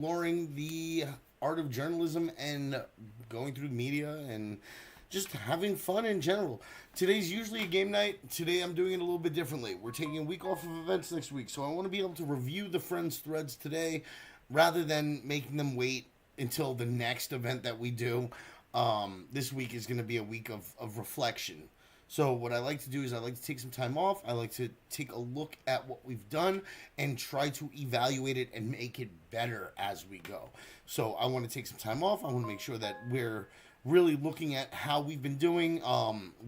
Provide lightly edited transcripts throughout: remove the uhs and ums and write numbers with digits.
exploring the art of journalism and going through media and just having fun in general. Today's usually a game night. Today I'm doing it a little bit differently. We're taking a week off of events next week, so I want to be able to review the friends threads today rather than making them wait until the next event that we do. This week is going to be a week of reflection. So what I like to do is I like to take some time off. I like to take a look at what we've done and try to evaluate it and make it better as we go. So I want to take some time off. I want to make sure that we're really looking at how we've been doing,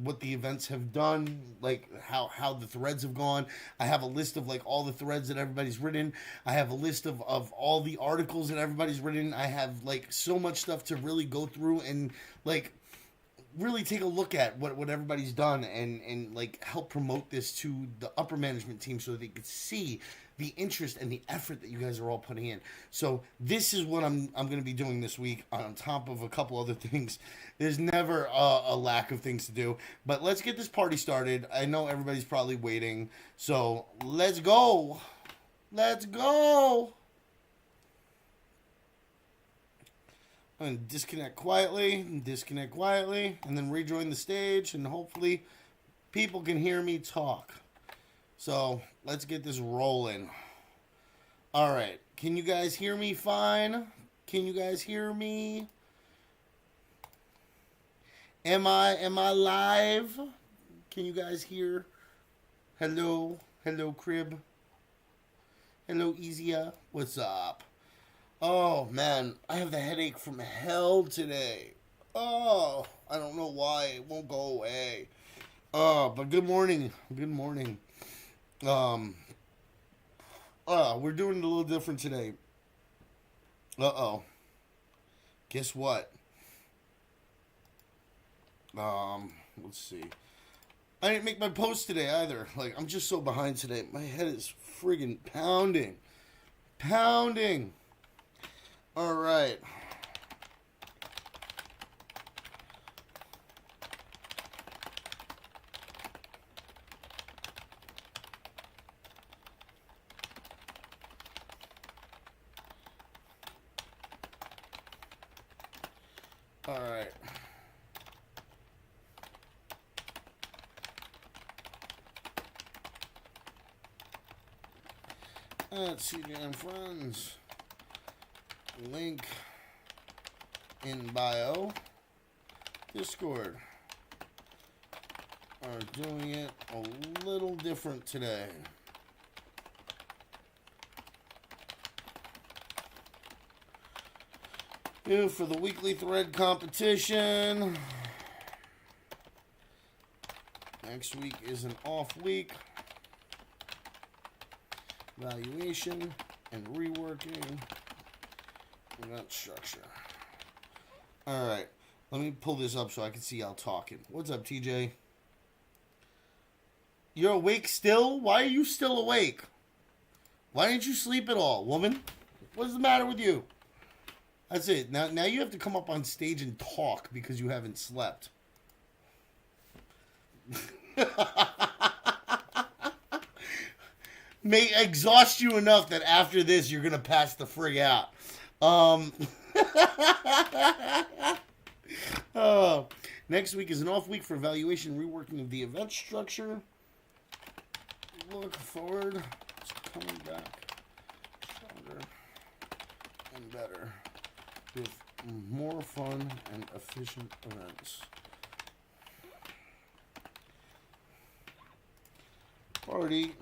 what the events have done, like how the threads have gone. I have a list of like all the threads that everybody's written. I have a list of all the articles that everybody's written. I have like so much stuff to really go through and like really take a look at what everybody's done and like help promote this to the upper management team so that they could see the interest and the effort that you guys are all putting in. So this is what I'm going to be doing this week on top of a couple other things. There's never a lack of things to do, but let's get this party started. I know everybody's probably waiting, so let's go. Let's go. And disconnect quietly, and then rejoin the stage, and hopefully people can hear me talk. So let's get this rolling. All right, can you guys hear me fine? Can you guys hear me? Am I live? Can you guys hear? Hello, crib. Hello, Easya. What's up? Oh, man, I have the headache from hell today. Oh, I don't know why. It won't go away. Oh, but good morning. Good morning. We're doing it a little different today. Uh-oh. Guess what? Let's see. I didn't make my post today either. Like, I'm just so behind today. My head is friggin' pounding. Pounding. All right. All right. That's CJN friends. Link in bio. Discord are doing it a little different today. For the weekly thread competition. Next week is an off week. Evaluation and reworking. Event structure. All right, let me pull this up so I can see y'all talking. What's up, TJ? You're awake still? Why are you still awake? Why didn't you sleep at all, woman? What's the matter with you? That's it. Now you have to come up on stage and talk because you haven't slept. May exhaust you enough that after this you're gonna pass the frig out. Next week is an off week for evaluation and reworking of the event structure. Look forward to coming back stronger and better with more fun and efficient events. Party.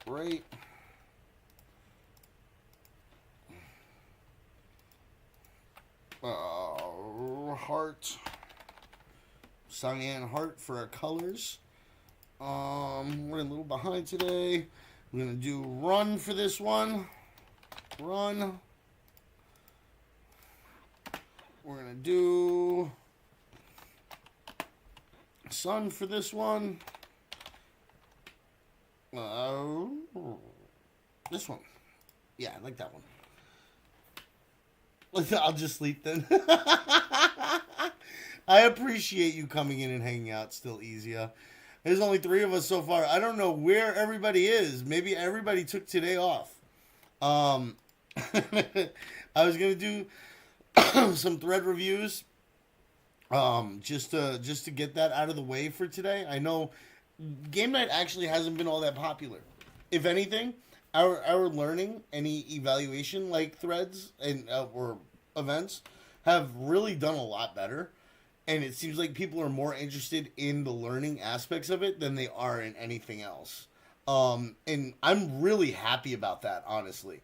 Right. Heart. Cyan heart for our colors. We're a little behind today. We're going to do run for this one. Run. We're going to do sun for this one. This one. Yeah, I like that one. I'll just sleep then. I appreciate you coming in and hanging out still, easier. There's only three of us so far. I don't know where everybody is. Maybe everybody took today off. Um, I was gonna do some thread reviews, just to get that out of the way for today. I know game night actually hasn't been all that popular. If anything, our learning, any evaluation like threads and or events have really done a lot better. And it seems like people are more interested in the learning aspects of it than they are in anything else. And I'm really happy about that, honestly.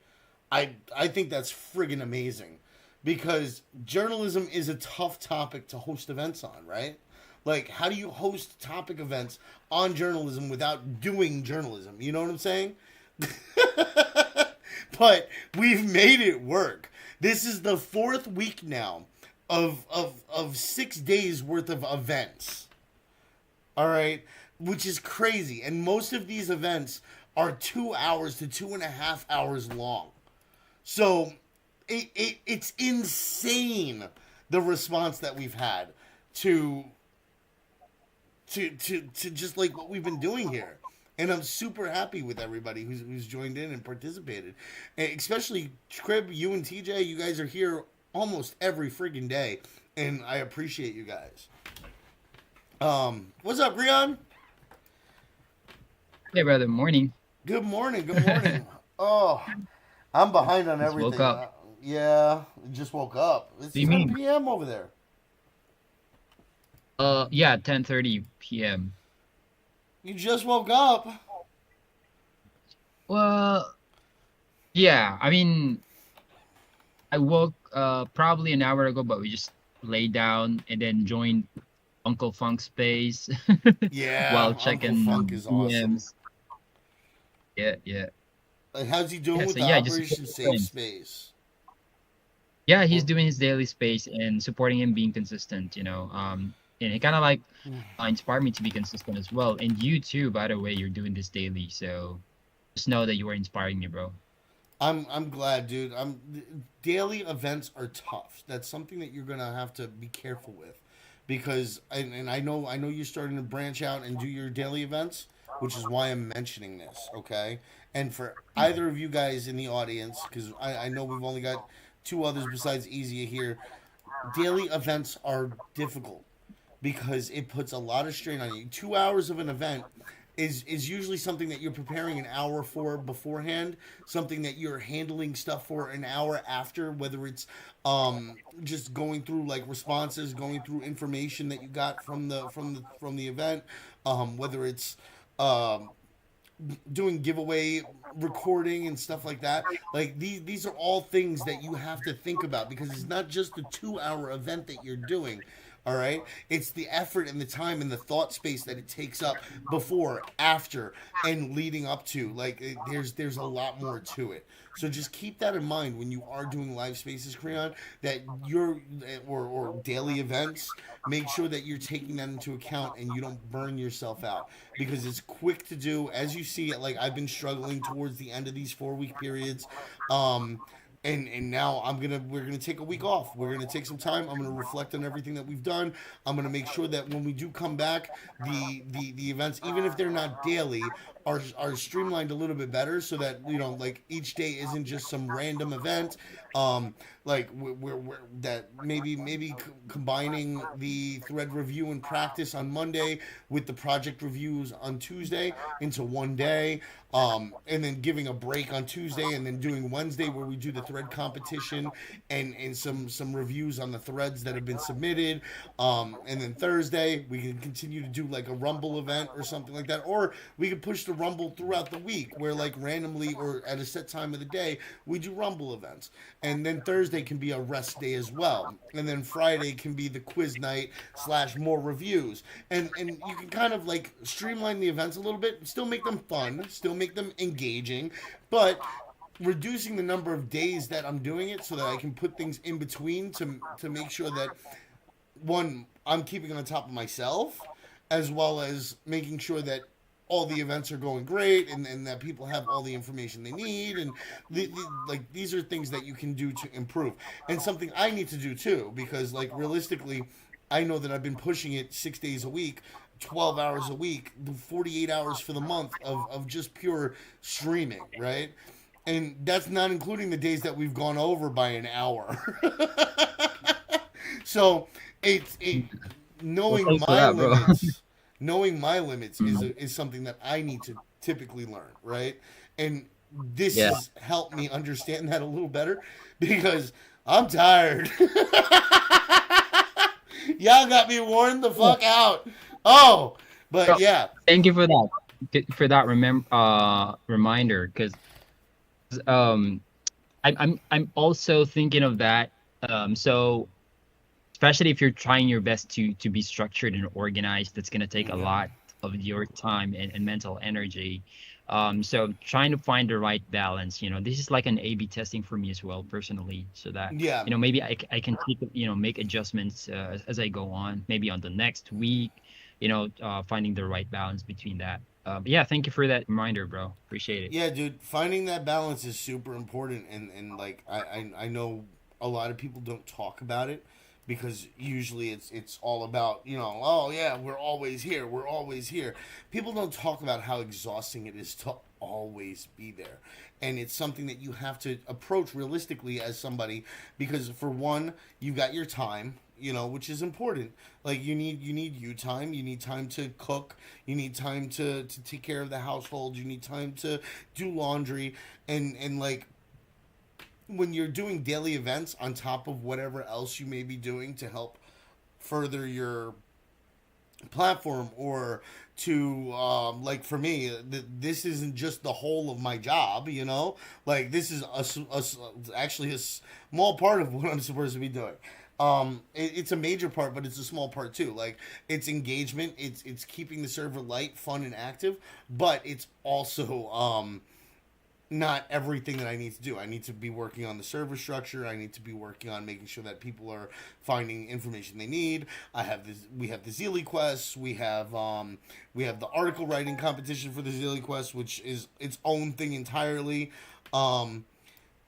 I think that's friggin' amazing because journalism is a tough topic to host events on, right? Like, how do you host topic events on journalism without doing journalism? You know what I'm saying? But we've made it work. This is the fourth week now of 6 days worth of events. All right, which is crazy. And most of these events are 2 hours to 2.5 hours long. So it's insane the response that we've had to to just like what we've been doing here. And I'm super happy with everybody who's joined in and participated. And especially Crib, you and TJ, you guys are here almost every friggin' day. And I appreciate you guys. What's up, Rion? Hey, brother. Morning. Good morning, good morning. Oh, I'm behind on Just everything. woke up. Yeah, just woke up. It's Do you 10 mean? p.m. over there. Yeah, 10:30 p.m. You just woke up. Well, yeah. I mean, I woke probably an hour ago, but we just laid down and then joined Uncle Funk's space Yeah, while Uncle Funk checking is awesome. DMs. Yeah, yeah, How's he doing yeah. with So the yeah, just Operation supporting Safe friends. Space? Yeah, he's Or doing his daily space and supporting him being consistent. And it kind of like inspired me to be consistent as well. And you too, by the way, you're doing this daily. So just know that you are inspiring me, bro. I'm glad, dude. Daily events are tough. That's something that you're gonna have to be careful with, because and I know you're starting to branch out and do your daily events, which is why I'm mentioning this. Okay, and for either of you guys in the audience, because I know we've only got two others besides Easy here. Daily events are difficult because it puts a lot of strain on you. 2 hours of an event is usually something that you're preparing an hour for beforehand, something that you're handling stuff for an hour after, whether it's just going through like responses, going through information that you got from the event, whether it's um, doing giveaway recording and stuff like that. Like these are all things that you have to think about because it's not just a 2 hour event that you're doing. All right, it's the effort and the time and the thought space that it takes up before, after, and leading up to. Like there's a lot more to it. So just keep that in mind when you are doing live spaces, Creon. That your or daily events. Make sure that you're taking that into account and you don't burn yourself out because it's quick to do. As you see, like I've been struggling towards the end of these 4 week periods. Um, and now we're gonna take a week off. We're gonna take some time. I'm gonna reflect on everything that we've done. I'm gonna make sure that when we do come back, the events, even if they're not daily, are streamlined a little bit better, so that like each day isn't just some random event. Like that maybe combining the thread review and practice on Monday with the project reviews on Tuesday into one day, and then giving a break on Tuesday, and then doing Wednesday where we do the thread competition and some reviews on the threads that have been submitted, and then Thursday we can continue to do like a Rumble event or something like that, or we could push the Rumble throughout the week where like randomly or at a set time of the day we do Rumble events, and then Thursday can be a rest day as well, and then Friday can be the quiz night slash more reviews, and you can kind of like streamline the events a little bit, still make them fun, still make them engaging, but reducing the number of days that I'm doing it so that I can put things in between to make sure that one, I'm keeping on top of myself, as well as making sure that all the events are going great, and that people have all the information they need, and like these are things that you can do to improve, and something I need to do too, because like realistically I know that I've been pushing it 6 days a week, 12 hours a week, the 48 hours for the month of just pure streaming, right? And that's not including the days that we've gone over by an hour. So it Well, knowing thanks for my that, bro. limits, knowing my limits Mm. is something that I need to typically learn, right? And this Yeah. has helped me understand that a little better because I'm tired. Y'all got me worn the fuck out. Oh, but Bro, yeah, thank you for that. For that reminder, because um I'm also thinking of that. So especially if you're trying your best to be structured and organized, that's gonna take a yeah, lot of your time and mental energy. So trying to find the right balance, this is like an A/B testing for me as well, personally, so that yeah. maybe I can take, make adjustments as I go on, maybe on the next week, finding the right balance between that. But yeah, thank you for that reminder, bro. Appreciate it. Yeah, dude, finding that balance is super important, and like I know a lot of people don't talk about it because usually it's all about, oh yeah, we're always here, we're always here. People don't talk about how exhausting it is to always be there, and it's something that you have to approach realistically as somebody, because for one, you got your time, which is important. Like you need you time, you need time to cook, you need time to take care of the household, you need time to do laundry, and like when you're doing daily events on top of whatever else you may be doing to help further your platform, or to like for me, this isn't just the whole of my job, like this is actually a small part of what I'm supposed to be doing. It's a major part, but it's a small part too. Like it's engagement, it's keeping the server light, fun, and active, but it's also not everything that I need to do. I need to be working on the server structure. I need to be working on making sure that people are finding information they need. We have the Zealy quests. We have the article writing competition for the Zealy quest, which is its own thing entirely. Um,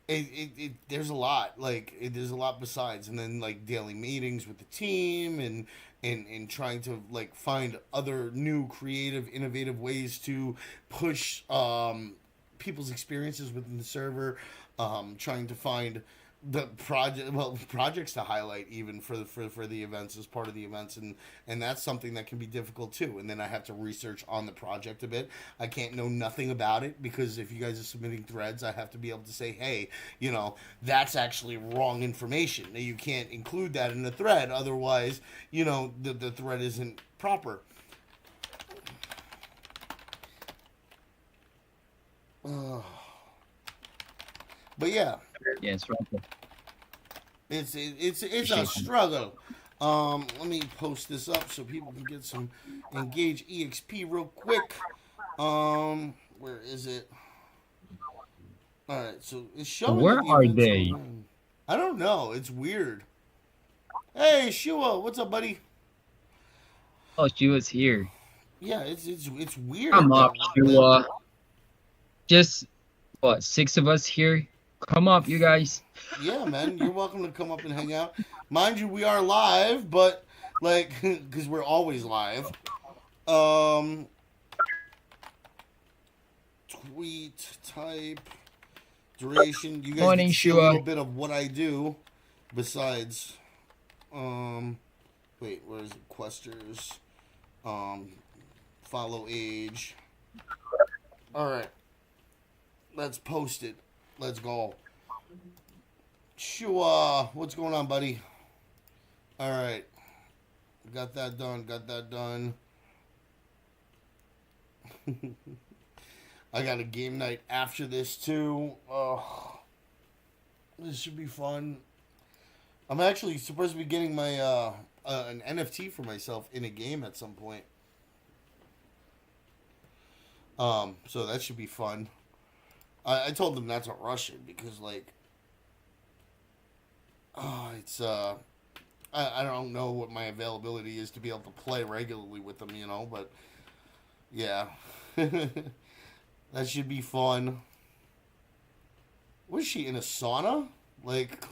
there's a lot, there's a lot besides, and then like daily meetings with the team, and trying to like find other new creative innovative ways to push people's experiences within the server, trying to find the projects to highlight even for the events as part of the events, and that's something that can be difficult too. And then I have to research on the project a bit. I can't know nothing about it, because if you guys are submitting threads, I have to be able to say, hey, that's actually wrong information. You can't include that in the thread, otherwise, the thread isn't proper. uh, but yeah, Yeah, it's right. it's a Appreciate that. struggle. Let me post this up so people can get some engage exp real quick. Where is it? All right, so it's showing Where that the are events are they? running. I don't know. It's weird. Hey, Shua, what's up, buddy? Oh, she was here. Yeah, it's Come weird up, that Shua. Just what, six of us here? Come up, you guys. yeah, man, you're welcome to come up and hang out. Mind you, we are live, but like, because we're always live. Um, tweet type duration. You guys get Morning, to see a little Shua. bit of what I do. Besides, um, wait, where is it? Questers. Um, follow age. All right, let's post it. Let's go. Shua, what's going on, buddy? All right, got that done. Got that done. I got a game night after this too. Oh, this should be fun. I'm actually supposed to be getting my an NFT for myself in a game at some point. So that should be fun. I told them not to rush it because like, it's I don't know what my availability is to be able to play regularly with them, but yeah. That should be fun. Was she in a sauna? Like,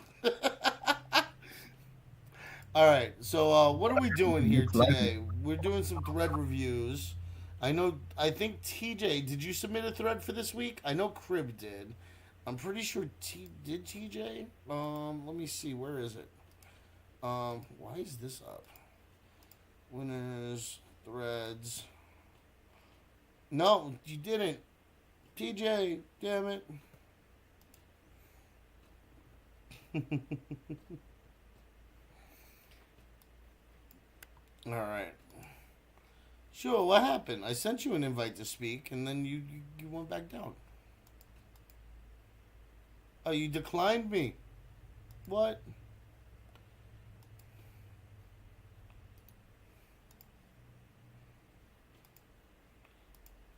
all right. So, what are we doing here Looks like it. today? we're doing some thread reviews. I think TJ, did you submit a thread for this week? I know Crib did. I'm pretty sure did TJ? Let me see. Where is it? Why is this up? Winners, threads. No, you didn't. TJ, damn it. All right. Sure, what happened? I sent you an invite to speak, and then you went back down. Oh, you declined me. What?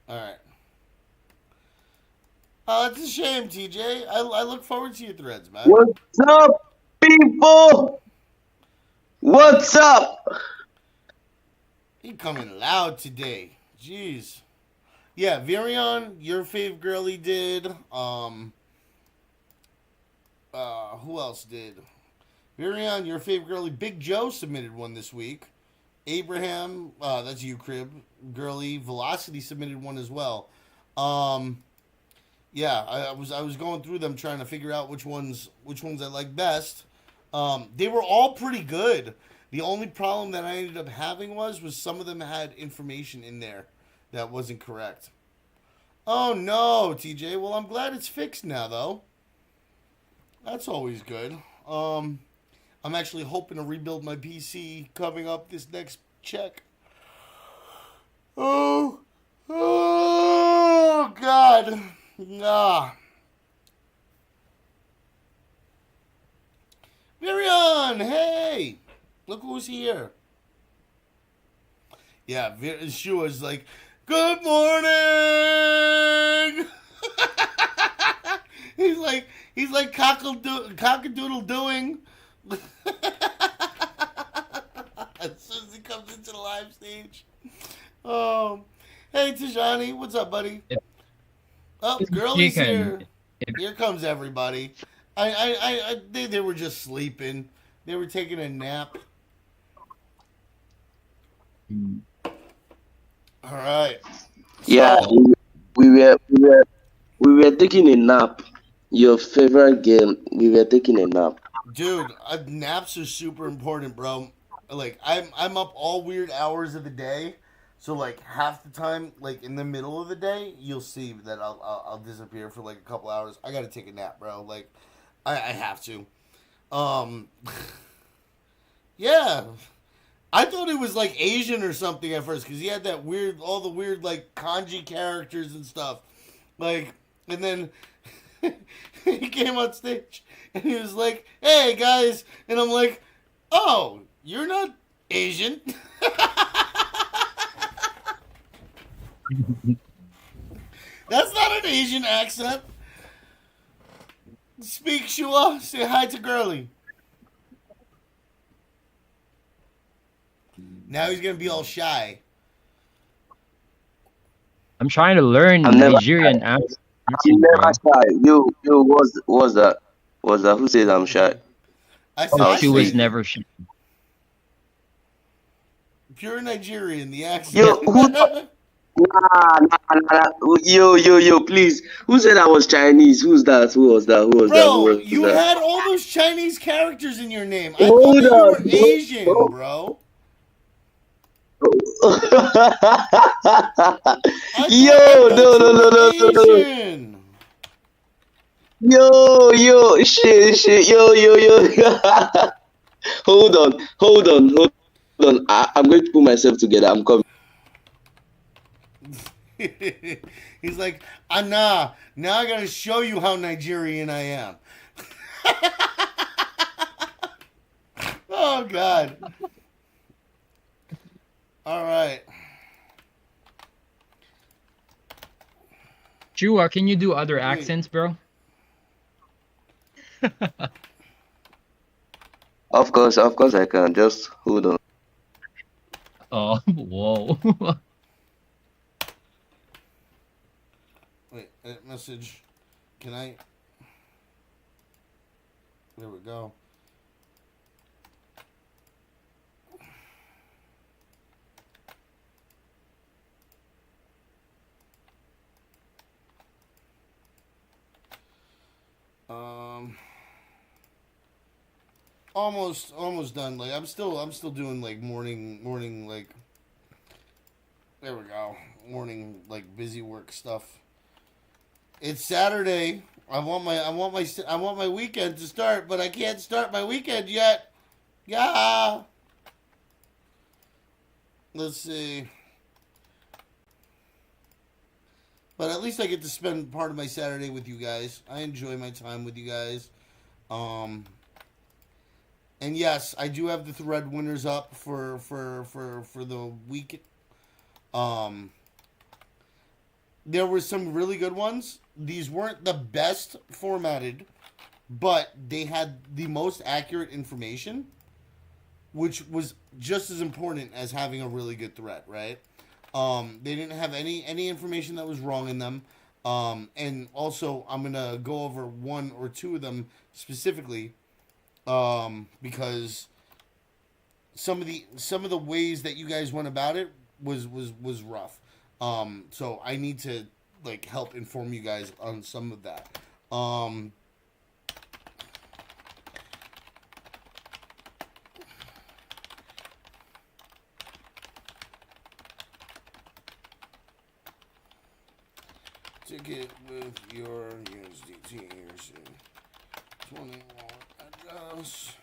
All right. Oh, it's a shame, TJ. I look forward to your threads, man. What's up, people? What's up? You coming loud today. Jeez. Yeah, Virion, your fave girlie did. Who else did? Virion, your fave girlie. Big Joe submitted one this week. Abraham, that's you, Crib. Girlie. Velocity submitted one as well. Yeah, I was going through them trying to figure out which ones I like best. They were all pretty good. The only problem that I ended up having was some of them had information in there that wasn't correct. Oh no, TJ. Well, I'm glad it's fixed now, though. That's always good. I'm actually hoping to rebuild my PC coming up this next check. Oh God. Ah. Virion, hey! Look who's here. Yeah, she was like, good morning! he's like cockadoodle doing. As soon as he comes into the live stage. Hey Tajani, what's up, buddy? Oh, girlie's here. Here comes everybody. They were just sleeping. They were taking a nap. All right. Yeah, we were taking a nap. Your favorite game. We were taking a nap. Dude, naps are super important, bro. Like I'm up all weird hours of the day. So like half the time, like in the middle of the day, you'll see that I'll disappear for like a couple hours. I gotta take a nap, bro. Like I have to. Yeah. I thought it was like Asian or something at first because he had that weird, all the weird like kanji characters and stuff. Like, and then he came on stage and he was like, "Hey guys," and I'm like, "Oh, you're not Asian." That's not an Asian accent. Speak, Shua. Say hi to Girlie. Now he's gonna be all shy. I'm trying to learn I'm never Nigerian shy. accent, I'm never bro. shy. What's that? What's that? Who says I'm shy? Oh, I'll I she see. was say never shy. pure Nigerian, the accent. Yo, Yo, please. Who said I was Chinese? Who's that? Who was that? Who Bro, was you that? had all those Chinese characters in your name. I thought Hold that you on, were Asian, bro. I Yo, thought you were no. Asian. Yo, shit, yo. Hold on. I'm going to put myself together. I'm coming. He's like, nah, now I gotta show you how Nigerian I am. Oh, God. All right. Chua, can you do other Wait. accents, bro? Of course I can. Just hold on. Oh, whoa. Wait, message. Can I? There we go. Um, almost done. Like I'm still doing like morning like. There we go. Morning like busy work stuff. It's Saturday. I want my weekend to start, but I can't start my weekend yet. Yeah. Let's see. But at least I get to spend part of my Saturday with you guys. I enjoy my time with you guys. And yes, I do have the thread winners up for the week. There were some really good ones. These weren't the best formatted, but they had the most accurate information, which was just as important as having a really good thread, right? They didn't have any information that was wrong in them. And also, I'm gonna go over one or two of them specifically, because some of the ways that you guys went about it was rough. So I need to like help inform you guys on some of that. Ticket with your USDT. Here's 21 address.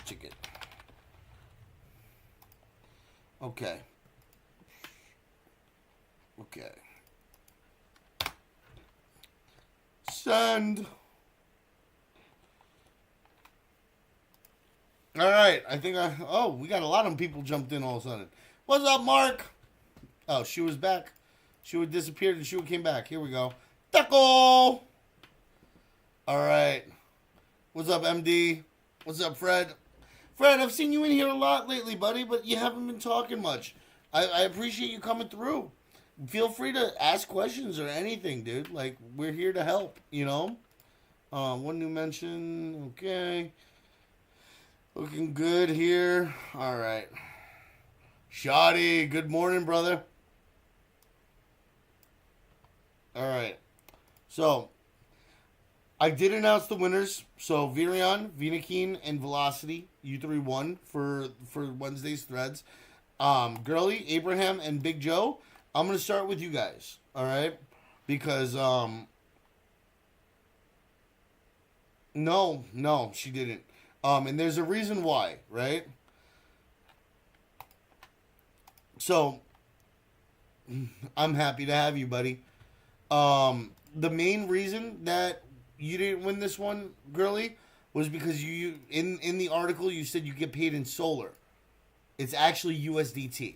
Ticket. Okay. Send. All right. We got a lot of people jumped in all of a sudden. What's up, Mark? Oh, she was back. She would disappeared and she would came back. Here we go. Taco. All right. What's up, MD? What's up, Fred? Fred, I've seen you in here a lot lately, buddy, but you haven't been talking much. I appreciate you coming through. Feel free to ask questions or anything, dude. Like, we're here to help, you know? One new mention. Okay. Looking good here. All right. Shoddy, good morning, brother. All right. So, I did announce the winners. So, Virion, Vinakeen, and Velocity, you three won for Wednesday's threads. Girly, Abraham, and Big Joe, I'm going to start with you guys. All right? Because, no, she didn't. And there's a reason why, right? So, I'm happy to have you, buddy. The main reason that you didn't win this one, Girly, was because you in the article you said you get paid in solar. It's actually USDT.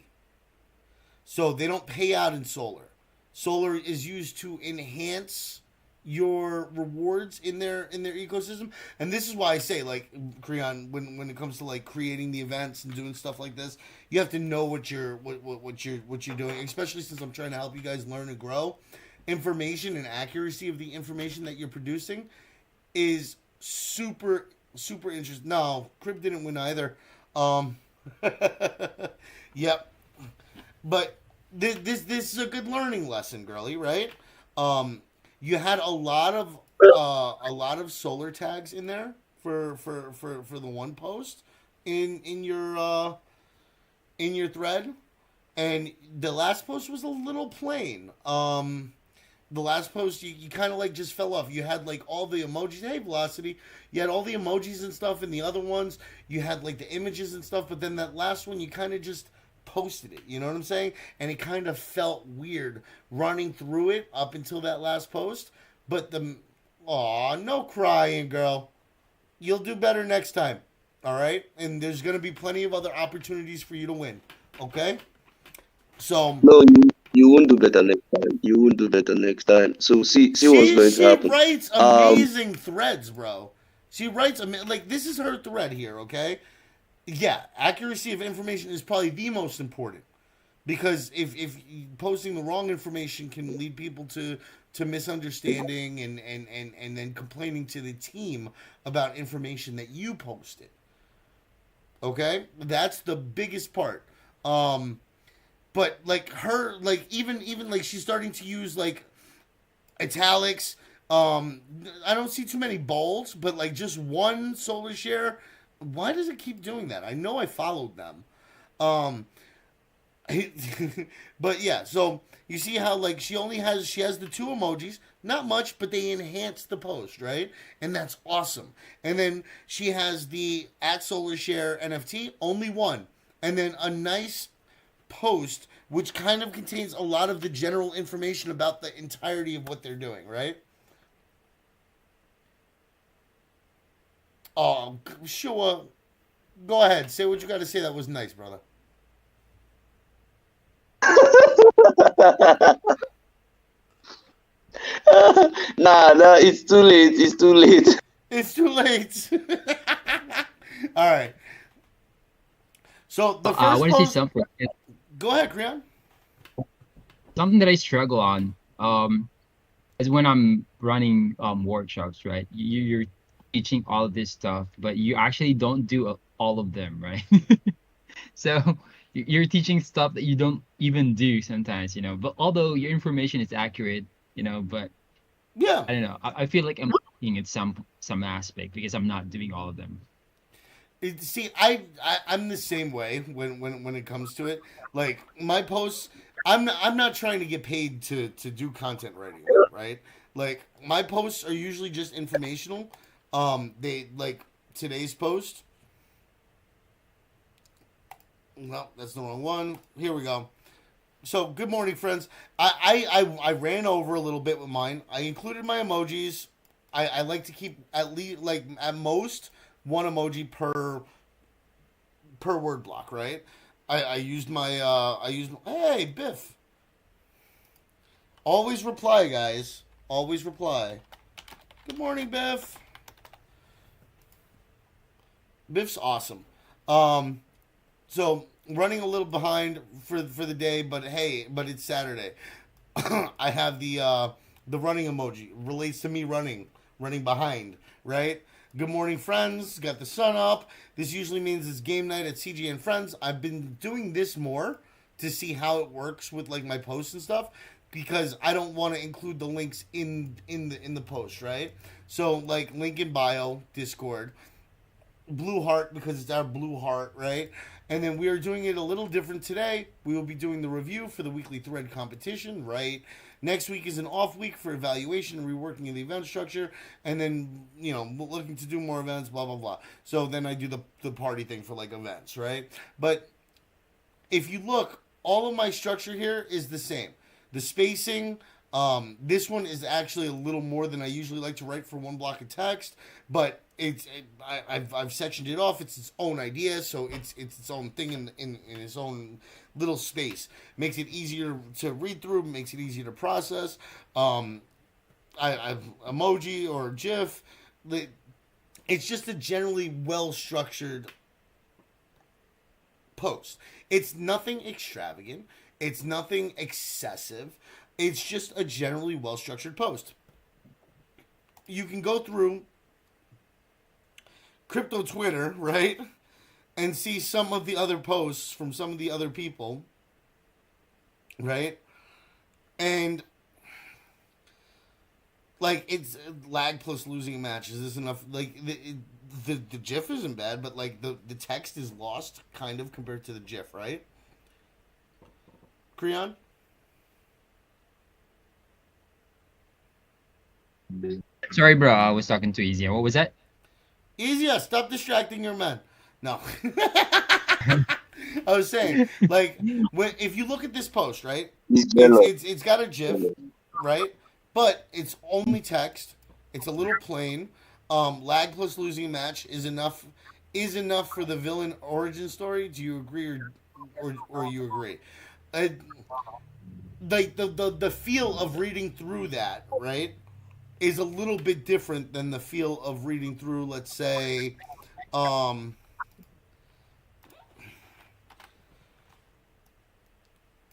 So they don't pay out in solar. Solar is used to enhance your rewards in their ecosystem, and this is why I say, like, Creon, when it comes to like creating the events and doing stuff like this, you have to know what you're doing, especially since I'm trying to help you guys learn and grow. Information and accuracy of the information that you're producing is super interesting. No, Crib didn't win either. Yep, but this is a good learning lesson, Girly, right? You had a lot of solar tags in there for the one post in your thread, and the last post was a little plain. The last post you kind of like just fell off. You had like all the emojis. Hey, Velocity, you had all the emojis and stuff, and the other ones you had like the images and stuff. But then that last one you kind of just posted it. You know what I'm saying? And it kind of felt weird running through it up until that last post. But no crying, girl. You'll do better next time. All right? And there's going to be plenty of other opportunities for you to win. Okay? So... No, you won't do better next time. You won't do better next time. So see what's going to happen. She writes amazing threads, bro. She writes... Like, this is her thread here, okay? Yeah, accuracy of information is probably the most important, because if posting the wrong information can lead people to misunderstanding and then complaining to the team about information that you posted. Okay, that's the biggest part. But but like her, like even like she's starting to use like italics. I don't see too many bolds, but like just one solar share. Why does it keep doing that? I know I followed them. Um, but yeah, so you see how like she has the two emojis, not much, but they enhance the post, right? And that's awesome. And then she has the at Solar Share NFT, only one, and then a nice post which kind of contains a lot of the general information about the entirety of what they're doing, right? Oh, sure. Go ahead, say what you got to say. That was nice, brother. Nah, nah, it's too late. It's too late. It's too late. All right. So the I first want to say post. something. Go ahead, Creon. Something that I struggle on is when I'm running workshops, right? You're teaching all of this stuff, but you actually don't do all of them, right? So you're teaching stuff that you don't even do sometimes, you know. But although your information is accurate, you know, but Yeah. I don't know. I feel like I'm lacking in some aspect because I'm not doing all of them. See, I'm the same way when it comes to it. Like my posts, I'm not trying to get paid to do content writing, right? Like my posts are usually just informational. They like today's post. No, that's the wrong one. Here we go. So good morning, friends. I ran over a little bit with mine. I included my emojis. I like to keep at least like at most one emoji per word block, right? I used my hey Biff. Always reply, guys. Always reply. Good morning, Biff. Biff's awesome. So running a little behind for the day, but hey, but it's Saturday. I have the running emoji relates to me running behind, right? Good morning, friends. Got the sun up. This usually means it's game night at CJN Friends. I've been doing this more to see how it works with like my posts and stuff because I don't want to include the links in the post, right? So like link in bio, Discord, blue heart because it's our blue heart, right? And then we are doing it a little different today. We will be doing the review for the weekly thread competition, right? Next week is an off week for evaluation and reworking of the event structure, and then looking to do more events, blah blah blah. So then I do the party thing for like events, right? But if you look, all of my structure here is the same. The spacing, this one is actually a little more than I usually like to write for one block of text, but I've sectioned it off. It's its own idea, so it's its own thing in its own little space. Makes it easier to read through. Makes it easier to process. I've emoji or GIF. It's just a generally well structured post. It's nothing extravagant. It's nothing excessive. It's just a generally well structured post. You can go through crypto Twitter, right? And see some of the other posts from some of the other people, right? And like it's lag plus losing a match. Is this enough? Like the GIF isn't bad, but like the text is lost kind of compared to the GIF, right? Creon? Sorry, bro. I was talking too easy. What was that? Easier. Stop distracting your man. No. I was saying, like, if you look at this post, right? It's jealous. It's got a GIF, right? But it's only text. It's a little plain. Lag plus losing a match is enough for the villain origin story. Do you agree or you agree? Like the feel of reading through that, right, is a little bit different than the feel of reading through, let's say,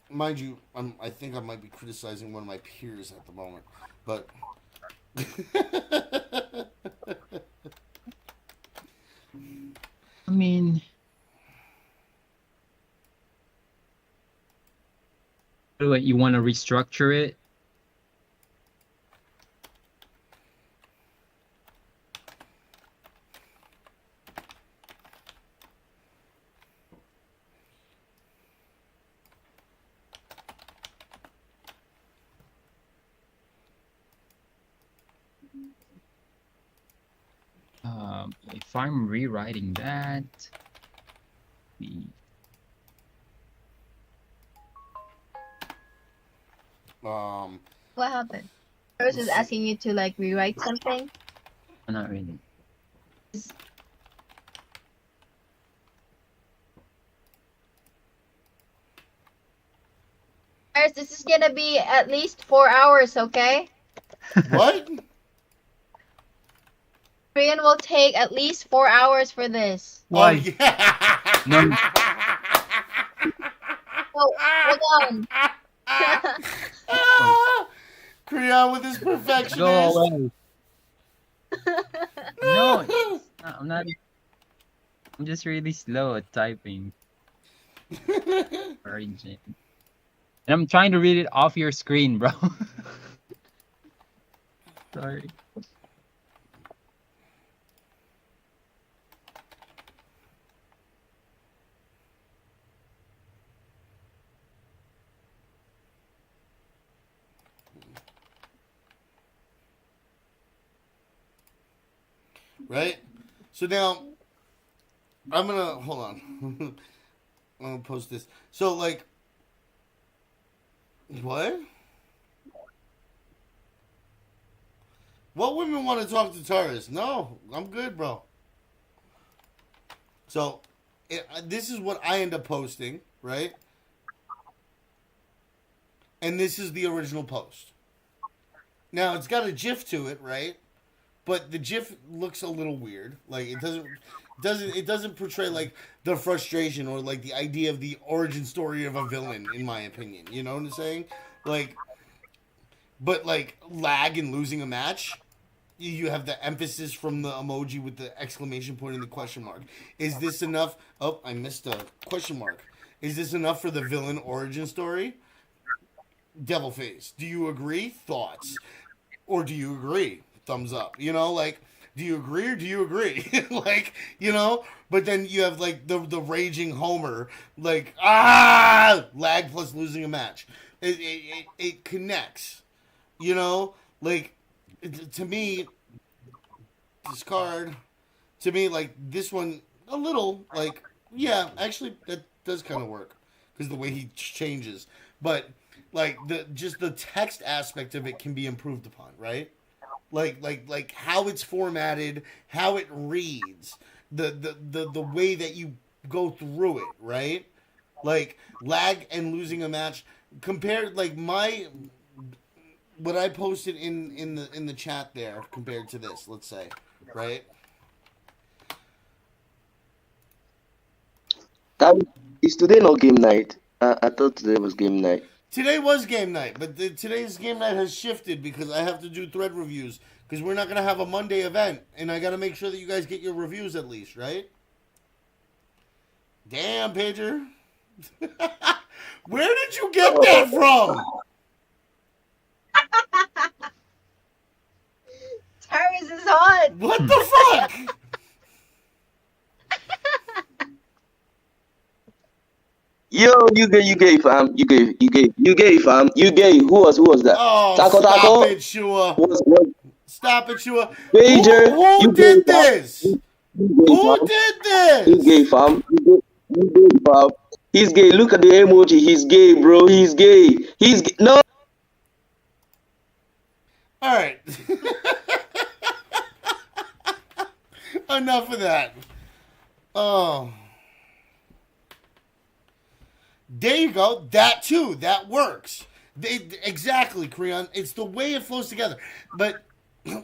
mind you, I think I might be criticizing one of my peers at the moment, but I mean, You want to restructure it? If I'm rewriting that, the Um, What happened? I was just asking you to like rewrite something. not really. Guys, this is gonna be at least 4 hours, okay? what? Korean will take at least 4 hours for this. Oh yeah. No. Oh, hold on. Creon with his Go perfectionist. away. No, I'm not. I'm just really slow at typing. Origin. And I'm trying to read it off your screen, bro. Sorry. Right? So now, I'm gonna, hold on. I'm gonna post this. So, like, what? What women want to talk to Taurus? No, I'm good, bro. So, this is what I end up posting, right? And this is the original post. Now, it's got a GIF to it, right? But the GIF looks a little weird. Like it doesn't portray like the frustration or like the idea of the origin story of a villain, in my opinion. You know what I'm saying? Like, but like lag and losing a match, you have the emphasis from the emoji with the exclamation point and the question mark. Is this enough? Oh, I missed a question mark. Is this enough for the villain origin story? Devil face. Do you agree? Thoughts? Or do you agree? Thumbs up. You know, like, do you agree or do you agree? Like, you know, but then you have like the raging Homer, like, lag plus losing a match. It connects, you know, like, to me, discard, to me, like, this one, a little, like, yeah, actually, that does kind of work because the way he changes, but like just the text aspect of it can be improved upon, right? Like how it's formatted, how it reads, the way that you go through it, right? Like lag and losing a match compared, like my what I posted in the chat there compared to this, let's say, right? That is today not game night. I thought today was game night. Today was game night, but today's game night has shifted because I have to do thread reviews because we're not going to have a Monday event, and I got to make sure that you guys get your reviews at least, right? Damn, Pager. Where did you get that from? Tyrus is hot. What the fuck? Yo, you gay, fam. You gay, fam. You gay. Who was that? Oh, Taco stop Taco. it, Shua. Was Stop it, Shua. Pager. Who You did gay, fam. this? You Who fam. did You gay, this? fam. You gay, fam. He's gay. Look at the emoji. He's gay, bro. He's gay. He's gay. No. All right. Enough of that. Oh. There you go. That too. That works. Exactly, Creon. It's the way it flows together. But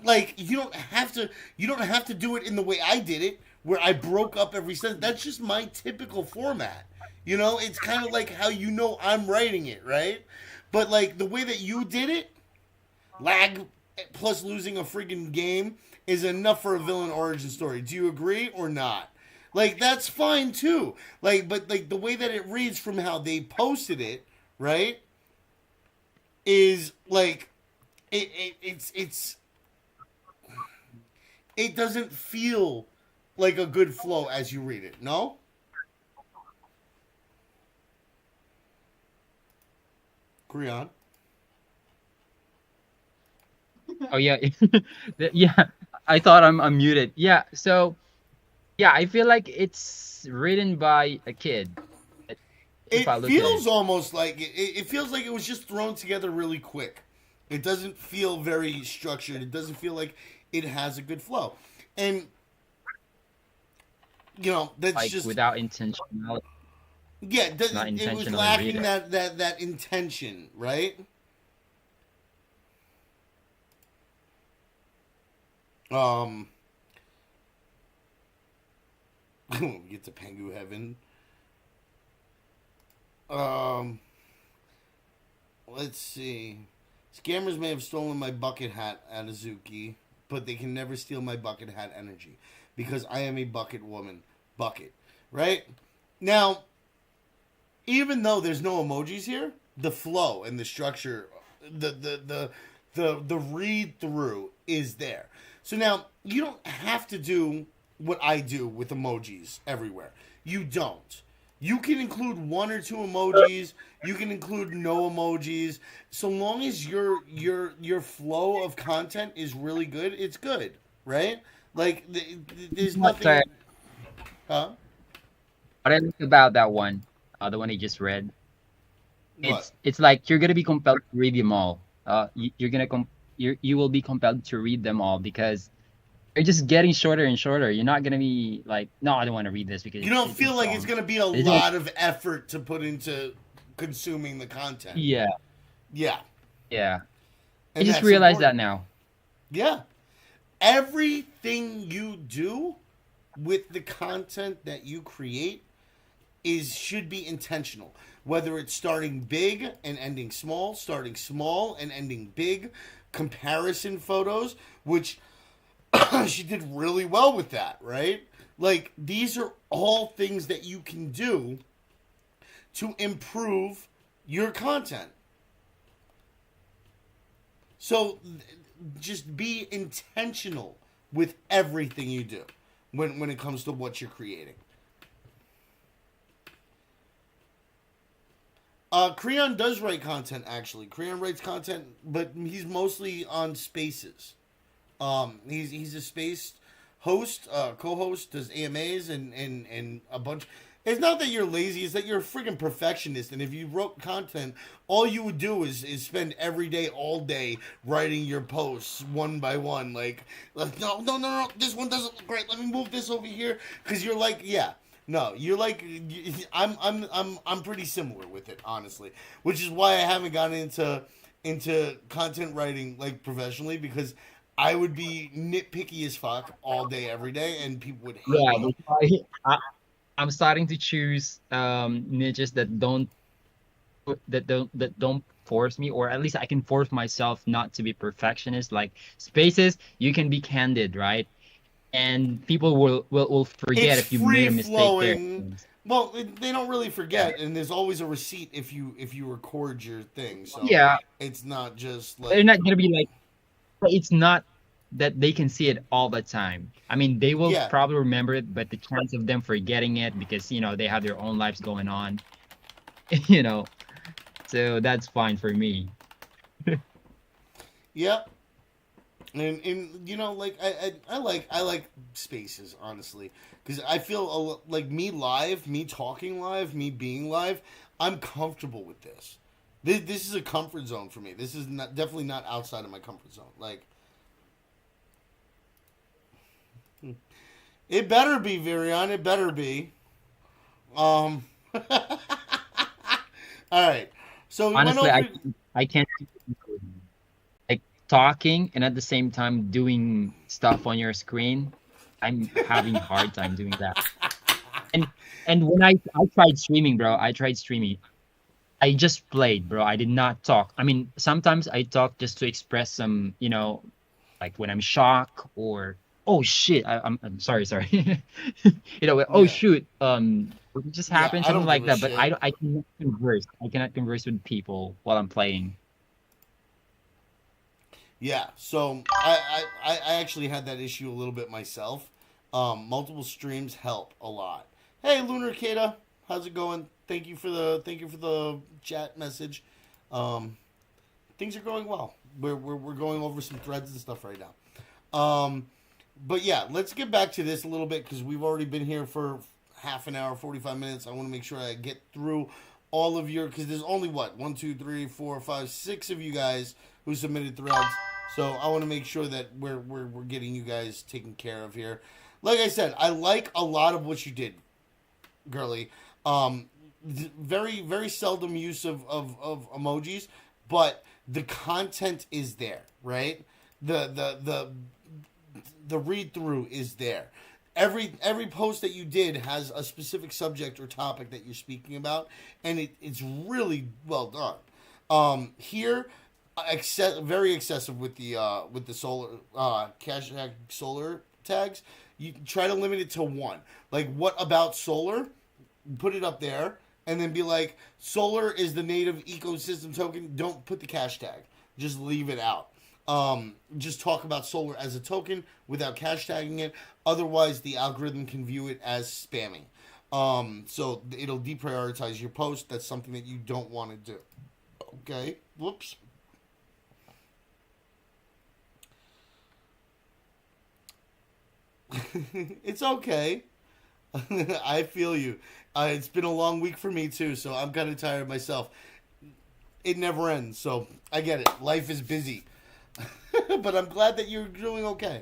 like you don't have to do it in the way I did it, where I broke up every sentence. That's just my typical format. You know, it's kind of like how you know I'm writing it, right? But like the way that you did it, lag plus losing a freaking game is enough for a villain origin story. Do you agree or not? Like that's fine too. Like, but like the way that it reads from how they posted it, right? is like it doesn't feel like a good flow as you read it. No. Creon. Oh yeah, yeah. I thought I'm muted. Yeah. So yeah, I feel like it's written by a kid. If It I look at it, feels almost like it feels like it was just thrown together really quick. It doesn't feel very structured. It doesn't feel like it has a good flow. And that's like just without intentionality, yeah. not It was intentionally read lacking it. that intention, right? Um, we get to Pengu Heaven. Um, let's see. Scammers may have stolen my bucket hat at Azuki, but they can never steal my bucket hat energy because I am a bucket woman. Bucket, right? Now, even though there's no emojis here, the flow and the structure, the read through is there. So now you don't have to do what I do with emojis everywhere. You don't. You can include one or two emojis. You can include no emojis. So long as your flow of content is really good, it's good, right? Like there's Sorry, nothing. Huh? what I like about that one, the one I just read, What? it's like you're gonna be compelled to read them all. You're gonna you will be compelled to read them all because they're just getting shorter and shorter. You're not gonna be like, no, I don't want to read this because You don't feel it's like it's long. going to be a It's like, lot of effort to put into consuming the content. yeah, Yeah. yeah. I And just that's realized that important. now. Yeah. Everything you do with the content that you create should be intentional. Whether it's starting big and ending small, starting small and ending big, comparison photos, which she did really well with that, right? Like these are all things that you can do to improve your content. So just be intentional with everything you do when it comes to what you're creating. Creon does write content actually. Creon writes content, but he's mostly on Spaces. He's a space host, co-host, does AMAs and a bunch. It's not that you're lazy; it's that you're a freaking perfectionist. And if you wrote content, all you would do is spend every day, all day, writing your posts one by one. Like no, this one doesn't look great. Let me move this over here because you're like, yeah. No, you're like I'm pretty similar with it, honestly, which is why I haven't gotten into content writing like professionally because I would be nitpicky as fuck all day, every day, and people would hate Yeah, me. that's why I'm starting to choose niches that don't force me, or at least I can force myself not to be perfectionist. Like spaces, you can be candid, right? And people will forget It's if you made free a mistake there. flowing. Well, they don't really forget, and there's always a receipt if you record your thing. So Yeah, it's not just they're like not gonna be like, it's not that they can see it all the time. I mean, they will yeah, probably remember it, but the chance of them forgetting it because they have their own lives going on, you know. So that's fine for me. yep. And like I like spaces honestly because I feel like me talking live, me being live, I'm comfortable with this. This is a comfort zone for me. This is not definitely not outside of my comfort zone. Like it better be Virion. It better be. Um. All right. So we went Honestly, over. I can't like talking and at the same time doing stuff on your screen. I'm having hard time doing that. And when I tried streaming, bro, I tried streaming. I just played, bro. I did not talk. I mean, sometimes I talk just to express some, like when I'm shocked or oh shit, I'm sorry, sorry. Oh Yeah. shoot, what just Yeah. happened, I something don't give like a that. But shit. I cannot converse. I cannot converse with people while I'm playing. Yeah, so I actually had that issue a little bit myself. Multiple streams help a lot. Hey, Lunar Kata, how's it going? Thank you for the chat message. Things are going well. We're going over some threads and stuff right now. But yeah, let's get back to this a little bit because we've already been here for half an hour, 45 minutes. I want to make sure I get through all of your, because there's only what, 1, 2, 3, 4, 5, 6 of you guys who submitted threads. So I want to make sure that we're getting you guys taken care of here. Like I said, I like a lot of what you did, girly. Very, very seldom use of emojis, but the content is there, right? The read through is there. Every post that you did has a specific subject or topic that you're speaking about, and it's really well done. Here, very excessive with the solar hashtag solar tags. You try to limit it to one. Like, what about solar? Put it up there, and then be like, solar is the native ecosystem token. Don't put the cash tag. Just leave it out. Just talk about solar as a token without cash tagging it. Otherwise, the algorithm can view it as spamming. So it'll deprioritize your post. That's something that you don't want to do. Okay. Whoops. It's okay. I feel you. It's been a long week for me too, so I'm kind of tired myself. It never ends, so I get it. Life is busy. But I'm glad that you're doing okay.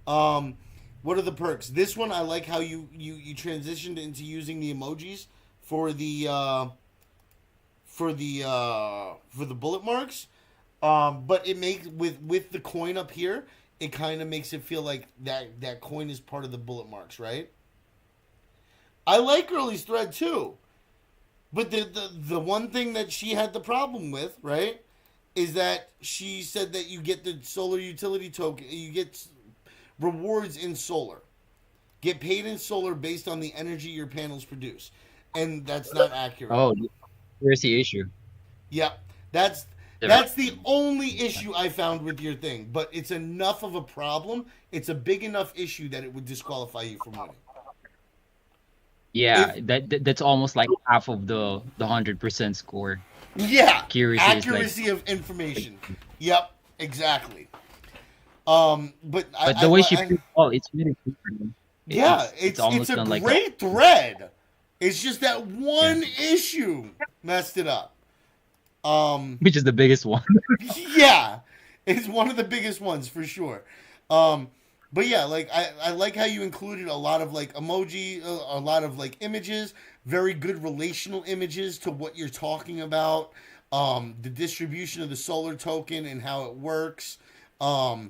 What are the perks? This one, I like how you transitioned into using the emojis for the bullet marks. But it makes with the coin up here, it kind of makes it feel like that coin is part of the bullet marks, right? I like Girly's thread too. But the one thing that she had the problem with, right, is that she said that you get the solar utility token, you get rewards in solar. Get paid in solar based on the energy your panels produce. And that's not accurate. Oh, where's the issue? Yep. That's the only issue I found with your thing. But it's enough of a problem. It's a big enough issue that it would disqualify you from winning. Yeah, that's almost like half of the 100% score. Yeah, accuracy of information. Yep, exactly. But the way she put it's really cool. It's a great thread. It's just that one issue messed it up. Which is the biggest one. Yeah, it's one of the biggest ones for sure. But yeah, like I like how you included a lot of like emoji, a lot of like images, very good relational images to what you're talking about. The distribution of the solar token and how it works. The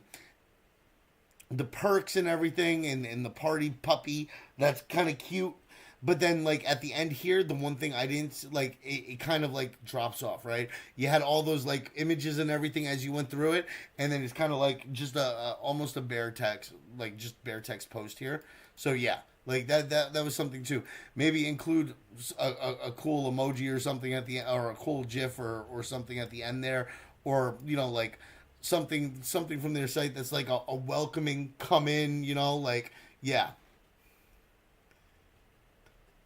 perks and everything, and the party puppy, that's kind of cute. But then, like, at the end here, the one thing I didn't, like, it kind of, like, drops off, right? You had all those, like, images and everything as you went through it, and then it's kind of, like, just almost a bare text, like, just bare text post here. So, yeah, like, that was something, too. Maybe include a cool emoji or something at the end, or a cool GIF or something at the end there, or, you know, like, something from their site that's, like, a welcoming come in, you know, like, yeah.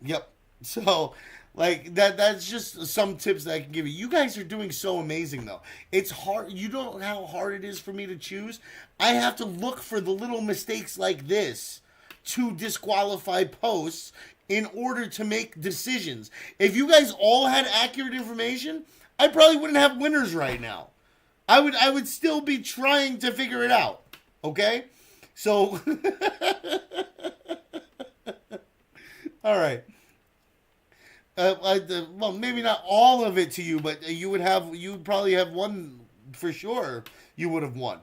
Yep. So, like, that's just some tips that I can give you. You guys are doing so amazing, though. It's hard. You don't know how hard it is for me to choose. I have to look for the little mistakes like this to disqualify posts in order to make decisions. If you guys all had accurate information, I probably wouldn't have winners right now. I would still be trying to figure it out. Okay? So, all right. Well, maybe not all of it to you, but you'd probably have one for sure. You would have won.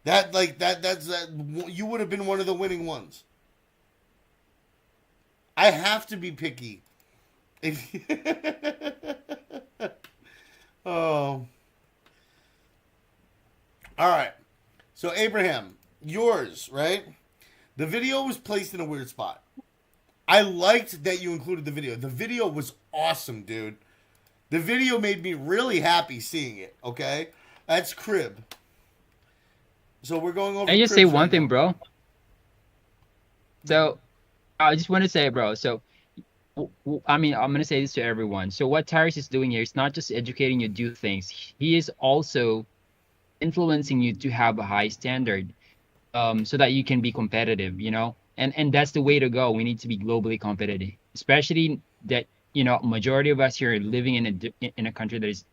You would have been one of the winning ones. I have to be picky. Oh. All right. So Abraham, yours, right? The video was placed in a weird spot. I liked that you included the video. The video was awesome, dude. The video made me really happy seeing it, okay? That's Crib. So we're going over I just say cribs one right thing, now. bro. So I just want to say, bro. So I mean, I'm gonna say this to everyone. So what Tyrus is doing here is not just educating you to do things. He is also influencing you to have a high standard, so that you can be competitive. And that's the way to go. We need to be globally competitive, especially that majority of us here are living in a country that is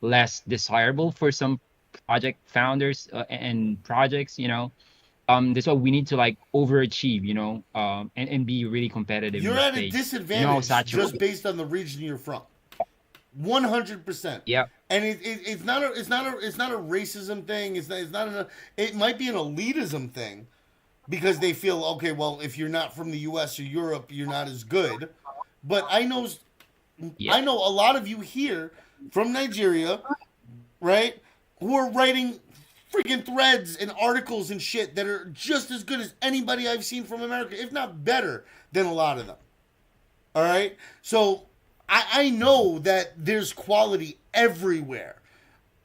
less desirable for some project founders and projects. That's why we need to like overachieve, and be really competitive in You're this at a space. You know how disadvantage just saturated. based on the region you're from. 100%. Yeah, And it's not a racism thing. It might be an elitism thing because they feel okay. Well, if you're not from the U.S. or Europe, you're not as good. But yeah, I know a lot of you here from Nigeria, right? Who are writing freaking threads and articles and shit that are just as good as anybody I've seen from America, if not better than a lot of them. All right? So I know that there's quality everywhere.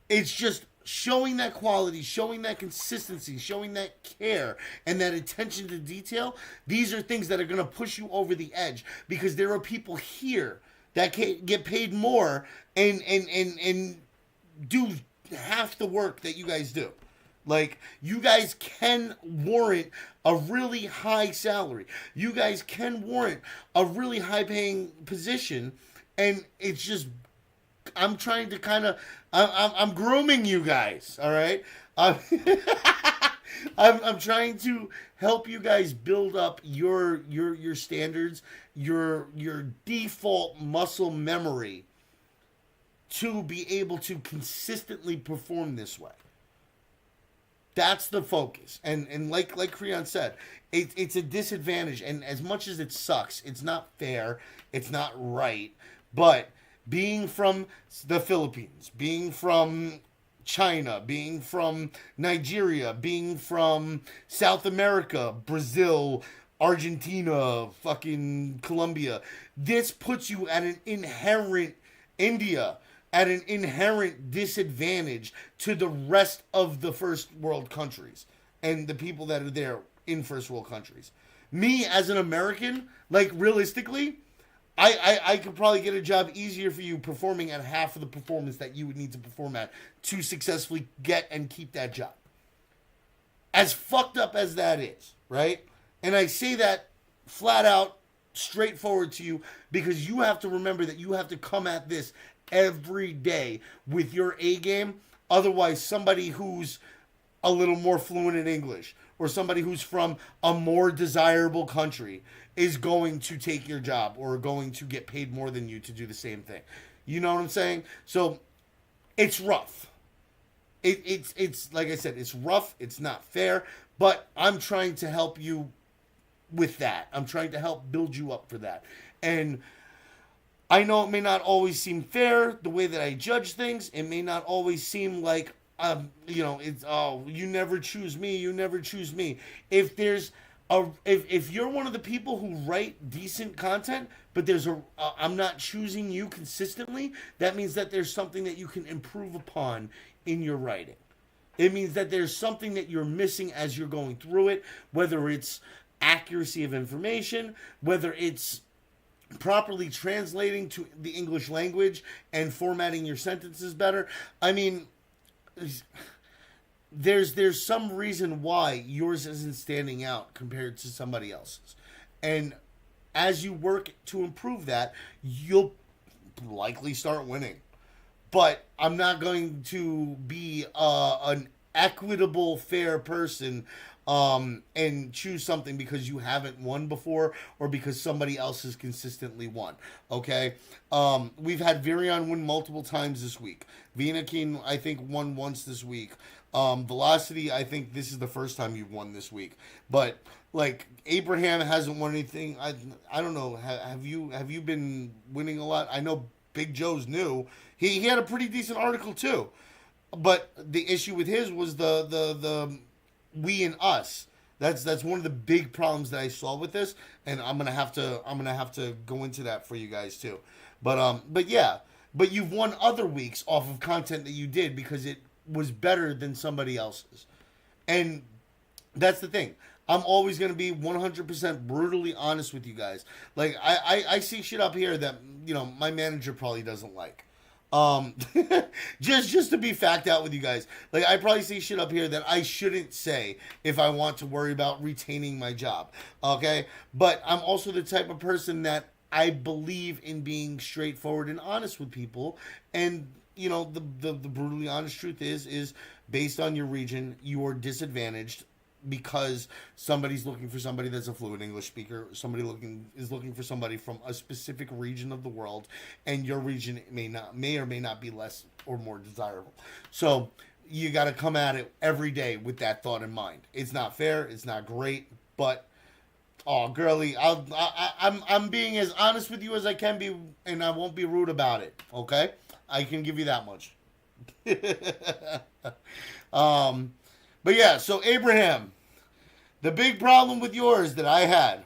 It's just showing that quality, showing that consistency, showing that care and that attention to detail. These are things that are going to push you over the edge because there are people here that can get paid more and do half the work that you guys do. Like, you guys can warrant a really high salary. You guys can warrant a really high paying position. And it's just, I'm trying to kind of, I'm grooming you guys, all right? I'm, I'm trying to help you guys build up your standards, your default muscle memory to be able to consistently perform this way. That's the focus. And like Creon said, it's a disadvantage. And as much as it sucks, it's not fair, it's not right. But being from the Philippines, being from China, being from Nigeria, being from South America, Brazil, Argentina, fucking Colombia, this puts you at an inherent India at an inherent disadvantage to the rest of the first world countries and the people that are there in first world countries. Me as an American, like realistically, I could probably get a job easier for you performing at half of the performance that you would need to perform at to successfully get and keep that job. As fucked up as that is, right? And I say that flat out, straightforward to you because you have to remember that you have to come at this every day with your A game. Otherwise, somebody who's a little more fluent in English or somebody who's from a more desirable country is going to take your job or going to get paid more than you to do the same thing. You know what I'm saying? So it's rough. It's like I said, it's rough. It's not fair. But I'm trying to help you with that. I'm trying to help build you up for that. And I know it may not always seem fair the way that I judge things. It may not always seem like it's you never choose me, you never choose me. If there's if you're one of the people who write decent content, but there's I'm not choosing you consistently, that means that there's something that you can improve upon in your writing. It means that there's something that you're missing as you're going through it, whether it's accuracy of information, whether it's properly translating to the English language and formatting your sentences better. I mean, there's some reason why yours isn't standing out compared to somebody else's. And as you work to improve that, you'll likely start winning. But I'm not going to be an equitable, fair person and choose something because you haven't won before or because somebody else has consistently won. Okay? We've had Virion win multiple times this week. Vinakin, I think, won once this week. Velocity, I think this is the first time you've won this week. But like Abraham hasn't won anything. I don't know. Have you been winning a lot? I know Big Joe's new. He had a pretty decent article too. But the issue with his was the we and us. That's one of the big problems that I saw with this, and I'm gonna have to go into that for you guys too. But yeah, but you've won other weeks off of content that you did because it was better than somebody else's. And that's the thing. I'm always going to be 100% brutally honest with you guys. Like, I see shit up here that, my manager probably doesn't like. Um, just to be fact out with you guys. Like, I probably see shit up here that I shouldn't say if I want to worry about retaining my job. Okay? But I'm also the type of person that I believe in being straightforward and honest with people. And, the brutally honest truth is based on your region, you are disadvantaged because somebody's looking for somebody that's a fluent English speaker. Somebody is looking for somebody from a specific region of the world, and your region may or may not be less or more desirable. So you got to come at it every day with that thought in mind. It's not fair. It's not great, but oh, girly, I'm being as honest with you as I can be, and I won't be rude about it. Okay, I can give you that much. But yeah, so Abraham, the big problem with yours that I had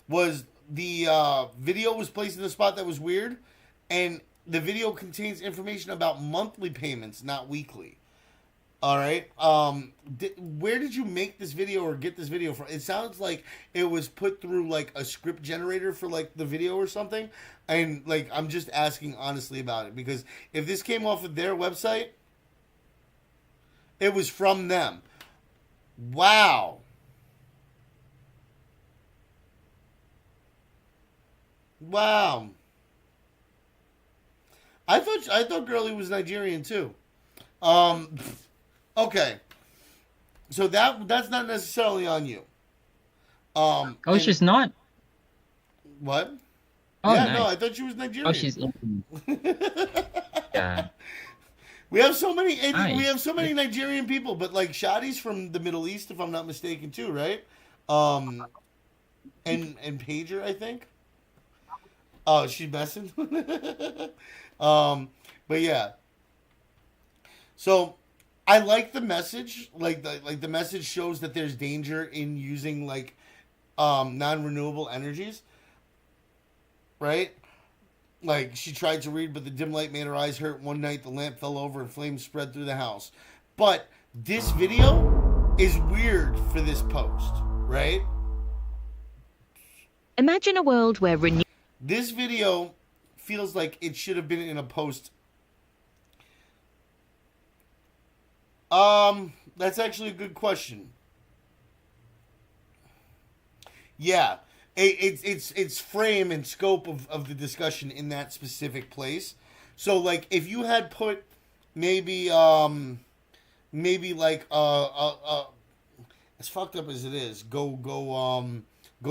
was the video was placed in a spot that was weird, and the video contains information about monthly payments, not weekly. All right. Where did you make this video or get this video from? It sounds like it was put through like a script generator for like the video or something. And like, I'm just asking honestly about it, because if this came off of their website, it was from them. Wow. Wow. I thought Girly was Nigerian too. Okay. So that's not necessarily on you. Oh, she's not. What? Oh, yeah, nice. no, I thought she was Nigerian. Oh, she's Indian. Yeah. We have so many Nice. we have so many Nigerian people, but like Shadi's from the Middle East, if I'm not mistaken, too, right? And Pager, I think. Oh, she's messing. But yeah. So I like the message. Like the message shows that there's danger in using like non-renewable energies. Right? Like, she tried to read, but the dim light made her eyes hurt. One night, the lamp fell over and flames spread through the house. But this video is weird for this post, right? Imagine a world where This video feels like it should have been in a post. That's actually a good question. Yeah. It's frame and scope of the discussion in that specific place. So like if you had put maybe like as fucked up as it is, go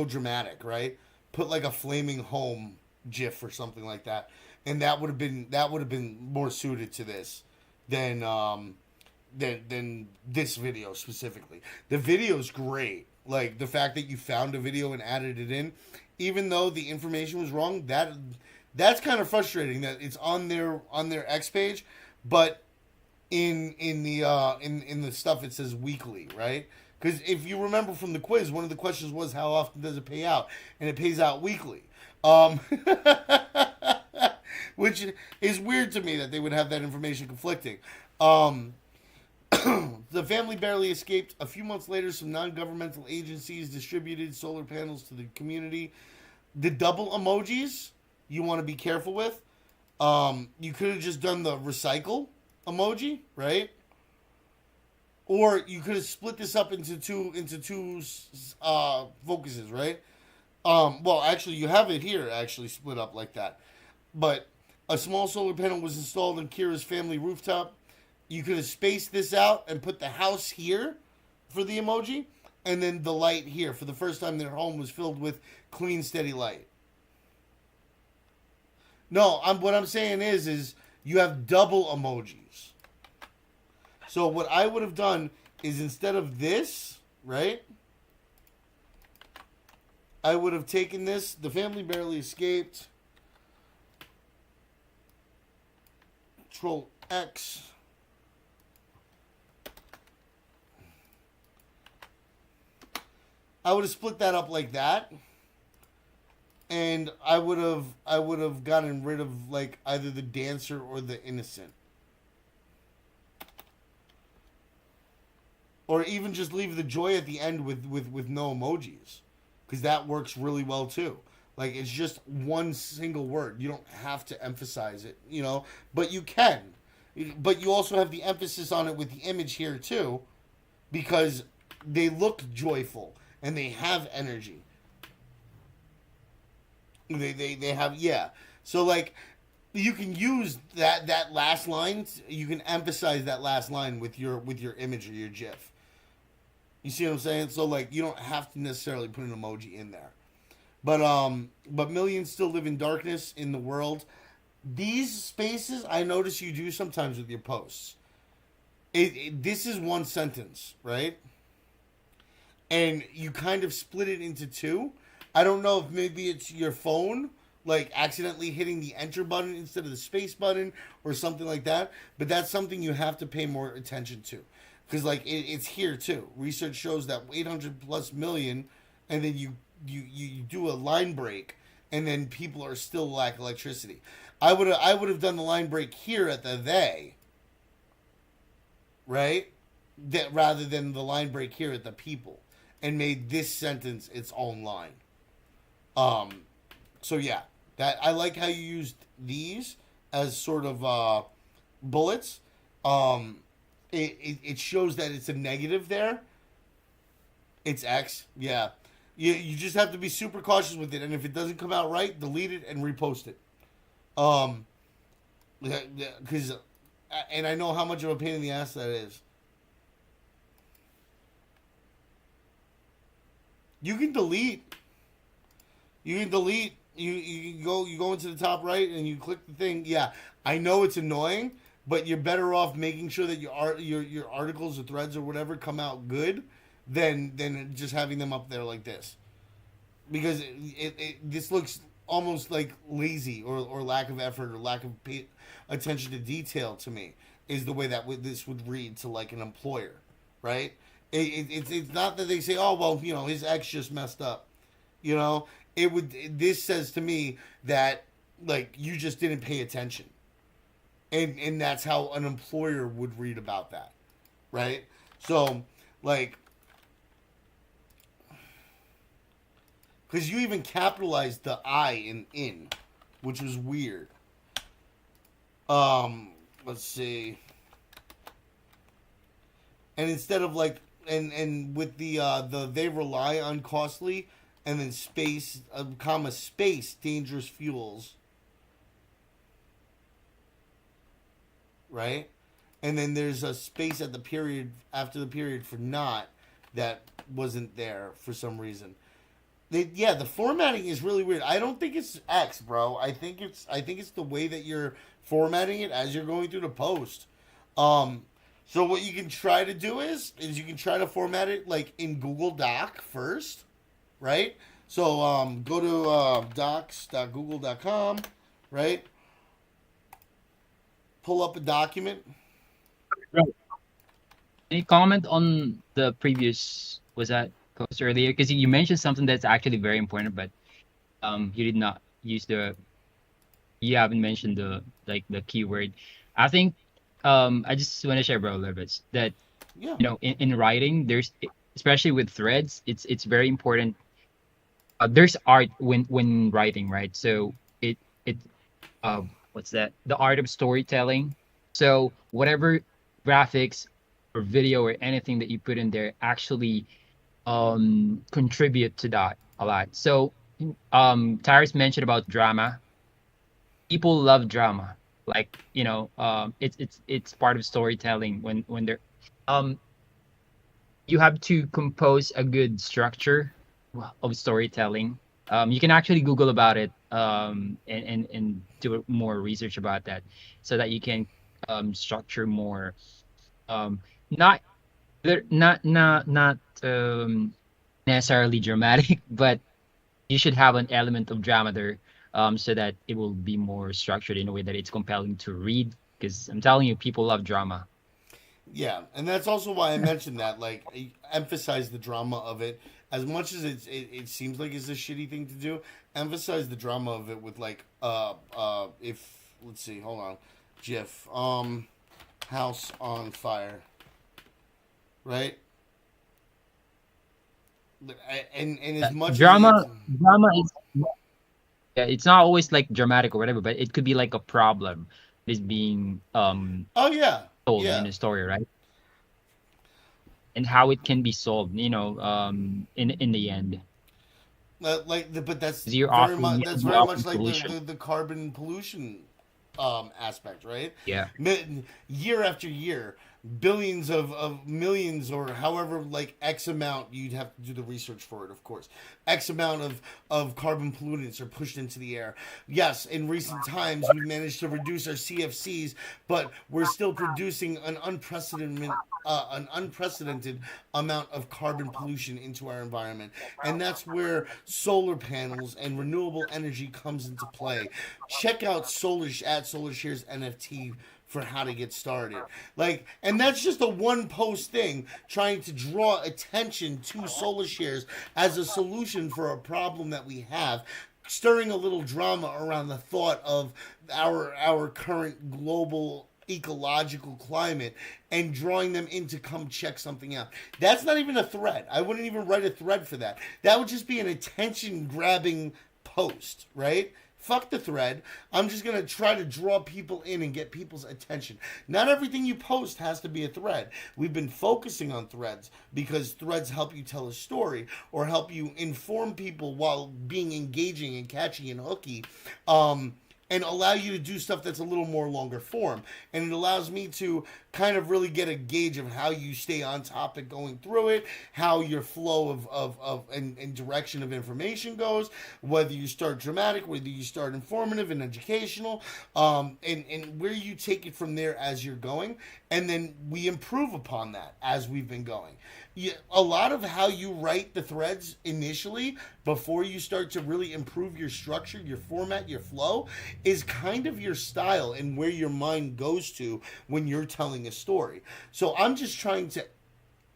dramatic, right? Put like a flaming home GIF or something like that, and that would have been more suited to this than this video specifically. The video's great. Like, the fact that you found a video and added it in, even though the information was wrong, that's kind of frustrating that it's on their X page, but in the stuff it says weekly, right? Because if you remember from the quiz, one of the questions was how often does it pay out, and it pays out weekly, which is weird to me that they would have that information conflicting. The family barely escaped. A few months later, some non-governmental agencies distributed solar panels to the community. The double emojis, you want to be careful with. You could have just done the recycle emoji, right? Or you could have split this up into two focuses, right? Well, actually, you have it here actually split up like that. But a small solar panel was installed on Kira's family rooftop. You could have spaced this out and put the house here for the emoji, and then the light here. For the first time, their home was filled with clean, steady light. No, what I'm saying is you have double emojis. So what I would have done is instead of this, right? I would have taken this. The family barely escaped. Control X. I would have split that up like that, and I would have gotten rid of like either the dancer or the innocent, or even just leave the joy at the end with no emojis, because that works really well too. Like it's just one single word. You don't have to emphasize it, but you can. But you also have the emphasis on it with the image here too, because they look joyful and they have energy. They have, yeah. So like you can use that last line. You can emphasize that last line with your image or your GIF. You see what I'm saying? So like you don't have to necessarily put an emoji in there. But millions still live in darkness in the world. These spaces I notice you do sometimes with your posts. This is one sentence, right? And you kind of split it into two. I don't know if maybe it's your phone like accidentally hitting the enter button instead of the space button or something like that. But that's something you have to pay more attention to, because like it's here too. Research shows that 800 plus million, and then you do a line break, and then people are still lack electricity. I would have done the line break here at the they, right? That rather than the line break here at the people, and made this sentence its own line. So yeah, that I like how you used these as sort of bullets. It shows that it's a negative there. It's X, yeah. You just have to be super cautious with it, and if it doesn't come out right, delete it and repost it. Because, and I know how much of a pain in the ass that is. You can delete. You can delete. You go into the top right and you click the thing. Yeah, I know it's annoying, but you're better off making sure that your articles or threads or whatever come out good than just having them up there like this, because this looks almost like lazy or lack of effort or lack of attention to detail to me, is the way that this would read to like an employer, right? It's not that they say, oh well, his ex just messed up, this says to me that like you just didn't pay attention, and that's how an employer would read about that, right? So like, because you even capitalized the I in, which was weird. Let's see. And instead of like, and with the they rely on costly, and then space, comma, space, dangerous fuels. Right? And then there's a space at the period, after the period for not, that wasn't there for some reason. The formatting is really weird. I don't think it's X, bro. I think it's the way that you're formatting it as you're going through the post. So what you can try to do is you can try to format it like in Google Doc first, right? So go to docs.google.com, right? Pull up a document. Right. Any comment on the previous, was that post earlier? Because you mentioned something that's actually very important, but you did not use you haven't mentioned the keyword. I think I just want to share, bro, a little bit that Yeah. in writing, there's, especially with threads, it's very important. There's art when writing, right? So it what's that? The art of storytelling. So whatever graphics or video or anything that you put in there actually contribute to that a lot. So Tyrus mentioned about drama. People love drama. Like, it's part of storytelling when they're you have to compose a good structure of storytelling. You can actually Google about it, and do more research about that, so that you can structure more. Not not necessarily dramatic, but you should have an element of drama there, so that it will be more structured in a way that it's compelling to read. Because I'm telling you, people love drama. Yeah, and that's also why I mentioned that. Like, emphasize the drama of it as much as it seems like it's a shitty thing to do. Emphasize the drama of it with like if let's see, hold on, GIF house on fire, right? And as much as Drama, it's drama is yeah, it's not always like dramatic or whatever, but it could be like a problem that is being oh yeah, told yeah. in a story, right? And how it can be solved, in the end. But that's 'Cause you're very offering much yeah, that's you're very much offering like solution. the carbon pollution aspect, right? Yeah. Year after year, billions of millions or however like X amount, you'd have to do the research for it, of course. X amount of carbon pollutants are pushed into the air. Yes, in recent times we've managed to reduce our CFCs, but we're still producing an unprecedented amount of carbon pollution into our environment. And that's where solar panels and renewable energy comes into play. Check out Solar Shares NFT for how to get started. Like, and that's just a one post thing trying to draw attention to Solar Shares as a solution for a problem that we have, stirring a little drama around the thought of our current global ecological climate and drawing them in to come check something out. That's not even a thread. I wouldn't even write a thread for that. That would just be an attention grabbing post, right? Fuck the thread. I'm just going to try to draw people in and get people's attention. Not everything you post has to be a thread. We've been focusing on threads because threads help you tell a story or help you inform people while being engaging and catchy and hooky. And allow you to do stuff that's a little more longer form. And it allows me to kind of really get a gauge of how you stay on topic going through it, how your flow and direction of information goes, whether you start dramatic, whether you start informative and educational, and where you take it from there as you're going. And then we improve upon that as we've been going. A lot of how you write the threads initially before you start to really improve your structure, your format, your flow is kind of your style and where your mind goes to when you're telling a story. So I'm just trying to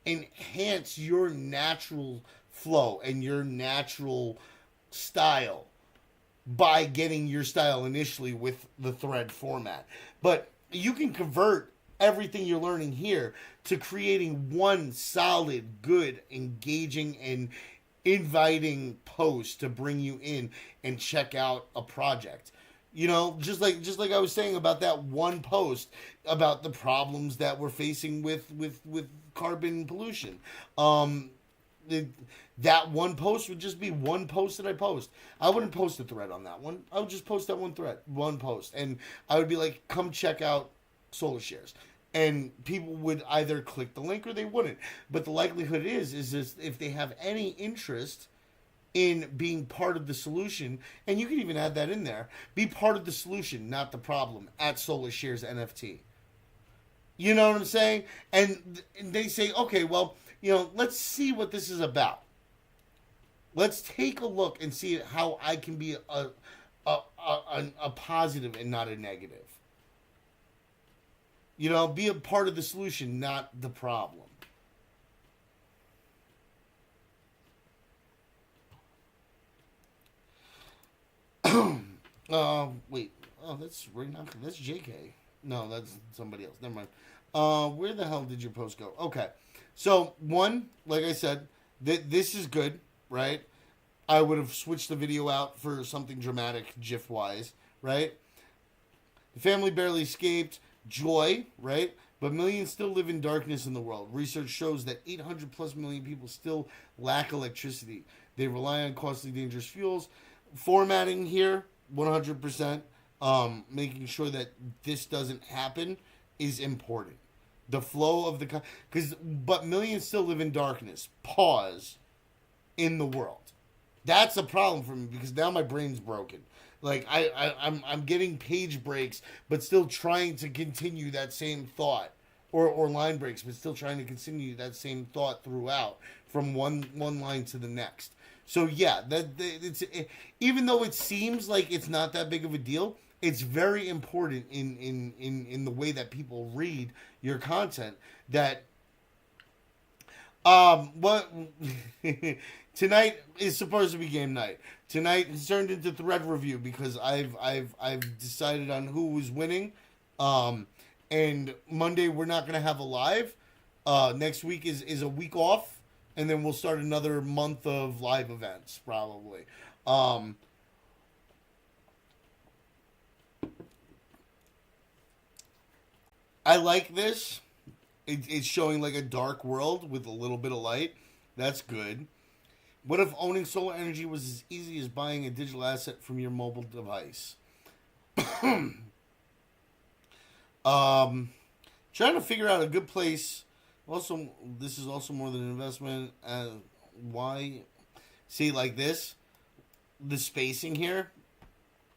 enhance your natural flow and your natural style by getting your style initially with the thread format. But you can convert everything you're learning here to creating one solid, good, engaging, and inviting post to bring you in and check out a project. You know, just like I was saying about that one post about the problems that we're facing with carbon pollution. That one post would just be one post that I post. I wouldn't post a thread on that one. I would just post that one post, and I would be like, "Come check out Solar Shares." And people would either click the link or they wouldn't. But the likelihood is just if they have any interest in being part of the solution, and you can even add that in there, be part of the solution, not the problem, at Solar Shares NFT. You know what I'm saying? And they say, okay, well, let's see what this is about. Let's take a look and see how I can be a positive and not a negative. Be a part of the solution, not the problem. Wait. Oh, that's that's JK. No, that's somebody else. Never mind. Where the hell did your post go? Okay. So, one, like I said, this is good, right? I would have switched the video out for something dramatic, GIF-wise, right? The family barely escaped. Joy, right? But millions still live in darkness in the world. Research shows that 800 plus million people still lack electricity. They rely on costly, dangerous fuels. Formatting here, 100%. Making sure that this doesn't happen is important. The flow of but millions still live in darkness. Pause. In the world. That's a problem for me because now my brain's broken. Like I'm getting page breaks, but still trying to continue that same thought, or line breaks, but still trying to continue that same thought throughout from one line to the next. So yeah, even though it seems like it's not that big of a deal, it's very important in the way that people read your content. That what tonight is supposed to be game night. Tonight has turned into thread review because I've decided on who was winning. And Monday we're not gonna have a live. Next week is a week off and then we'll start another month of live events probably. I like this. It's showing like a dark world with a little bit of light. That's good. What if owning solar energy was as easy as buying a digital asset from your mobile device? Trying to figure out a good place. Also, this is also more than an investment. Why? See, like this, the spacing here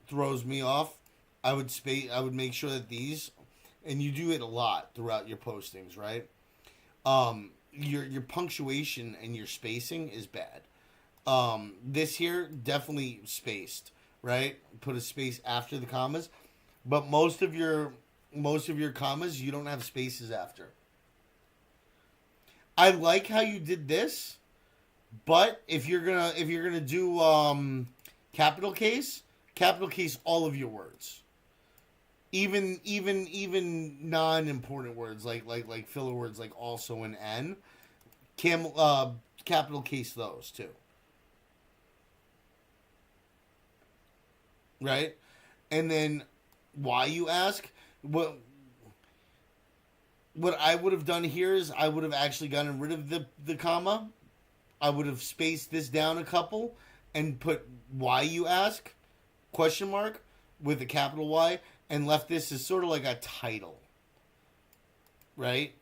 throws me off. I would make sure that these, and you do it a lot throughout your postings, right? Your punctuation and your spacing is bad. This here definitely spaced, right? Put a space after the commas, but most of your commas you don't have spaces after. I like how you did this, but if you're gonna do capital case all of your words, even non-important words like filler words like also and n, capital case those too. Right? And then why, you ask? What I would have done here is I would have actually gotten rid of the comma. I would have spaced this down a couple and put why, you ask, question mark with a capital Y, and left this as sort of like a title. Right?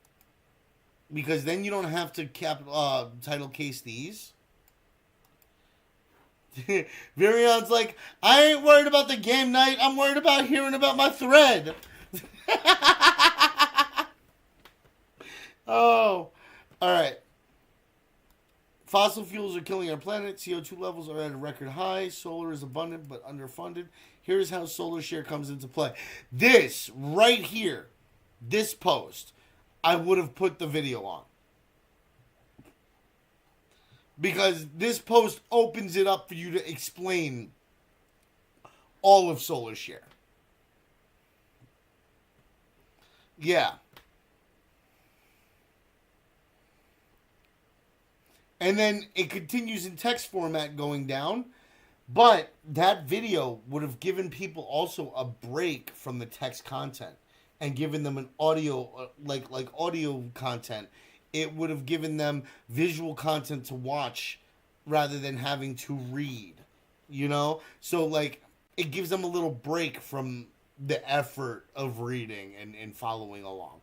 Because then you don't have to title case these. Varion's like, I ain't worried about the game night. I'm worried about hearing about my thread. Oh, all right. Fossil fuels are killing our planet. CO2 levels are at a record high. Solar is abundant but underfunded. Here's how solar share comes into play. This right here, this post, I would have put the video on. Because this post opens it up for you to explain all of solar share. Yeah. And then it continues in text format going down. But that video would have given people also a break from the text content and given them an audio, like audio content. It would have given them visual content to watch rather than having to read, you know? So, like, it gives them a little break from the effort of reading and following along.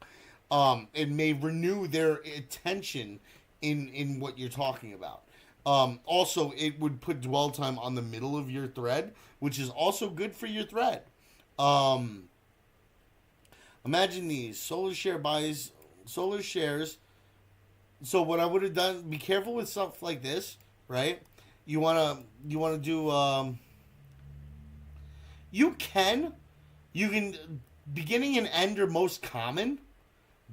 It may renew their attention in what you're talking about. Also, it would put dwell time on the middle of your thread, which is also good for your thread. Imagine these. Solar shares. So what I would have done, be careful with stuff like this, right? You wanna do you can beginning and end are most common,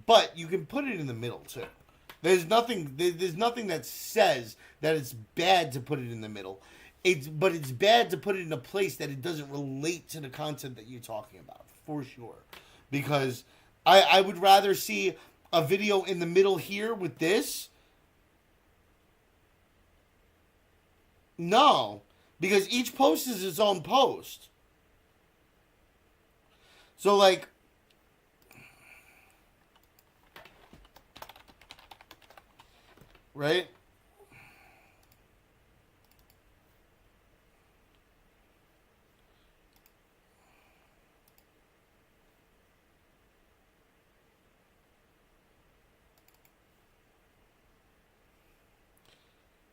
but you can put it in the middle too. There's nothing that says that it's bad to put it in the middle. But it's bad to put it in a place that it doesn't relate to the content that you're talking about, for sure. Because I would rather see a video in the middle here with this. No, because each post is its own post. So, like, right?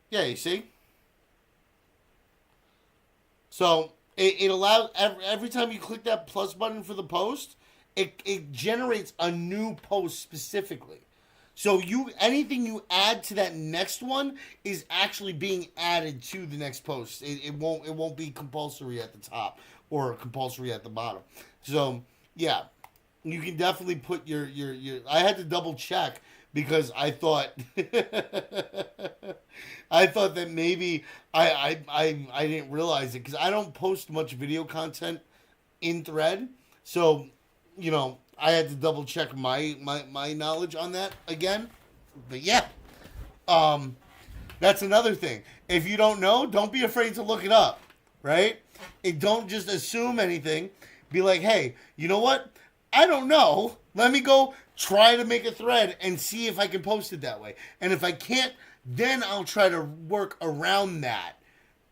Yeah, you see? So, it allows, every time you click that plus button for the post, it generates a new post specifically. So anything you add to that next one is actually being added to the next post. It won't be compulsory at the top or compulsory at the bottom. So, yeah, you can definitely put your I had to double check because I thought that maybe I didn't realize it because I don't post much video content in Thread. So, you know, I had to double check my knowledge on that again. But yeah. That's another thing. If you don't know, don't be afraid to look it up, right? And don't just assume anything. Be like, hey, you know what? I don't know. Let me go try to make a thread and see if I can post it that way. And if I can't, then I'll try to work around that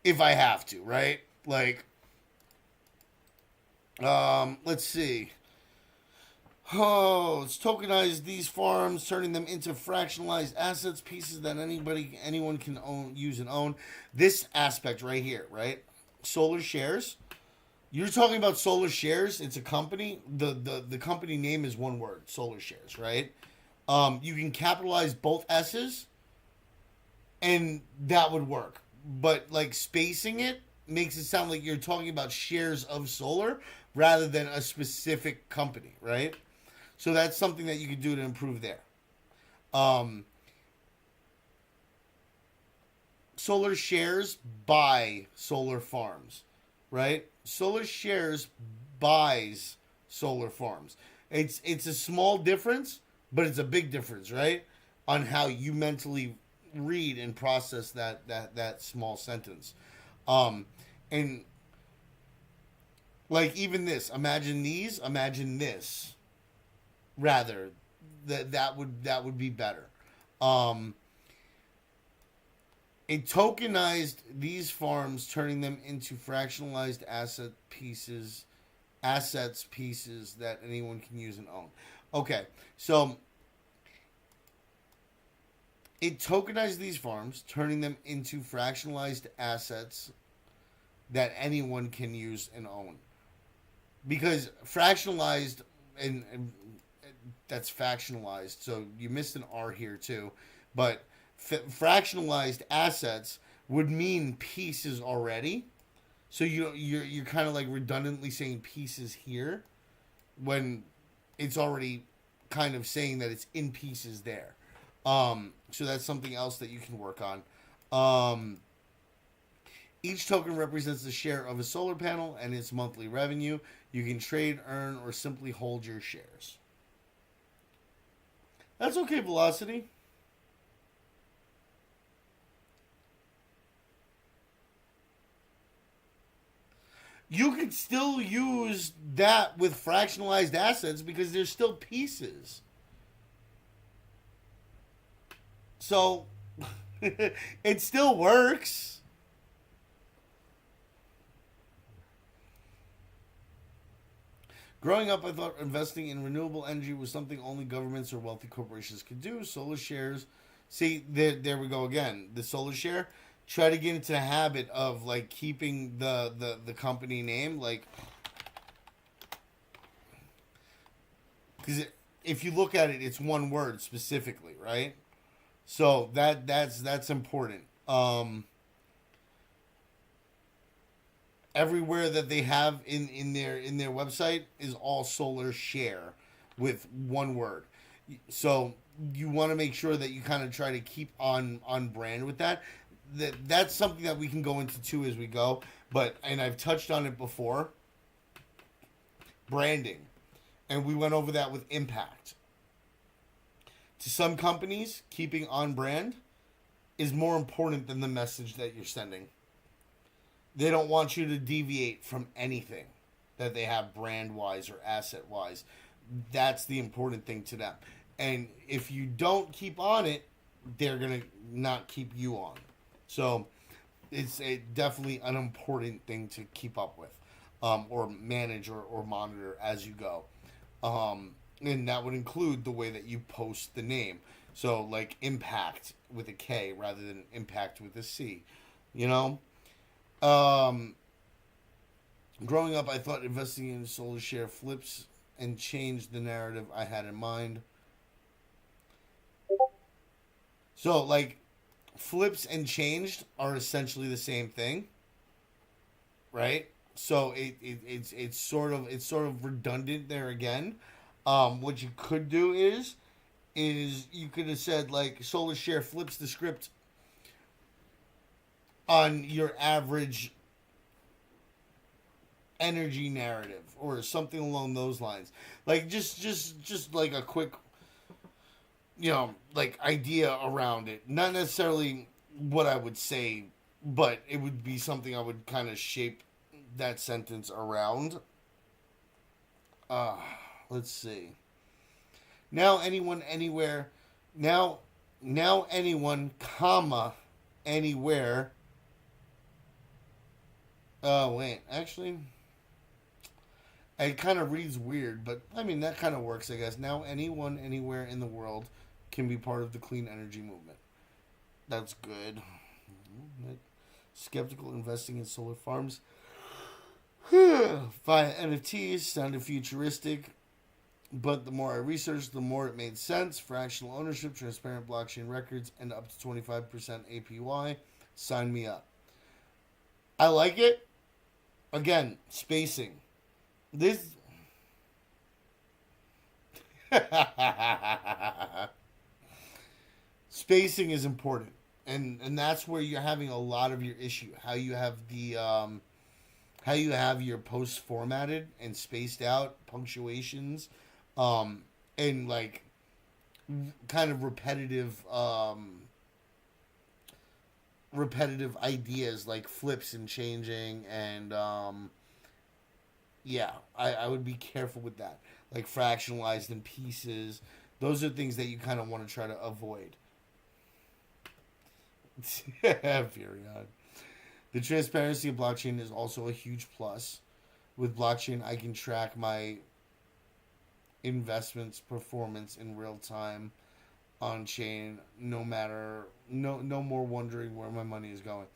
if I have to, right? Like, let's see. Oh, it's tokenized these farms, turning them into fractionalized assets, pieces that anyone can use and own. This aspect right here, right? Solar shares. You're talking about Solar Shares. It's a company. The company name is one word, Solar Shares, right? You can capitalize both S's, and that would work. But like spacing it makes it sound like you're talking about shares of solar rather than a specific company, right? So that's something that you can do to improve there. Solar Shares buy solar farms, right? Solar Shares buys solar farms. It's a small difference, but it's a big difference, right? On how you mentally read and process that small sentence. And like even this, imagine this. Rather, that would be better. It tokenized these farms, turning them into fractionalized assets pieces that anyone can use and own. Okay, so it tokenized these farms, turning them into fractionalized assets that anyone can use and own. Because fractionalized and that's factionalized, so you missed an R here too, but fractionalized assets would mean pieces already. So you're kind of like redundantly saying pieces here when it's already kind of saying that it's in pieces there. So that's something else that you can work on. Each token represents the share of a solar panel and its monthly revenue. You can trade, earn, or simply hold your shares. That's okay, Velocity. You could still use that with fractionalized assets because they're still pieces. So, it still works. Growing up, I thought investing in renewable energy was something only governments or wealthy corporations could do. Solar shares. See, there we go again. The solar share. Try to get into the habit of like keeping the company name, like, because if you look at it, it's one word specifically, right? So that's important. Everywhere that they have in their website is all solar share with one word. So you want to make sure that you kind of try to keep on brand with that. That's something that we can go into too as we go. And I've touched on it before. Branding. And we went over that with impact. To some companies, keeping on brand is more important than the message that you're sending. They don't want you to deviate from anything that they have brand-wise or asset-wise. That's the important thing to them. And if you don't keep on it, they're going to not keep you on. So it's definitely an important thing to keep up with or manage or monitor as you go. And that would include the way that you post the name. So like impact with a K rather than impact with a C. You know? Growing up, I thought investing in solar share flips and changed the narrative I had in mind. So, like, flips and changed are essentially the same thing, right? So it's sort of redundant there again. What you could do is you could have said like solar share flips the script on your average energy narrative or something along those lines. Like just like a quick like idea around it. Not necessarily what I would say, but it would be something I would kind of shape that sentence around. Uh, let's see. Now anyone anywhere now now anyone comma anywhere. Oh wait, actually it kind of reads weird, but I mean that kind of works, I guess. Now anyone anywhere in the world can be part of the clean energy movement. That's good. Skeptical investing in solar farms via NFTs sounded futuristic, but the more I researched, the more it made sense. Fractional ownership, transparent blockchain records, and up to 25% APY. Sign me up. I like it. Again, spacing. This. Spacing is important. And that's where you're having a lot of your issue. How you have your posts formatted and spaced out, punctuations, and like kind of repetitive ideas like flips and changing, and yeah, I would be careful with that. Like fractionalized in pieces. Those are things that you kind of want to try to avoid. Period. The transparency of blockchain is also a huge plus. With blockchain, I can track my investments performance in real time on chain, no more wondering where my money is going.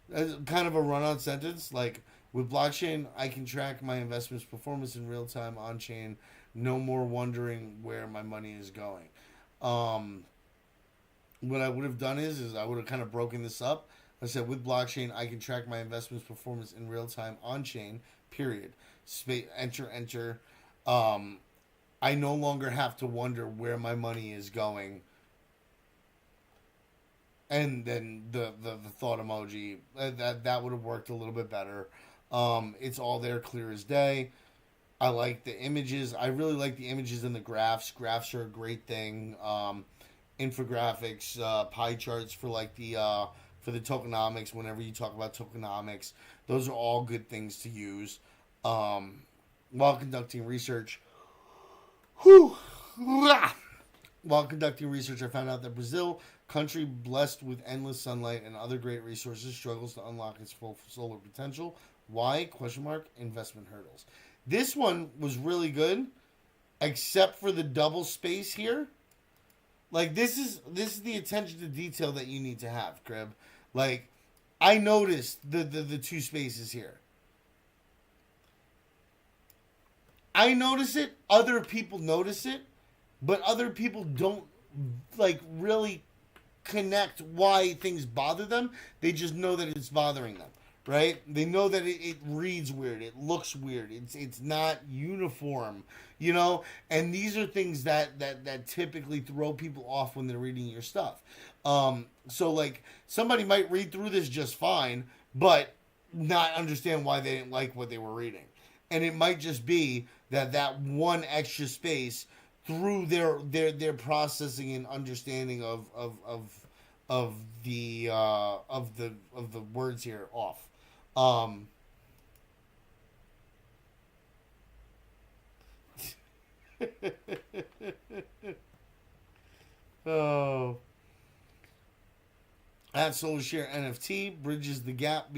That's kind of a run-on sentence. Like with blockchain, I can track my investments performance in real time on chain, no more wondering where my money is going. What I would have done is I would have kind of broken this up. I said with blockchain, I can track my investments performance in real time on chain. Period. Enter. I no longer have to wonder where my money is going. And then the thought emoji that would have worked a little bit better. It's all there, clear as day. I like the images. I really like the images and the graphs. Graphs are a great thing. Infographics, pie charts for like for the tokenomics. Whenever you talk about tokenomics, those are all good things to use while conducting research. While conducting research, I found out that Brazil, country blessed with endless sunlight and other great resources, struggles to unlock its full solar potential. Why? ? Investment hurdles. This one was really good, except for the double space here. Like this is the attention to detail that you need to have, Crib. Like I noticed the two spaces here. I notice it, other people notice it, but other people don't like really connect why things bother them. They just know that it's bothering them, right? They know that it reads weird, it looks weird, it's not uniform, you know. And these are things that typically throw people off when they're reading your stuff. So like somebody might read through this just fine, but not understand why they didn't like what they were reading, and it might just be that one extra space through their processing and understanding of the words here off. Oh, at SolarShare NFT bridges the gap,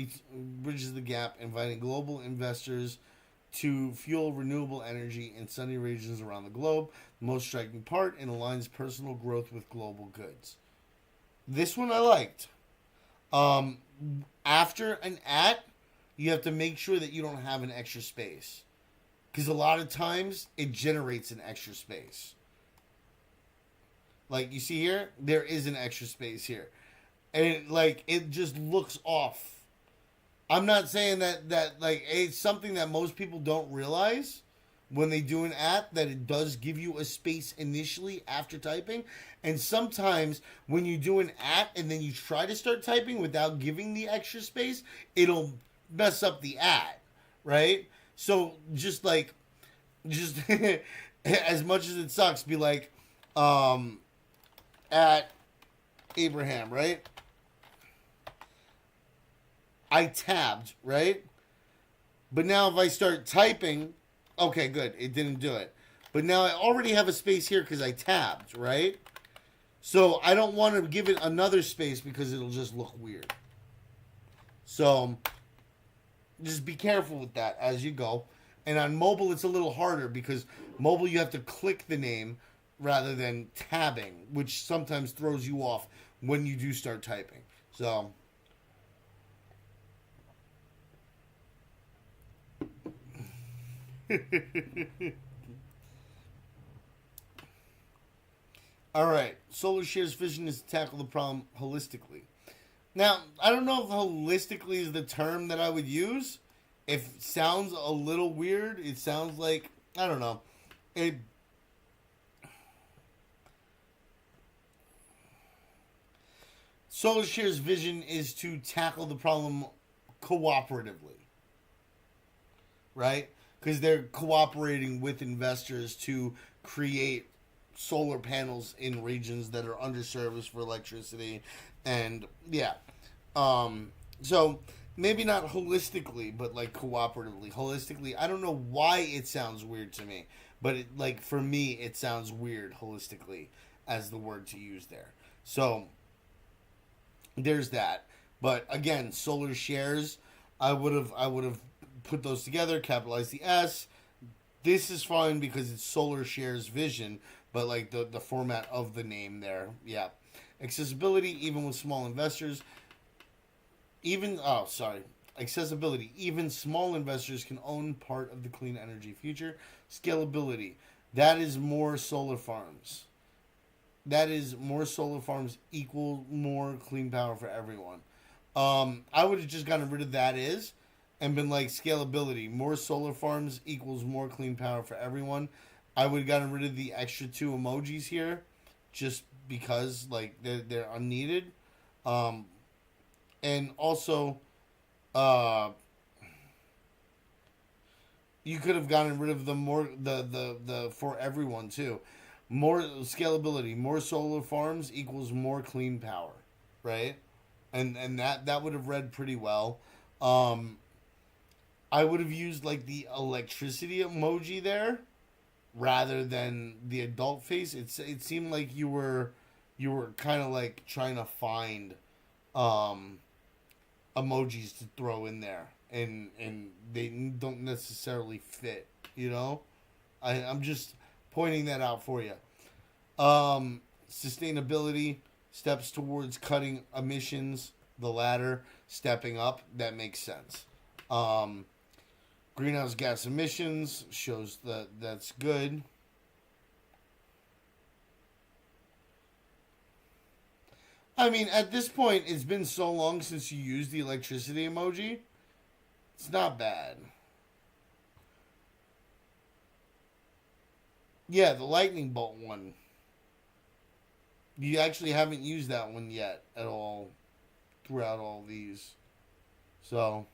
inviting global investors to fuel renewable energy in sunny regions around the globe. The most striking part, it aligns personal growth with global goods. This one I liked. After an you have to make sure that you don't have an extra space, because a lot of times it generates an extra space. Like you see here, there is an extra space here, and it just looks off. I'm not saying that like it's something that most people don't realize when they do an that it does give you a space initially after typing. And sometimes when you do an and then you try to start typing without giving the extra space, it'll mess up the right? So just as much as it sucks, be like at Abraham, right? I tabbed, right? But now if I start typing, okay, good, it didn't do it. But now I already have a space here because I tabbed, right? So I don't want to give it another space because it'll just look weird. So just be careful with that as you go. And on mobile, it's a little harder because mobile you have to click the name rather than tabbing, which sometimes throws you off when you do start typing. So all right, Solar Share's vision is to tackle the problem holistically. Now, I don't know if holistically is the term that I would use. If it sounds a little weird, it sounds like, I don't know. It Solar Share's vision is to tackle the problem cooperatively, right? Because they're cooperating with investors to create solar panels in regions that are underserviced for electricity, and yeah, so maybe not holistically, but like cooperatively. Holistically, I don't know why it sounds weird to me, but like for me, it sounds weird holistically as the word to use there. So there's that. But again, solar shares, I would have put those together, capitalize the S. This is fine because it's Solar Shares Vision, but like the format of the name there, yeah. Accessibility, even with small investors, accessibility, even small investors can own part of the clean energy future. Scalability, that is more solar farms. That is more solar farms equal more clean power for everyone. I would have just gotten rid of that is and been like scalability. More solar farms equals more clean power for everyone. I would have gotten rid of the extra two emojis here just because like they're unneeded. And also you could have gotten rid of the more the for everyone too. More scalability, more solar farms equals more clean power, right? And that would have read pretty well. I would have used like the electricity emoji there rather than the adult face. It seemed like you were kind of like trying to find um, emojis to throw in there, and they don't necessarily fit. You know, I'm just pointing that out for you. Sustainability, steps towards cutting emissions. The latter, stepping up. That makes sense. Um, Greenhouse gas emissions shows that that's good. I mean, at this point, it's been so long since you used the electricity emoji. It's not bad. Yeah, the lightning bolt one. You actually haven't used that one yet at all throughout all these. So,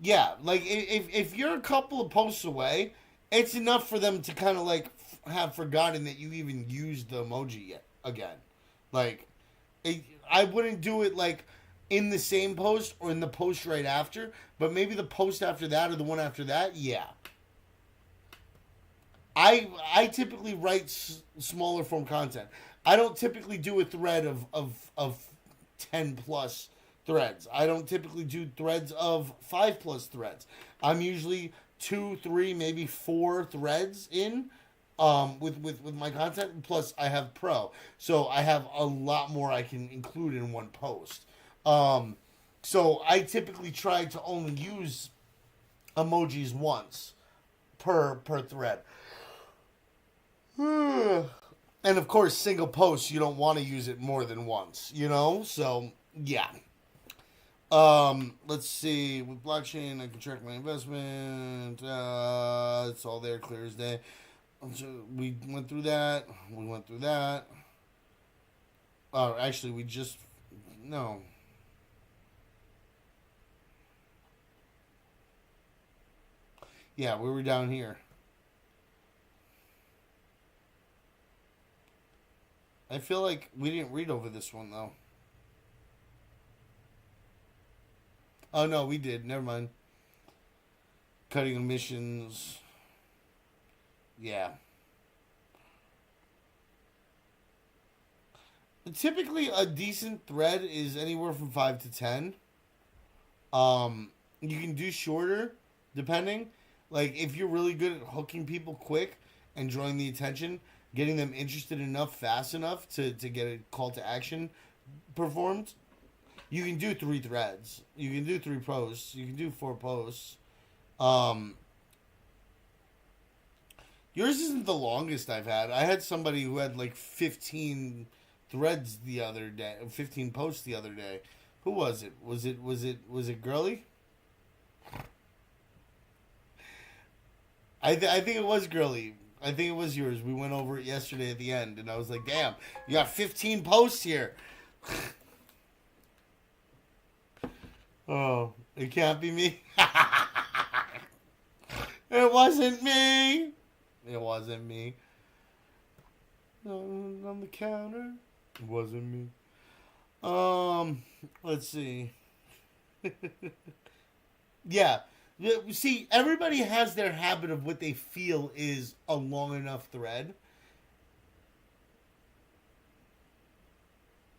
yeah, like if you're a couple of posts away, it's enough for them to kind of like have forgotten that you even used the emoji yet again. Like, I wouldn't do it like in the same post or in the post right after, but maybe the post after that or the one after that. Yeah, I typically write smaller form content. I don't typically do a thread of 10 plus threads. I don't typically do threads of 5 plus threads. I'm usually 2, 3, maybe 4 threads in with my content. Plus, I have Pro, so I have a lot more I can include in one post. So I typically try to only use emojis once per thread. And of course, single posts, you don't want to use it more than once, you know? So, yeah. Let's see. With blockchain, I can track my investment. It's all there, clear as day. So we went through that. We went through that. Actually, we just... No. Yeah, we were down here. I feel like we didn't read over this one, though. Oh, no, we did. Never mind. Cutting emissions. Yeah. Typically, a decent thread is anywhere from 5 to 10. You can do shorter, depending. Like, if you're really good at hooking people quick and drawing the attention, getting them interested enough, fast enough to get a call to action performed, you can do 3 threads. You can do 3 posts. You can do 4 posts. Yours isn't the longest I've had. I had somebody who had like 15 threads the other day, 15 posts the other day. Who was it? Was it Girly? I think it was Girly. I think it was yours. We went over it yesterday at the end, and I was like, "Damn, you got 15 posts here." Oh, it can't be me. It wasn't me. It wasn't me. On the counter. It wasn't me. Let's see. Yeah. See, everybody has their habit of what they feel is a long enough thread.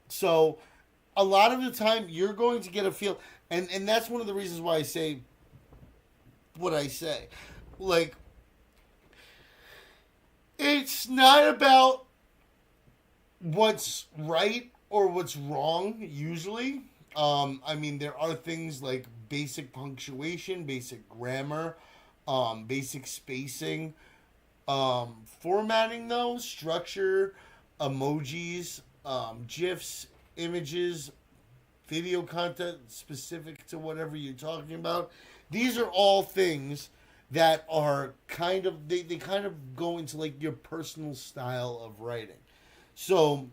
So, a lot of the time, you're going to get a feel, and that's one of the reasons why I say what I say. Like, it's not about what's right or what's wrong, usually. I mean, there are things like basic punctuation, basic grammar, basic spacing, formatting, though, structure, emojis, GIFs, images, video content specific to whatever you're talking about. These are all things that are kind of, they kind of go into like your personal style of writing. So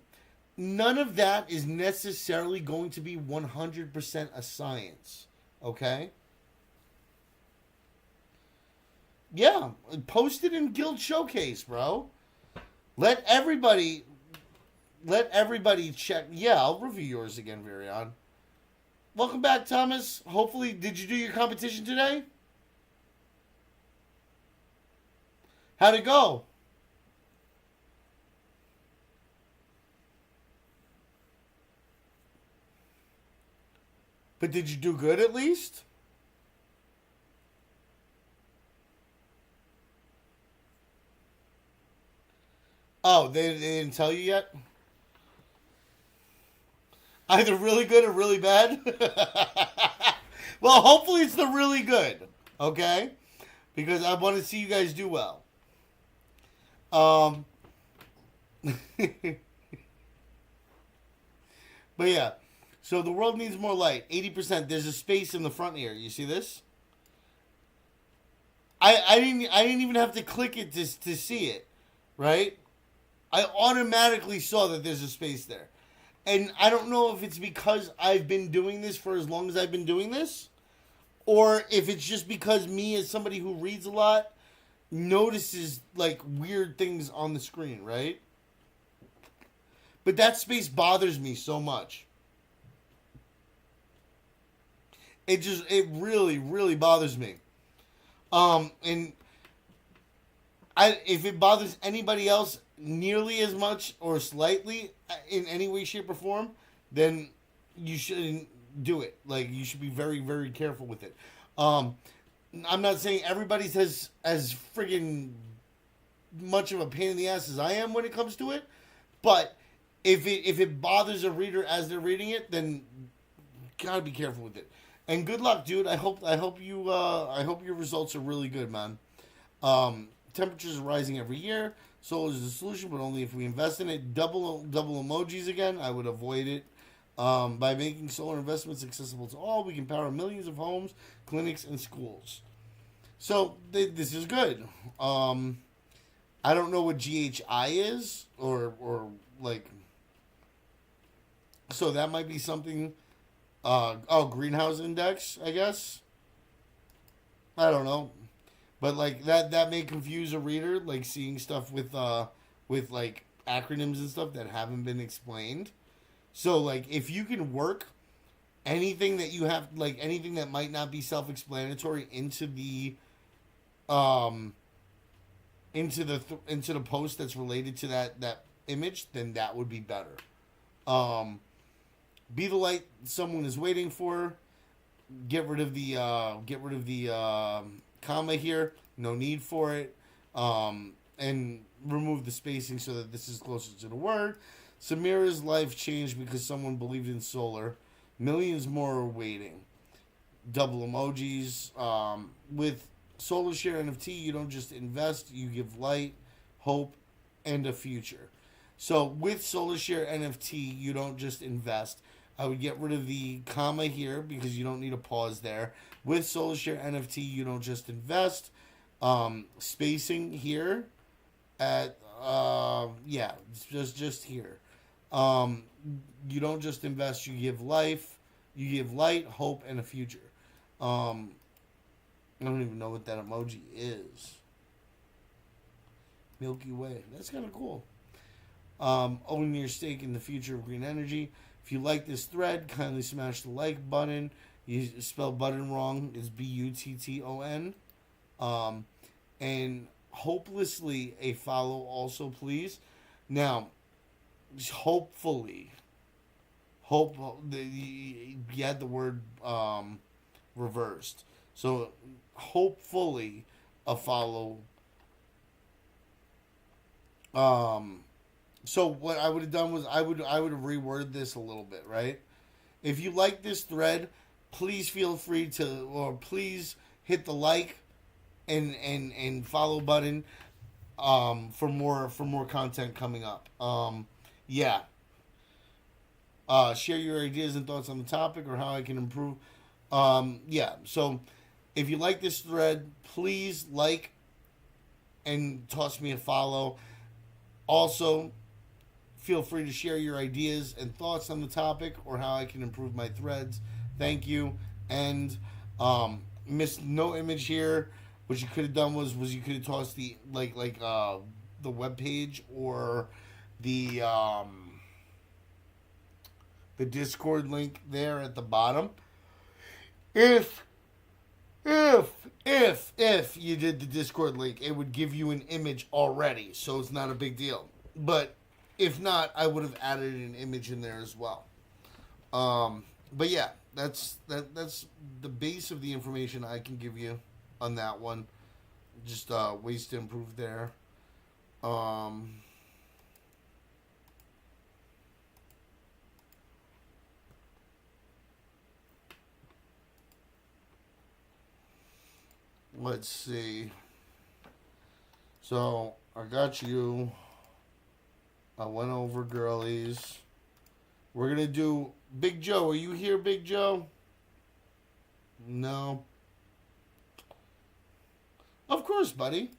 none of that is necessarily going to be 100% a science. Okay? Yeah, post it in Guild Showcase, bro. Let everybody check. Yeah, I'll review yours again, Virion. Welcome back, Thomas. Hopefully, did you do your competition today? How'd it go? But did you do good at least? Oh, they didn't tell you yet? Either really good or really bad? Well, hopefully it's the really good, okay? Because I want to see you guys do well. But yeah, so the world needs more light. 80%. There's a space in the front here. You see this? I didn't even have to click it to see it, right? I automatically saw that there's a space there. And I don't know if it's because I've been doing this for as long as I've been doing this, or if it's just because me as somebody who reads a lot notices like weird things on the screen, right? But that space bothers me so much. It really, really bothers me. And if it bothers anybody else nearly as much or slightly in any way, shape, or form, then you shouldn't do it. Like, you should be very, very careful with it. I'm not saying everybody's as friggin' much of a pain in the ass as I am when it comes to it, but if it bothers a reader as they're reading it, then gotta be careful with it. And good luck, dude. I hope your results are really good, man. Temperatures are rising every year. Solar is the solution, but only if we invest in it. Double emojis again. I would avoid it. By making solar investments accessible to all, we can power millions of homes, clinics, and schools. So this is good. I don't know what GHI is, or like. So that might be something. Greenhouse index, I guess. I don't know. But like that may confuse a reader, like seeing stuff with like acronyms and stuff that haven't been explained. So like if you can work anything that you have, like anything that might not be self-explanatory um into the post that's related to that image, then that would be better. Um, be the light someone is waiting for. Get rid of the comma here. No need for it. And remove the spacing so that this is closer to the word. Samira's life changed because someone believed in solar. Millions more are waiting. Double emojis. With Solar Share NFT, you don't just invest, you give light, hope, and a future. So with Solar Share NFT, you don't just invest. I would get rid of the comma here because you don't need a pause there. With Solar Share NFT, you don't just invest. Spacing here at yeah, just here. Um, you don't just invest, you give life, you give light, hope, and a future. Um, I don't even know what that emoji is. Milky Way. That's kind of cool. Owning your stake in the future of green energy. If you like this thread, kindly smash the like button. You spell button wrong. It's Button. And hopelessly a follow also, please. Now, hopefully, you had the word reversed. So hopefully a follow. So what I would have done was I would have reworded this a little bit, right? If you like this thread, please feel free to, or please hit the like and follow button for more content coming up. Yeah. Share your ideas and thoughts on the topic or how I can improve. Yeah. So if you like this thread, please like and toss me a follow. Also, feel free to share your ideas and thoughts on the topic or how I can improve my threads. Thank you. And missed no image here. What you could have done was you could have tossed the the web page or the Discord link there at the bottom. If you did the Discord link, it would give you an image already, so it's not a big deal. But if not, I would have added an image in there as well. But yeah, that's the base of the information I can give you on that one. Just ways to improve there. Let's see. So I got you. I went over girlies. We're gonna do Big Joe. Are you here, Big Joe? No. Of course, buddy.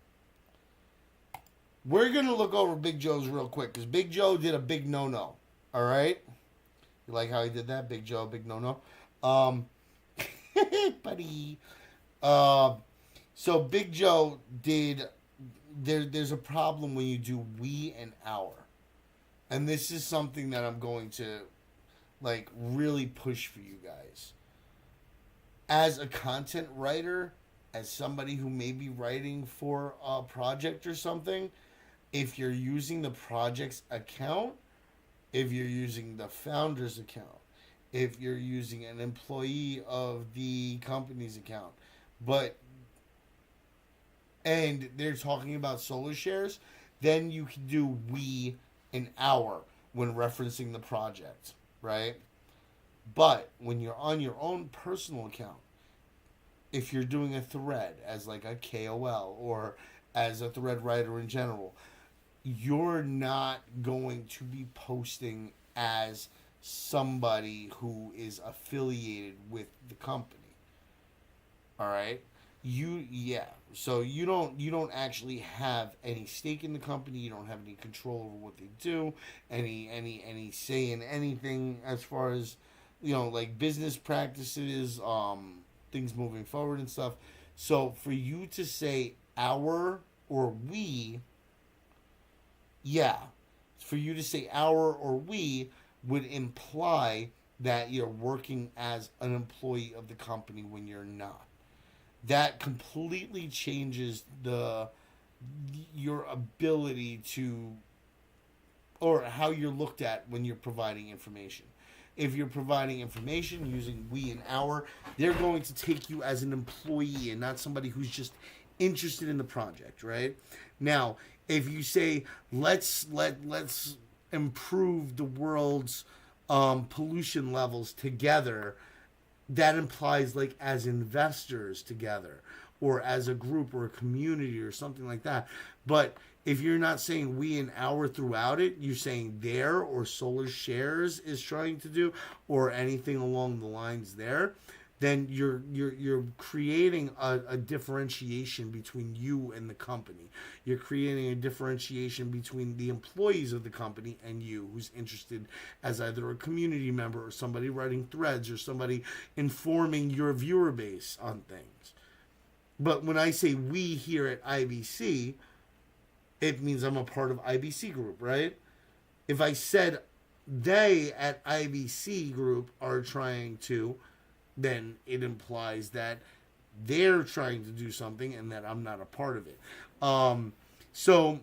We're gonna look over Big Joe's real quick because Big Joe did a big no-no. All right. You like how he did that, Big Joe? Big no-no. Buddy. So Big Joe did. There's a problem when you do we and our, and this is something that I'm going to like really push for you guys. As a content writer, as somebody who may be writing for a project or something, if you're using the project's account, if you're using the founder's account, if you're using an employee of the company's account, and they're talking about solar shares, then you can do we and our when referencing the project, right? But when you're on your own personal account, if you're doing a thread as like a KOL or as a thread writer in general, you're not going to be posting as somebody who is affiliated with the company. All right? So you don't actually have any stake in the company. You don't have any control over what they do, any say in anything as far as like business practices, things moving forward and stuff. So for you to say our or we, yeah, for you to say our or we would imply that you're working as an employee of the company when you're not. That completely changes the your ability to, or how you're looked at when you're providing information. If you're providing information using we and our, they're going to take you as an employee and not somebody who's just interested in the project, right? Now, if you say let's improve the world's pollution levels together, that implies like as investors together or as a group or a community or something like that. But if you're not saying we and our throughout it, you're saying their or Solar Shares is trying to do or anything along the lines there, then you're creating a differentiation between you and the company. You're creating a differentiation between the employees of the company and you, who's interested as either a community member or somebody writing threads or somebody informing your viewer base on things. But when I say we here at IBC, it means I'm a part of IBC Group, right? If I said they at IBC Group are trying to, then it implies that they're trying to do something and that I'm not a part of it. So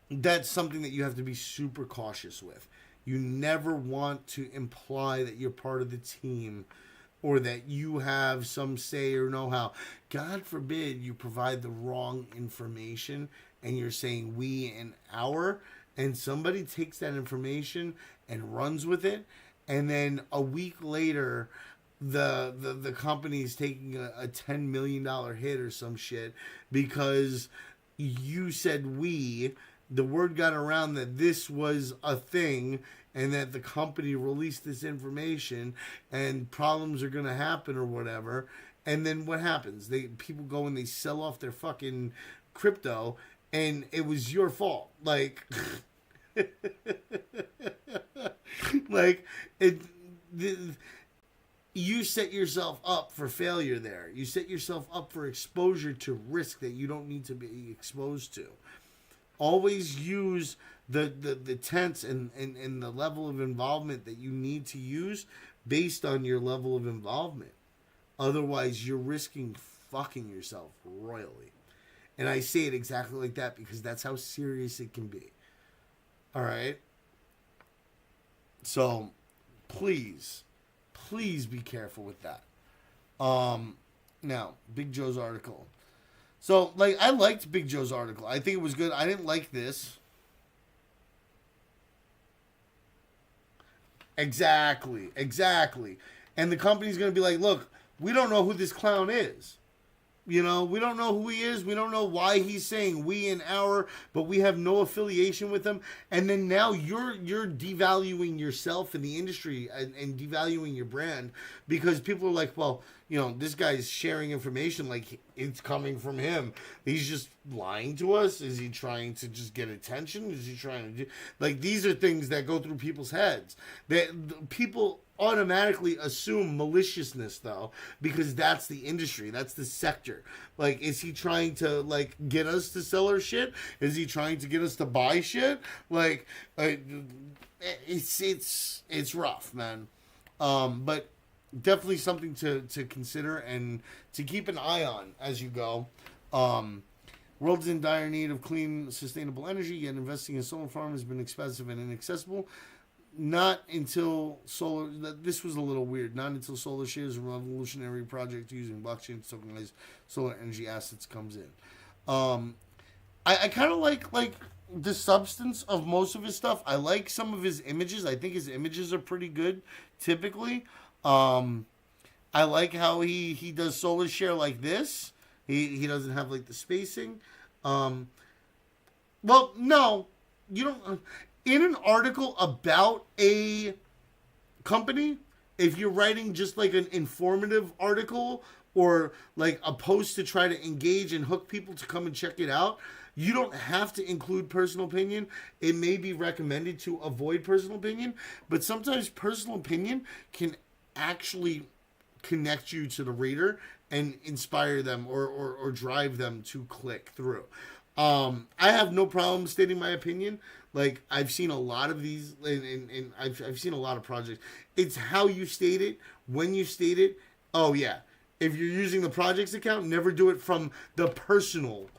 that's something that you have to be super cautious with. You never want to imply that you're part of the team or that you have some say or know-how. God forbid you provide the wrong information and you're saying we and our, and somebody takes that information and runs with it, and then a week later the company's taking a $10 million hit or some shit because you said we, the word got around that this was a thing and that the company released this information and problems are going to happen or whatever. And then what happens? People go and they sell off their fucking crypto and it was your fault. Like, like you set yourself up for failure there. You set yourself up for exposure to risk that you don't need to be exposed to. Always use the tense and the level of involvement that you need to use based on your level of involvement. Otherwise, you're risking fucking yourself royally. And I say it exactly like that because that's how serious it can be. All right? So, please be careful with that. Now, Big Joe's article. So, like, I liked Big Joe's article. I think it was good. I didn't like this. Exactly. And the company's going to be like, look, we don't know who this clown is. You know, we don't know who he is. We don't know why he's saying we and our, but we have no affiliation with him. And then now you're devaluing yourself in the industry and devaluing your brand because people are like, well, you know, this guy's sharing information like it's coming from him. He's just lying to us. Is he trying to just get attention? Is he trying to do, like, these are things that go through people's heads. That people automatically assume maliciousness though, because that's the industry, that's the sector. Like, is he trying to like get us to sell our shit? Is he trying to get us to buy shit? Like, it's rough, man. But definitely something to consider and to keep an eye on as you go. World's in dire need of clean, sustainable energy, yet investing in solar farm has been expensive and inaccessible. Not until solar. This was a little weird. Not until Solar Shares, a revolutionary project using blockchain to tokenize solar energy assets, comes in. I kind of like the substance of most of his stuff. I like some of his images. I think his images are pretty good. Typically, I like how he does Solar Share like this. He doesn't have like the spacing. Well, no, you don't. In an article about a company, if you're writing just like an informative article or like a post to try to engage and hook people to come and check it out, you don't have to include personal opinion. It may be recommended to avoid personal opinion, but sometimes personal opinion can actually connect you to the reader and inspire them or drive them to click through. I have no problem stating my opinion. Like, I've seen a lot of these, and I've seen a lot of projects. It's how you state it, when you state it. Oh, yeah. If you're using the projects account, never do it from the personal.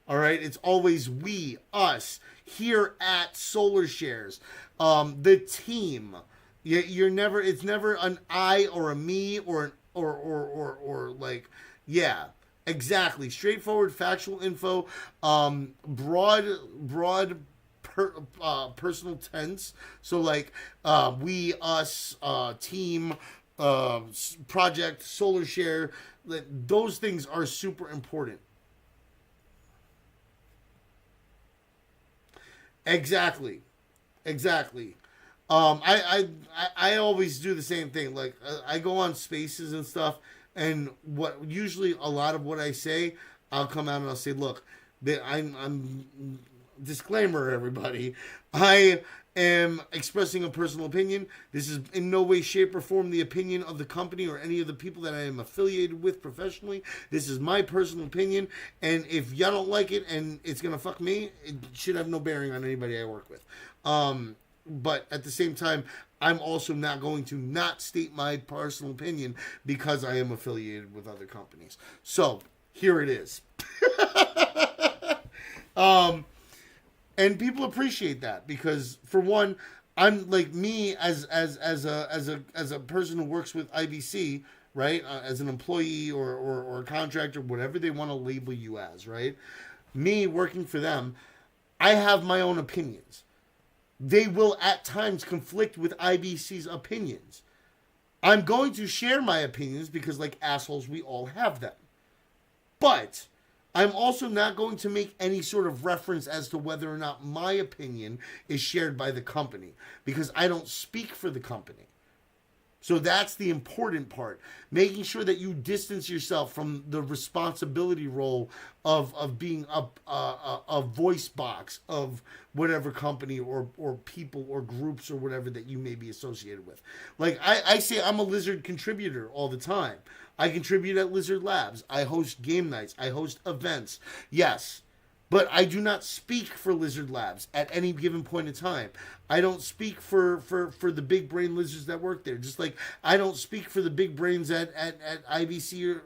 All right? It's always we, us, here at Solar Shares, the team. You're never, it's never an I or a me or an, or like, yeah. Exactly. Straightforward, factual info, broad personal tense. So like we, us, team, project, Solar Share. Those things are super important. Exactly. Exactly. I always do the same thing. Like I go on spaces and stuff, and what usually a lot of what I say, I'll come out and I'll say, look, I'm disclaimer, everybody. I am expressing a personal opinion. This is in no way, shape, or form the opinion of the company or any of the people that I am affiliated with professionally. This is my personal opinion, and if y'all don't like it and it's gonna fuck me, it should have no bearing on anybody I work with. But at the same time, I'm also not going to not state my personal opinion because I am affiliated with other companies. So here it is. And people appreciate that because, for one, I'm like me as a person who works with IBC, right? As an employee or a contractor, whatever they want to label you as, right? Me working for them, I have my own opinions. They will at times conflict with IBC's opinions. I'm going to share my opinions because, like assholes, we all have them. But I'm also not going to make any sort of reference as to whether or not my opinion is shared by the company because I don't speak for the company. So that's the important part. Making sure that you distance yourself from the responsibility role of being a voice box of whatever company or people or groups or whatever that you may be associated with. Like I say I'm a Lizard contributor all the time. I contribute at Lizard Labs. I host game nights. I host events. Yes. But I do not speak for Lizard Labs at any given point in time. I don't speak for the big brain lizards that work there. Just like I don't speak for the big brains at IBC or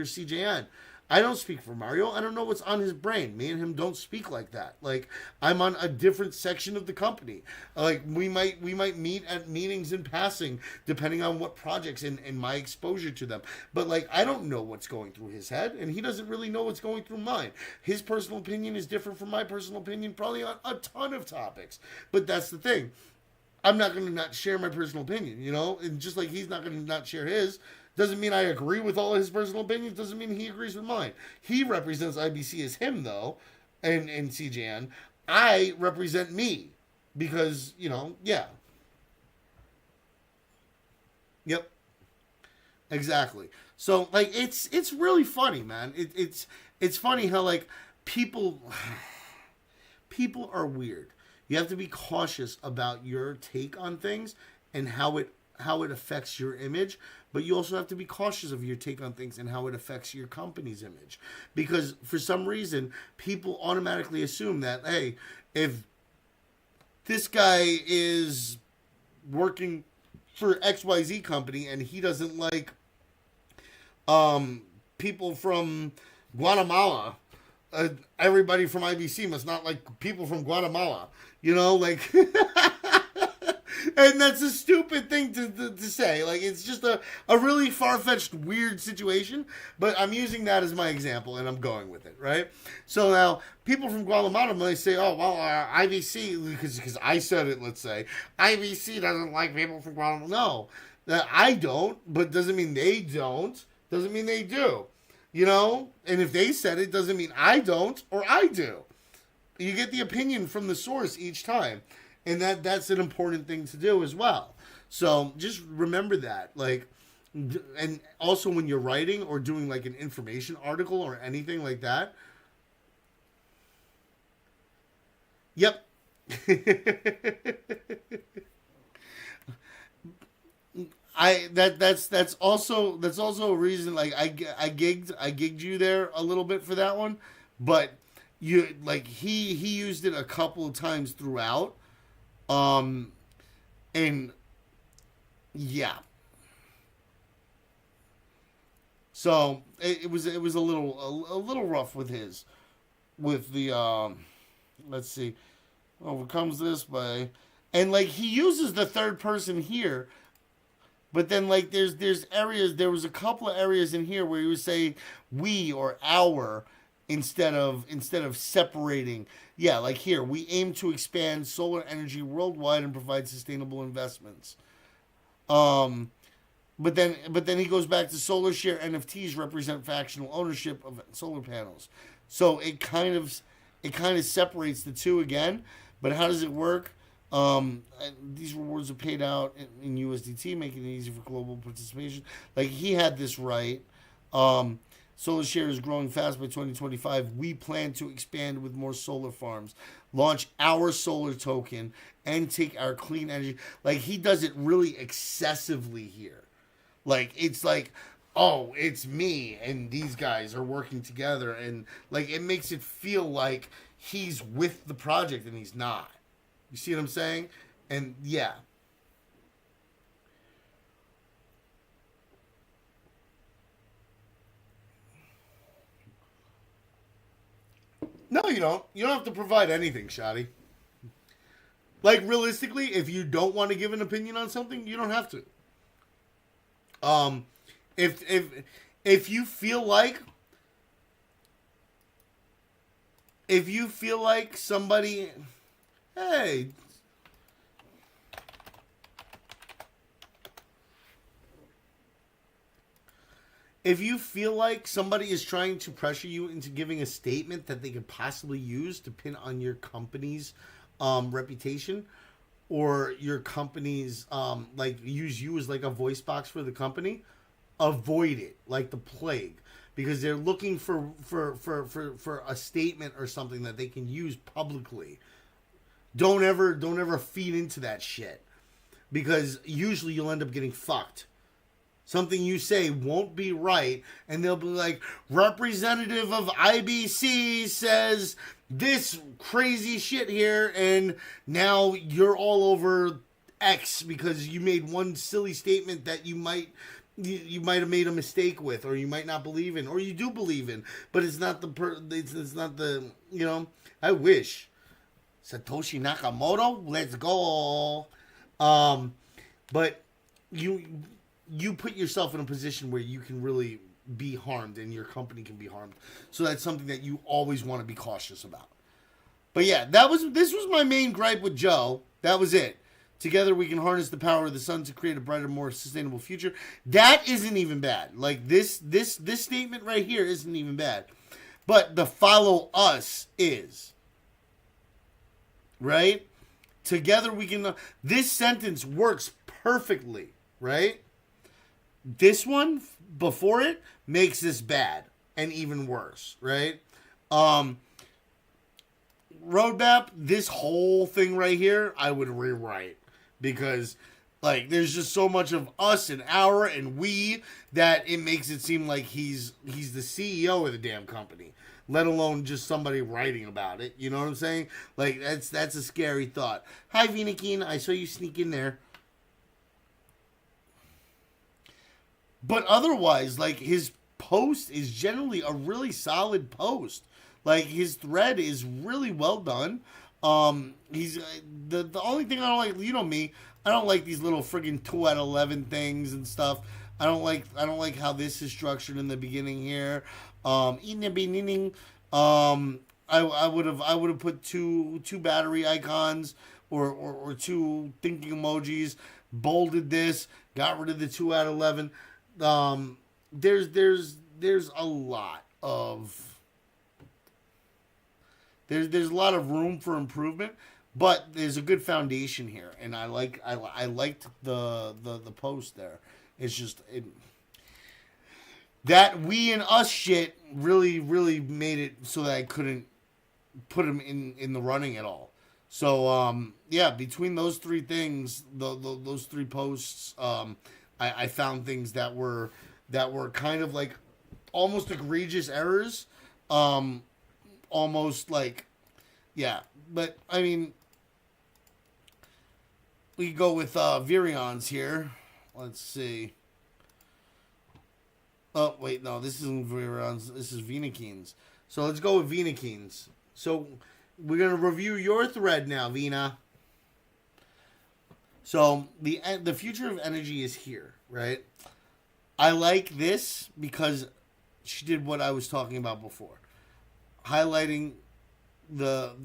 CJN. I don't speak for Mario. I don't know what's on his brain. Me and him don't speak like that. Like I'm on a different section of the company. Like we might meet at meetings in passing, depending on what projects and my exposure to them. But like I don't know what's going through his head, and he doesn't really know what's going through mine. His personal opinion is different from my personal opinion, probably on a ton of topics. But that's the thing. I'm not going to not share my personal opinion, you know? And just like he's not going to not share his, doesn't mean I agree with all of his personal opinions, doesn't mean he agrees with mine. He represents IBC as him, though, and CJN. I represent me because, you know, yeah. Yep. Exactly. So, like, it's really funny, man. It's funny how, like, people are weird. You have to be cautious about your take on things and how it affects your image, but you also have to be cautious of your take on things and how it affects your company's image. Because for some reason, people automatically assume that, hey, if this guy is working for XYZ company and he doesn't like people from Guatemala, everybody from IBC must not like people from Guatemala. You know, like... And that's a stupid thing to say. Like, it's just a really far-fetched, weird situation. But I'm using that as my example, and I'm going with it, right? So now, people from Guatemala may say, oh, well, IBC, because I said it, let's say, IBC doesn't like people from Guatemala. No, I don't, but doesn't mean they don't. Doesn't mean they do. You know? And if they said it, doesn't mean I don't or I do. You get the opinion from the source each time. And that's an important thing to do as well. So just remember that. Like, and also when you're writing or doing like an information article or anything like that. Yep. that's also a reason. Like I gigged you there a little bit for that one, but you like he used it a couple of times throughout, um, and yeah. So it was a little rough with his with the let's see, overcomes this by, and like he uses the third person here. But then, like, there's areas. There was a couple of areas in here where he was saying "we" or "our" instead of separating. Yeah, like here, we aim to expand solar energy worldwide and provide sustainable investments. Um, but then he goes back to solar share NFTs represent fractional ownership of solar panels. So it kind of separates the two again. But how does it work? These rewards are paid out in USDT, making it easy for global participation. Like he had this right. Um, Solar share is growing fast by 2025. We plan to expand with more solar farms, launch our solar token, and take our clean energy. Like he does it really excessively here. Like it's like, oh, it's me and these guys are working together, and like it makes it feel like he's with the project and he's not. You see what I'm saying? And yeah. No, you don't. You don't have to provide anything, Shotty. Like realistically, if you don't want to give an opinion on something, you don't have to. Um, if you feel like somebody, hey, if you feel like somebody is trying to pressure you into giving a statement that they could possibly use to pin on your company's reputation, or your company's like use you as like a voice box for the company, avoid it like the plague, because they're looking for a statement or something that they can use publicly. Don't ever feed into that shit, because usually you'll end up getting fucked. Something you say won't be right, and they'll be like, representative of IBC says this crazy shit here, and now you're all over X because you made one silly statement that you might have made a mistake with, or you might not believe in, or you do believe in, but it's not it's not the, I wish. Satoshi Nakamoto, let's go. But you put yourself in a position where you can really be harmed and your company can be harmed. So that's something that you always want to be cautious about. But yeah, this was my main gripe with Joe. That was it. Together we can harness the power of the sun to create a brighter, more sustainable future. That isn't even bad. Like this statement right here isn't even bad. But the follow us is. Right? Together we can, this sentence works perfectly, right? This one before it makes this bad and even worse, right? Roadmap, this whole thing right here, I would rewrite, because like there's just so much of us and our and we that it makes it seem like he's the CEO of the damn company, let alone just somebody writing about it. You know what I'm saying? Like that's a scary thought. Hi Vinikin, I saw you sneak in there. But otherwise, like his post is generally a really solid post. Like his thread is really well done. He's the only thing I don't like, me, I don't like these little friggin' 2 out of 11 things and stuff. I don't like how this is structured in the beginning here. In the beginning, I would have put two battery icons or two thinking emojis, bolded this, got rid of the 2 out of 11. There's a lot of there's a lot of room for improvement, but there's a good foundation here, and I liked the post there. It's just that we and us shit really made it so that I couldn't put him in the running at all. So yeah, between those three things, those three posts, I found things that were kind of like almost egregious errors. Um, Almost like, yeah. But I mean, we go with Virions here. Let's see. Oh wait, no, this isn't Virions. This is Venakines. So let's go with Venakines. So we're gonna review your thread now, Vina. So the future of energy is here, right? I like this because she did what I was talking about before, highlighting the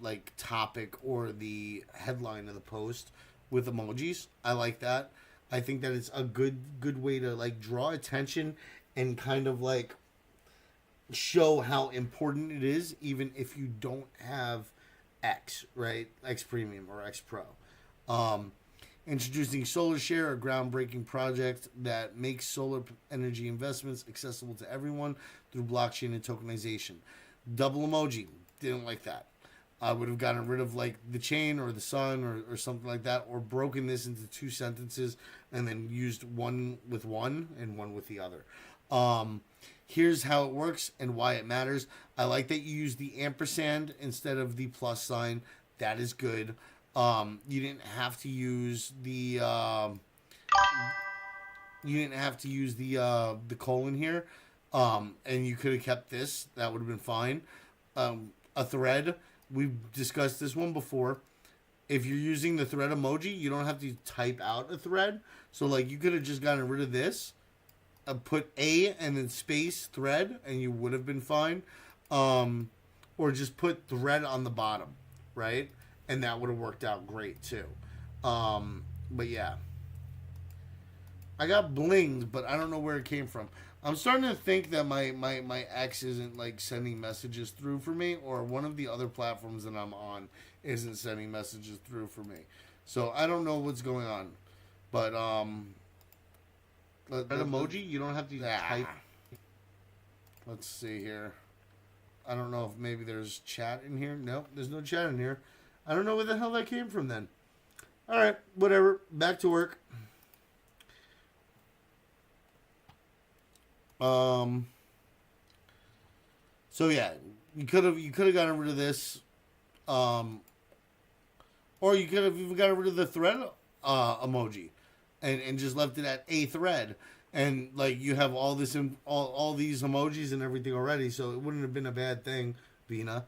like topic or the headline of the post with emojis. I like that. I think that it's a good way to like draw attention and kind of like show how important it is, even if you don't have X, right? X Premium or X Pro. Um, Introducing SolarShare, a groundbreaking project that makes solar energy investments accessible to everyone through blockchain and tokenization. Double emoji, didn't like that. I would have gotten rid of like the chain or the sun or something like that, or broken this into two sentences and then used one with one and one with the other. Here's how it works and why it matters. I like that you use the ampersand instead of the plus sign. That is good. You didn't have to use the colon here, and you could have kept this. That would have been fine. A thread. We've discussed this one before. If you're using the thread emoji, you don't have to type out a thread. So like you could have just gotten rid of this, put A and then space thread, and you would have been fine. Or just put thread on the bottom, right? And that would have worked out great too. But yeah. I got blinged, but I don't know where it came from. I'm starting to think that my ex isn't like sending messages through for me, or one of the other platforms that I'm on isn't sending messages through for me. So I don't know what's going on. But that emoji, you don't have to type. Let's see here. I don't know if maybe there's chat in here. Nope, there's no chat in here. I don't know where the hell that came from then. All right, whatever. Back to work. So yeah, you could have gotten rid of this, or you could have even gotten rid of the thread emoji, and just left it at a thread, and like you have all this all these emojis and everything already, so it wouldn't have been a bad thing, Vina.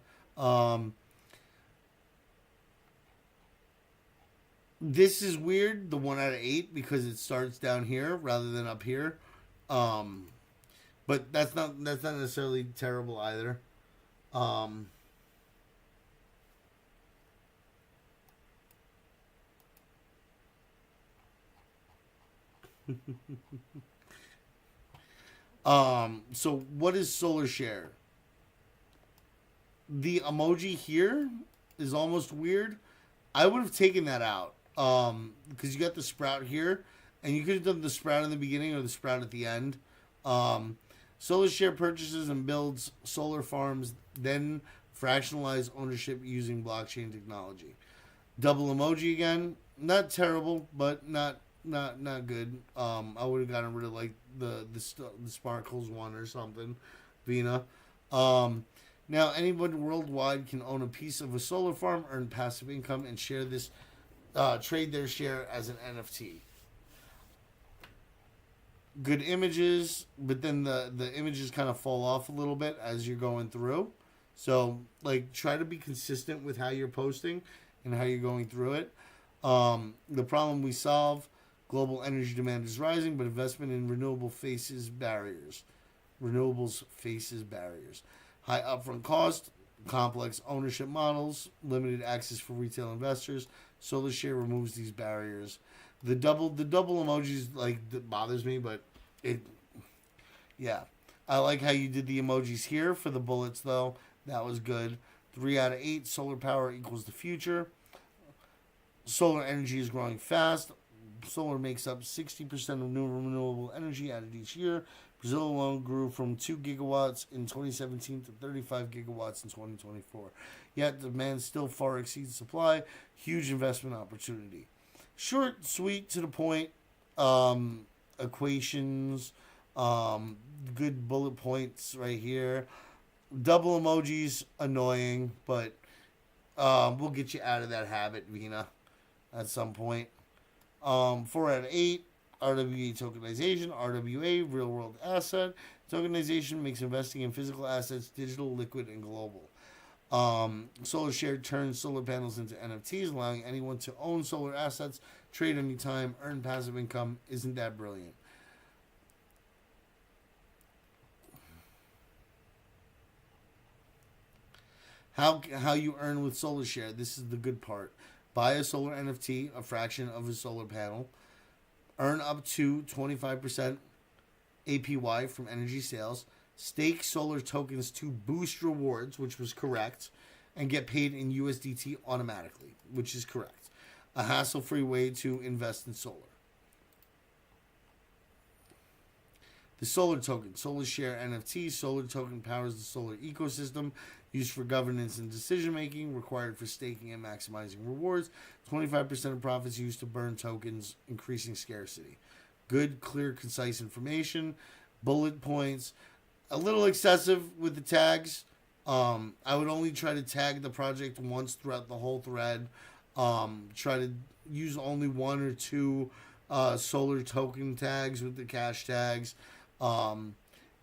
This is weird, the 1 out of 8, because it starts down here rather than up here. But that's not necessarily terrible either. So what is SolarShare? The emoji here is almost weird. I would have taken that out. Because you got the sprout here, and you could have done the sprout in the beginning or the sprout at the end. SolarShare purchases and builds solar farms, then fractionalize ownership using blockchain technology. Double emoji again, not terrible, but not good. I would have gotten rid of like the sparkles one or something, Vina. Now anyone worldwide can own a piece of a solar farm, earn passive income, and share this. Trade their share as an NFT. Good images, but then the images kind of fall off a little bit as you're going through. So, like, try to be consistent with how you're posting and how you're going through it. The problem we solve: global energy demand is rising, but investment in renewables faces barriers. High upfront cost, complex ownership models, limited access for retail investors. SolarShare removes these barriers. The double emojis like that bothers me, but yeah. I like how you did the emojis here for the bullets though. That was good. 3 out of 8. Solar power equals the future. Solar energy is growing fast. Solar makes up 60% of new renewable energy added each year. Brazil alone grew from 2 gigawatts in 2017 to 35 gigawatts in 2024. Yet demand still far exceeds supply. Huge investment opportunity. Short, sweet, to the point. equations, um, good bullet points right here. Double emojis, annoying, but we'll get you out of that habit, Vina, at some point. 4 out of 8. RWA tokenization, RWA, real world asset. Tokenization makes investing in physical assets digital, liquid, and global. Solar Share turns solar panels into NFTs, allowing anyone to own solar assets, trade anytime, earn passive income. Isn't that brilliant? How you earn with Solar Share. This is the good part. Buy a solar NFT, a fraction of a solar panel. Earn up to 25% APY from energy sales. Stake solar tokens to boost rewards, which was correct, and get paid in USDT automatically, which is correct. A hassle-free way to invest in solar. The solar token, Solar Share NFT. Solar token powers the solar ecosystem, used for governance and decision making, required for staking and maximizing rewards. 25% of profits used to burn tokens, increasing scarcity. Good, clear, concise information, bullet points. A little excessive with the tags. I would only try to tag the project once throughout the whole thread. Try to use only 1 or 2 solar token tags with the cash tags.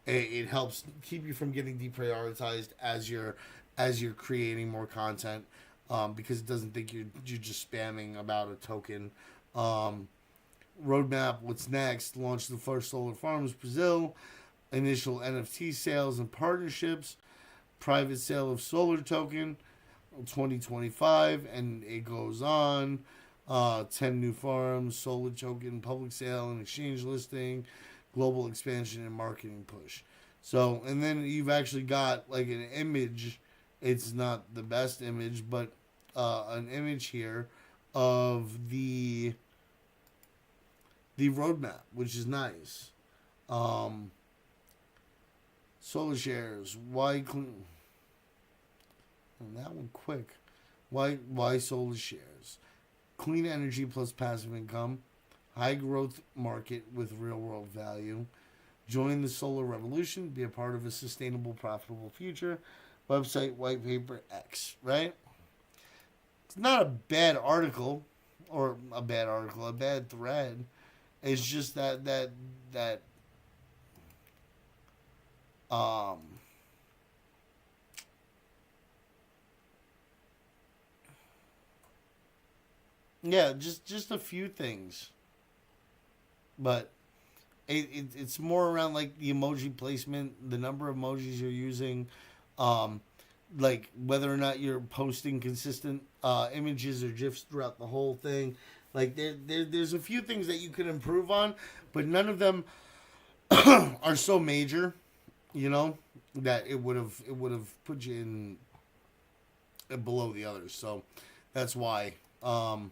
It helps keep you from getting deprioritized as you're creating more content, because it doesn't think you're just spamming about a token. Roadmap, what's next? Launch the first solar farms, Brazil. Initial NFT sales and partnerships. Private sale of solar token, 2025, and it goes on. 10 new farms, solar token, public sale and exchange listing, global expansion and marketing push. So, and then you've actually got like an image. It's not the best image, but an image here of the roadmap, which is nice. Solar shares. Why clean? And that one quick. Why solar shares? Clean energy plus passive income. High growth market with real world value. Join the solar revolution. Be a part of a sustainable, profitable future. Website, white paper, X. Right? It's not a bad article, or a bad thread. It's just that yeah, just a few things, but it's more around like the emoji placement, the number of emojis you're using, like whether or not you're posting consistent images or gifs throughout the whole thing. Like there's a few things that you could improve on, but none of them are so major, that it would have put you in below the others. So that's why. The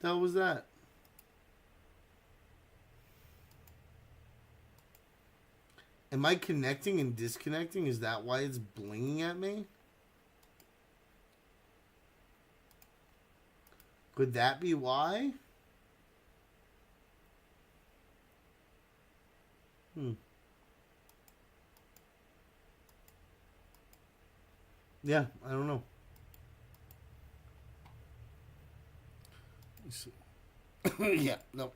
hell was that? Am I connecting and disconnecting? Is that why it's blinging at me? Could that be why? Yeah, I don't know. Yeah, no.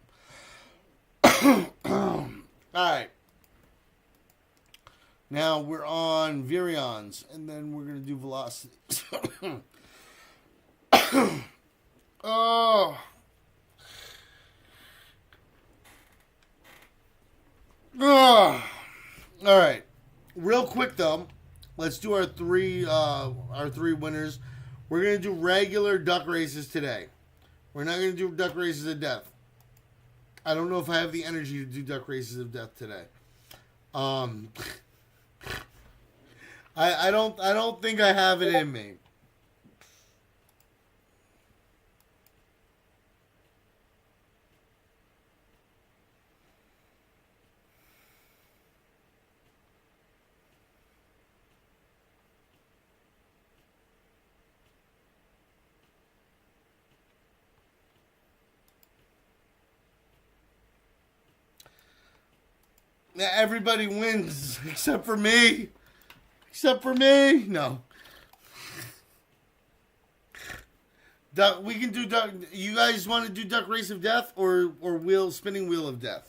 Alright. Now we're on virions, and then we're going to do velocity. Oh. Oh. Alright. Real quick, though, let's do our three winners. We're going to do regular duck races today. We're not going to do duck races of death. I don't know if I have the energy to do duck races of death today. I don't think I have it in me. Everybody wins except for me. Except for me. No. Duck, we can do duck. You guys want to do duck race of death or spinning wheel of death?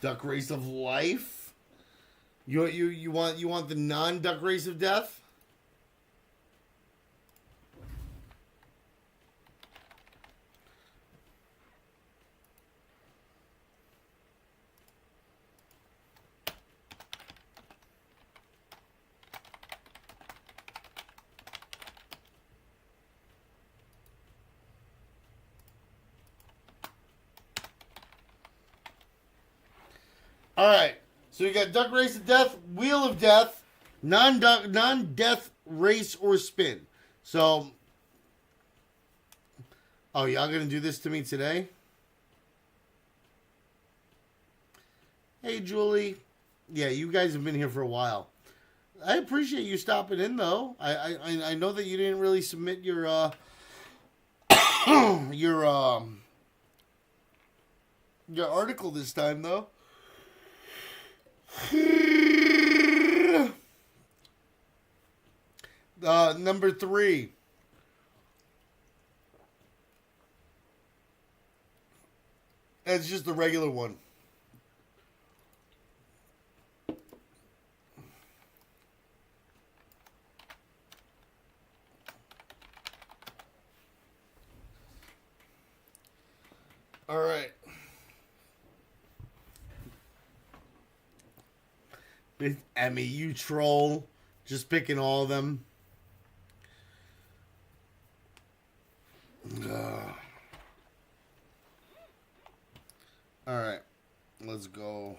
Duck race of life. You want the non-duck race of death? All right. So we got duck race of death, wheel of death, non-death race or spin. So, oh, y'all gonna do this to me today? Hey, Julie. Yeah, you guys have been here for a while. I appreciate you stopping in, though. I know that you didn't really submit your your article this time, though. Number 3. It's just the regular one. All right. Emmy, you troll. Just picking all of them. All right. Let's go.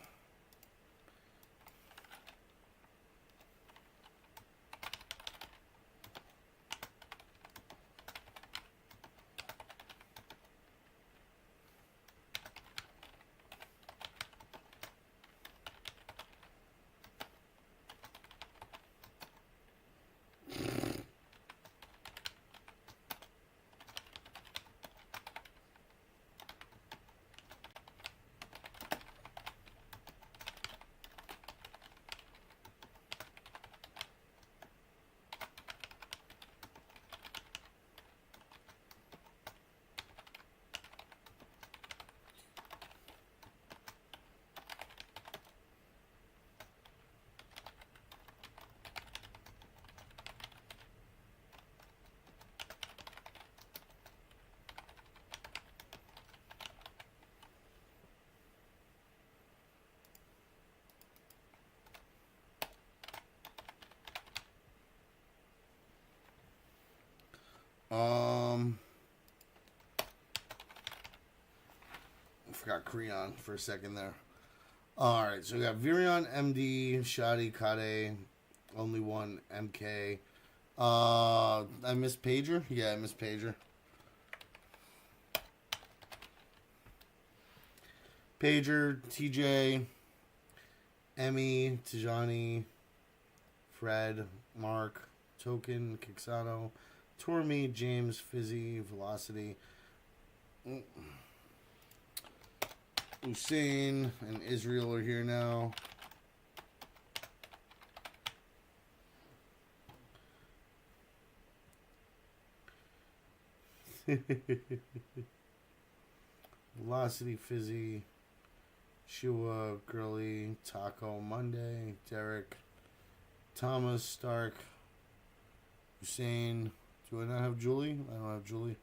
I forgot Creon for a second there. All right, so we got Virion, MD, Shadi, Kade, only one, MK. I missed Pager. Yeah, I missed Pager. Pager, TJ, Emmy, Tijani, Fred, Mark, Token, Kixano, Tormi, James, Fizzy, Velocity, Hussein, and Israel are here now. Velocity, Fizzy, Shua, Girly, Taco, Monday, Derek, Thomas, Stark, Hussein. Do I not have Julie? I don't have Julie.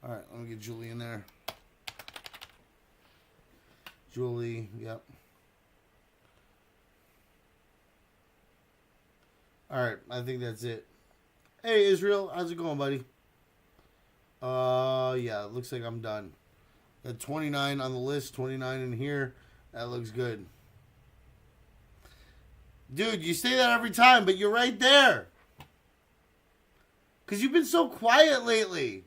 Alright, let me get Julie in there. Julie, yep. Alright, I think that's it. Hey, Israel, how's it going, buddy? Yeah, it looks like I'm done. Got 29 on the list, 29 in here. That looks good. Dude, you say that every time, but you're right there. Because you've been so quiet lately.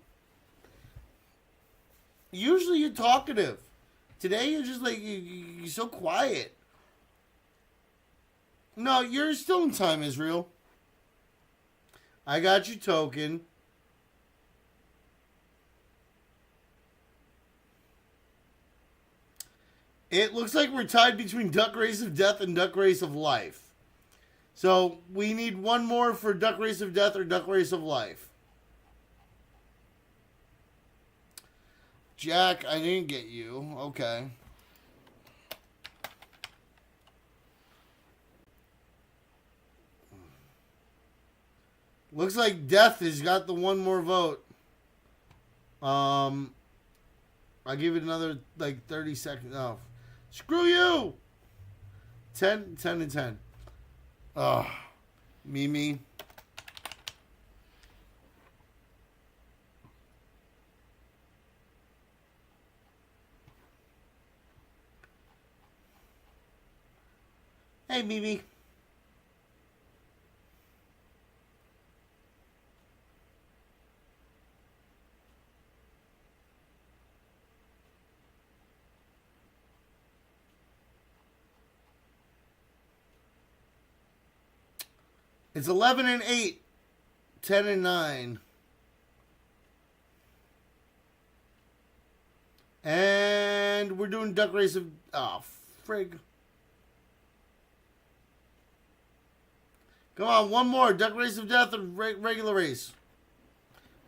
Usually you're talkative. Today you're just like, you're so quiet. No, you're still in time, Israel. I got your token. It looks like we're tied between Duck Race of Death and Duck Race of Life. So we need one more for Duck Race of Death or Duck Race of Life. Jack, I didn't get you. Okay. Looks like Death has got the one more vote. I'll give it another like 30 seconds. Oh, screw you! 10 and 10. Oh, Mimi. Hey, Mimi. It's 11 and 8, 10 and 9. And we're doing Duck Race of... Oh, frig. Come on, one more. Duck Race of Death or regular race.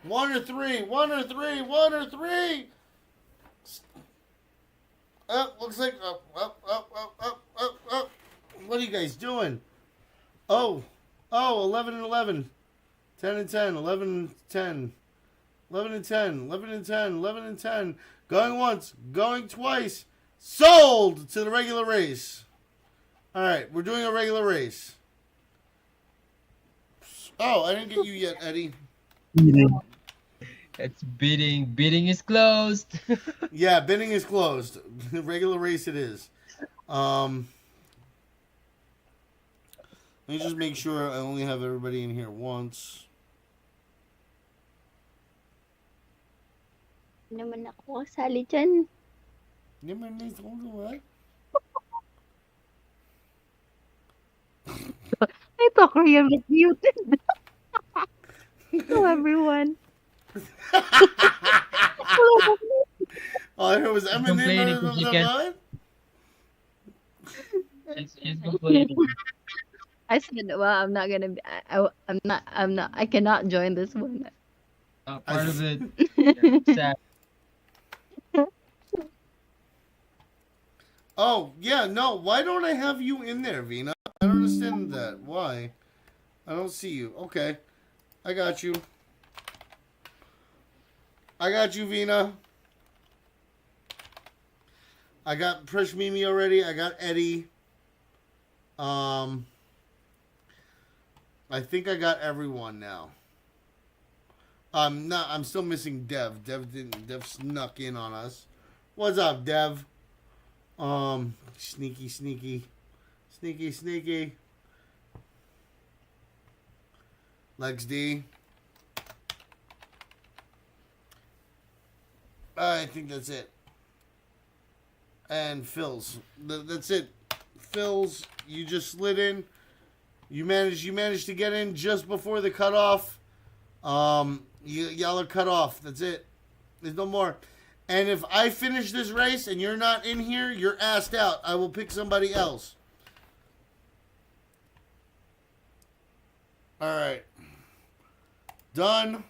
1 or 3. 1 or 3. 1 or 3. Looks like... Up. What are you guys doing? Oh, 11 and 11. 10 and 10. 11 and 10. 11 and 10. 11 and 10. 11 and 10. Going once. Going twice. Sold to the regular race. All right, we're doing a regular race. Oh, I didn't get you yet, Eddie. It's bidding. Bidding is closed. Yeah, bidding is closed. Regular race it is. Let me just make sure I only have everybody in here once. Naman ako, sali dyan. What? I thought Korean was muted. Hello, everyone. All I heard was Complaining Eminem. because you can't- She's complaining. I said, well, I'm not gonna be. I'm not. I cannot join this one. Part of it. Sad. Oh, yeah, no. Why don't I have you in there, Vina? I don't understand that. Why? I don't see you. Okay. I got you. I got you, Vina. I got Presh Mimi already. I got Eddie. I think I got everyone now. I'm still missing Dev. Dev snuck in on us. What's up, Dev? Sneaky. Lex D. I think that's it. And Phil's. That's it. Phil's, you just slid in. You managed to get in just before the cutoff. Y'all are cut off. That's it. There's no more. And if I finish this race and you're not in here, you're asked out. I will pick somebody else. All right. Done.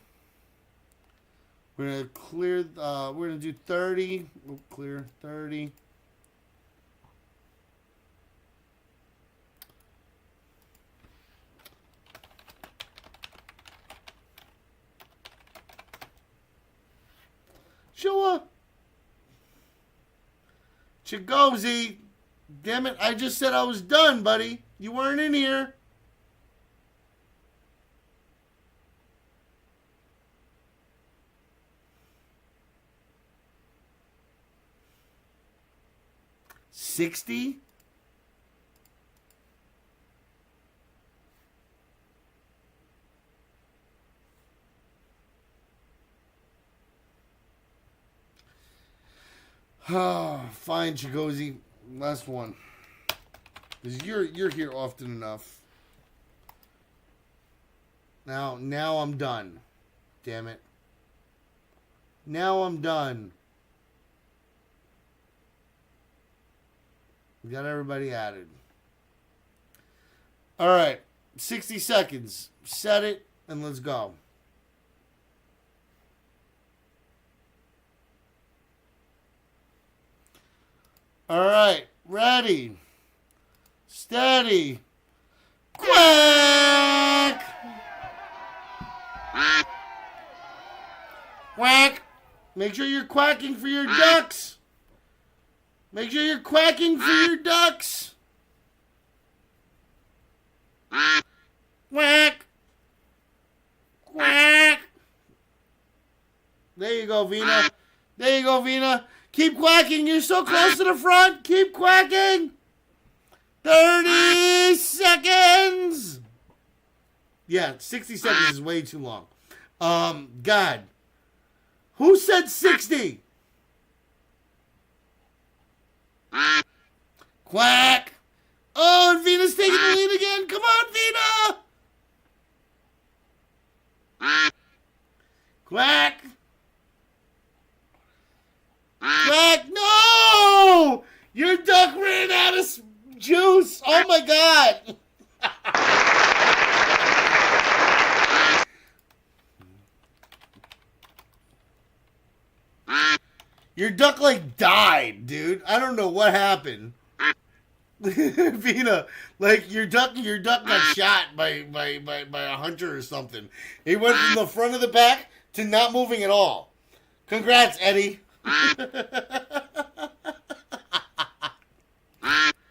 We're gonna clear. We're gonna do 30. We'll clear 30. Sure. Chigozy. Damn it. I just said I was done, buddy. You weren't in here. $60? Fine, Chigozy. Last one. Because you're here often enough. Now I'm done. Damn it. Now I'm done. We got everybody added. All right. 60 seconds. Set it and let's go. All right. Ready. Steady. Quack! Quack! Make sure you're quacking for your ducks. Make sure you're quacking for your ducks. Quack! Quack! There you go, Vina. There you go, Vina. Keep quacking. You're so close to the front. Keep quacking. 30 seconds. Yeah, 60 seconds is way too long. God. Who said 60? Quack. Oh, and Vina's taking the lead again. Come on, Vina. Quack. Quack. No! Your duck ran out of juice. Oh, my God. Your duck like died, dude. I don't know what happened. Vina, like your duck got shot by a hunter or something. He went from the front of the pack to not moving at all. Congrats, Eddie.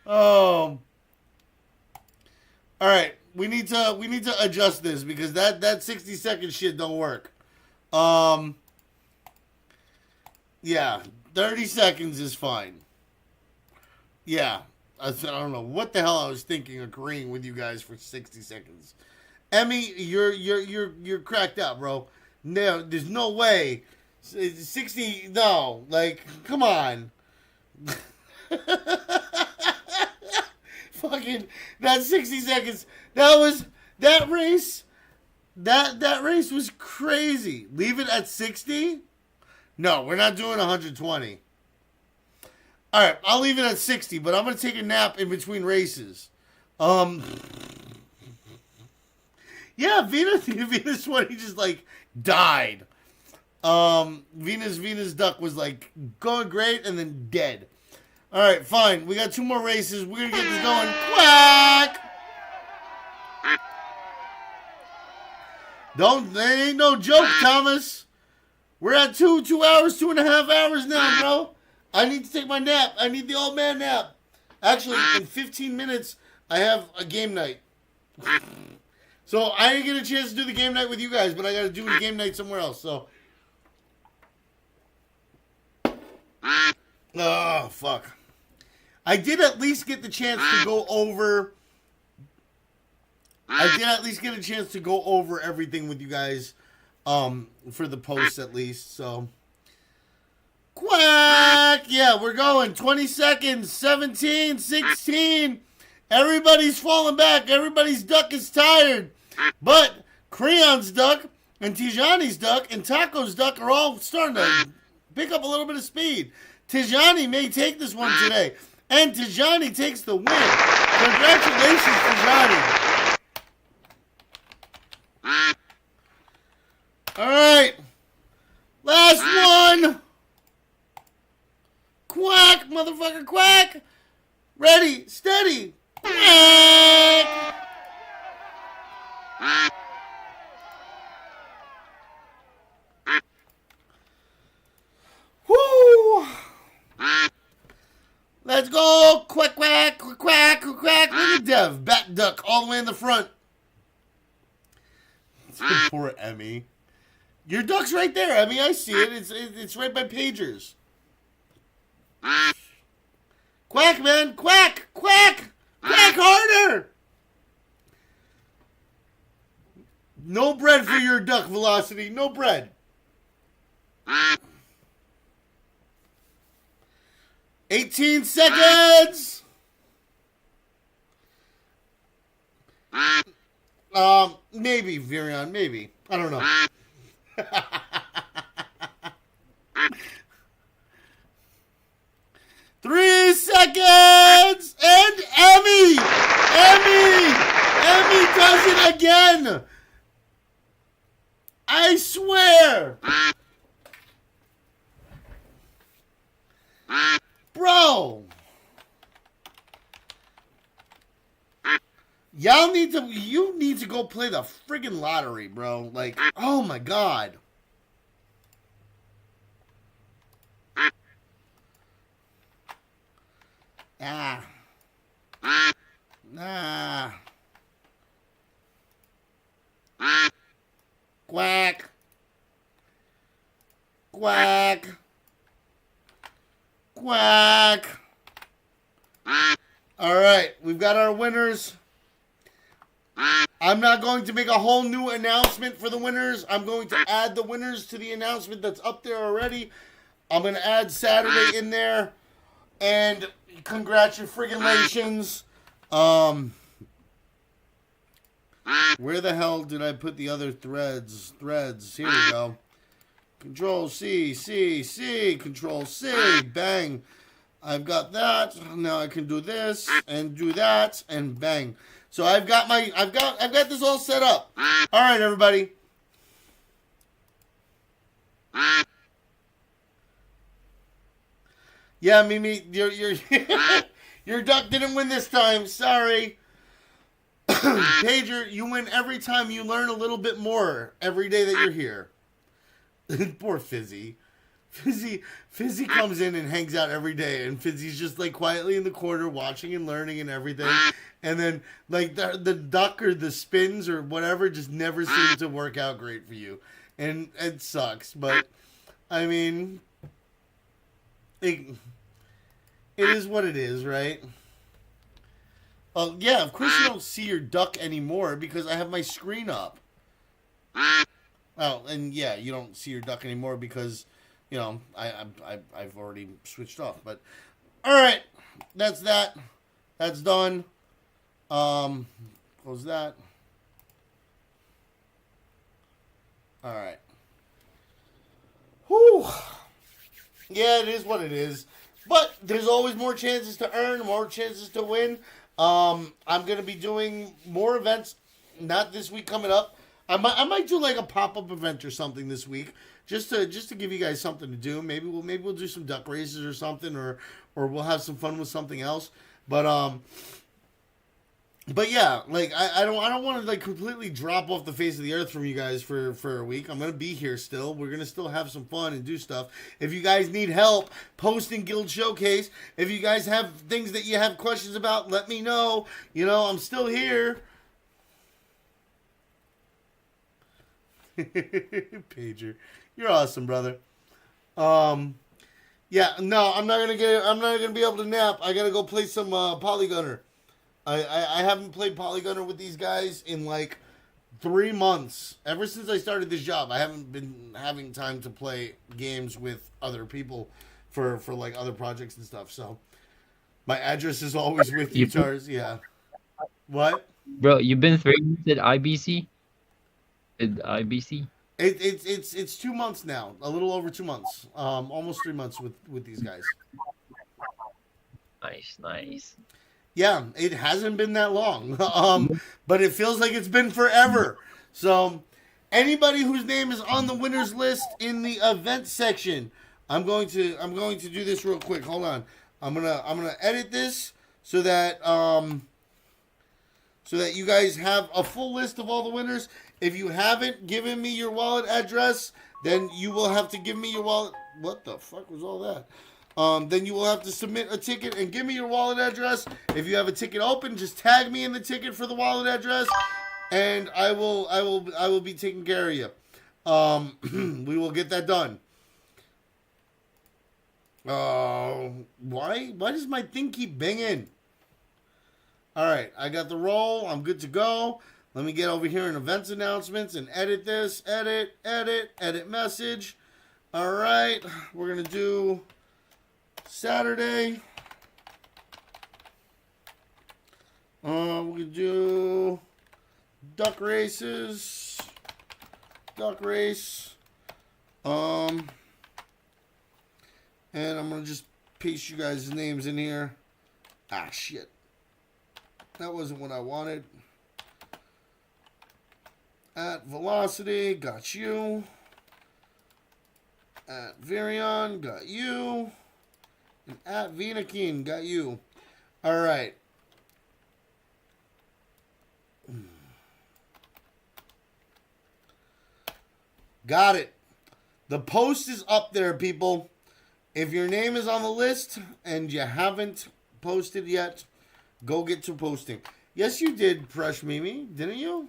All right, we need to adjust this because that 60-second shit don't work. Yeah, 30 seconds is fine. Yeah, I don't know what the hell I was thinking, agreeing with you guys for 60 seconds. Emmy, you're cracked out, bro. No, there's no way. 60, no, like, come on. Fucking that 60 seconds. That race was crazy. Leave it at 60? No, we're not doing 120. All right, I'll leave it at 60, but I'm going to take a nap in between races. Yeah, Venus 20 just like died. Venus duck was like going great and then dead. All right, fine. We got 2 more races. We're going to get this going. Quack! That ain't no joke, Thomas. We're at 2 hours, 2.5 hours now, bro. I need to take my nap. I need the old man nap. Actually, in 15 minutes, I have a game night. So I didn't get a chance to do the game night with you guys, but I got to do the game night somewhere else. So, oh fuck! I did at least get the chance to go over. I did at least get a chance to go over everything with you guys, for the post at least. So, quack! Yeah, we're going. 20 seconds. 17, 16. Everybody's falling back. Everybody's duck is tired. But Creon's duck and Tijani's duck and Taco's duck are all starting to pick up a little bit of speed. Tijani may take this one today. And Tijani takes the win. Congratulations, Tijani. All right. Last one. Quack, motherfucker, quack. Ready, steady. Quack. Woo. Let's go. Quack, quack, quack, quack, quack. Look at Dev. Bat duck all the way in the front. Poor Emmy. Your duck's right there, Emmy. I see it. It's right by Pagers. Quack, man. Quack, quack. Quack harder. No bread for your duck, Velocity. No bread. 18 seconds. Maybe, Virion, maybe. I don't know. Three seconds! And Emmy! Emmy does it again! I swear! Bro! You need to go play the friggin' lottery, bro. Like, oh my god. Ah. Quack. Quack. Quack. All right, we've got our winners. I'm not going to make a whole new announcement for the winners. I'm going to add the winners to the announcement that's up there already. I'm going to add Saturday in there. And congratulations. Where the hell did I put the other threads? Here we go. Control C, Control C, bang. I've got that. Now I can do this and do that and bang. So I've got this all set up. All right, everybody. Yeah, Mimi, your duck didn't win this time. Sorry. Pager, you win every time. You learn a little bit more every day that you're here. Poor Fizzy. Fizzy comes in and hangs out every day, and Fizzy's just like quietly in the corner watching and learning and everything. And then like the duck or the spins or whatever just never seems to work out great for you. And it sucks, but I mean it is what it is, right? Oh yeah, of course you don't see your duck anymore because I have my screen up. Oh, and yeah, you don't see your duck anymore because, you know, I've already switched off. But all right, that's that. That's done. Close that. All right. Whew. Yeah, it is what it is. But there's always more chances to earn, more chances to win. I'm gonna be doing more events. Not this week coming up. I might do like a pop-up event or something this week, just to give you guys something to do. Maybe we'll do some duck races or something, or we'll have some fun with something else. But yeah, like I don't want to like completely drop off the face of the earth from you guys for a week. I'm gonna be here still. We're gonna still have some fun and do stuff. If you guys need help posting Guild Showcase, if you guys have things that you have questions about, let me know. You know, I'm still here. Pager, you're awesome, brother. Yeah, no, I'm not gonna be able to nap. I gotta go play some Polygunner. I haven't played Polygunner with these guys in like 3 months. Ever since I started this job, I haven't been having time to play games with other people for like other projects and stuff. So my address is always with you, Charles. Yeah. What? Bro, you've been 3 months at IBC? At IBC? It's 2 months now. A little over 2 months. Almost 3 months with these guys. Nice. Yeah, it hasn't been that long. But it feels like it's been forever. So anybody whose name is on the winners list in the event section, I'm going to do this real quick. Hold on. I'm gonna edit this so that you guys have a full list of all the winners. If you haven't given me your wallet address, then you will have to give me your wallet. What the fuck was all that? Then you will have to submit a ticket and give me your wallet address. If you have a ticket open, just tag me in the ticket for the wallet address, and I will be taking care of you. We will get that done. Why does my thing keep binging? All right, I got the roll. I'm good to go. Let me get over here in events announcements and edit this. Edit message. All right, we're going to do Saturday. We could do duck races. Duck race. And I'm gonna just paste you guys' names in here. Ah, shit. That wasn't what I wanted. At Velocity, got you. At Virion, got you. And at Vinakin, got you. All right. Got it. The post is up there, people. If your name is on the list and you haven't posted yet, go get to posting. Yes, you did, Fresh Mimi, didn't you?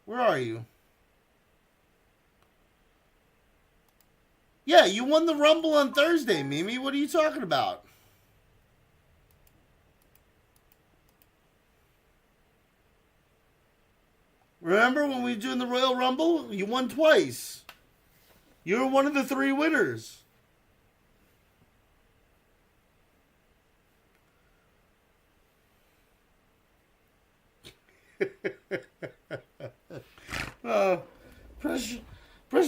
Where are you? Yeah, you won the Rumble on Thursday, Mimi. What are you talking about? Remember when we were doing the Royal Rumble? You won twice. You were one of the 3 winners. Fresh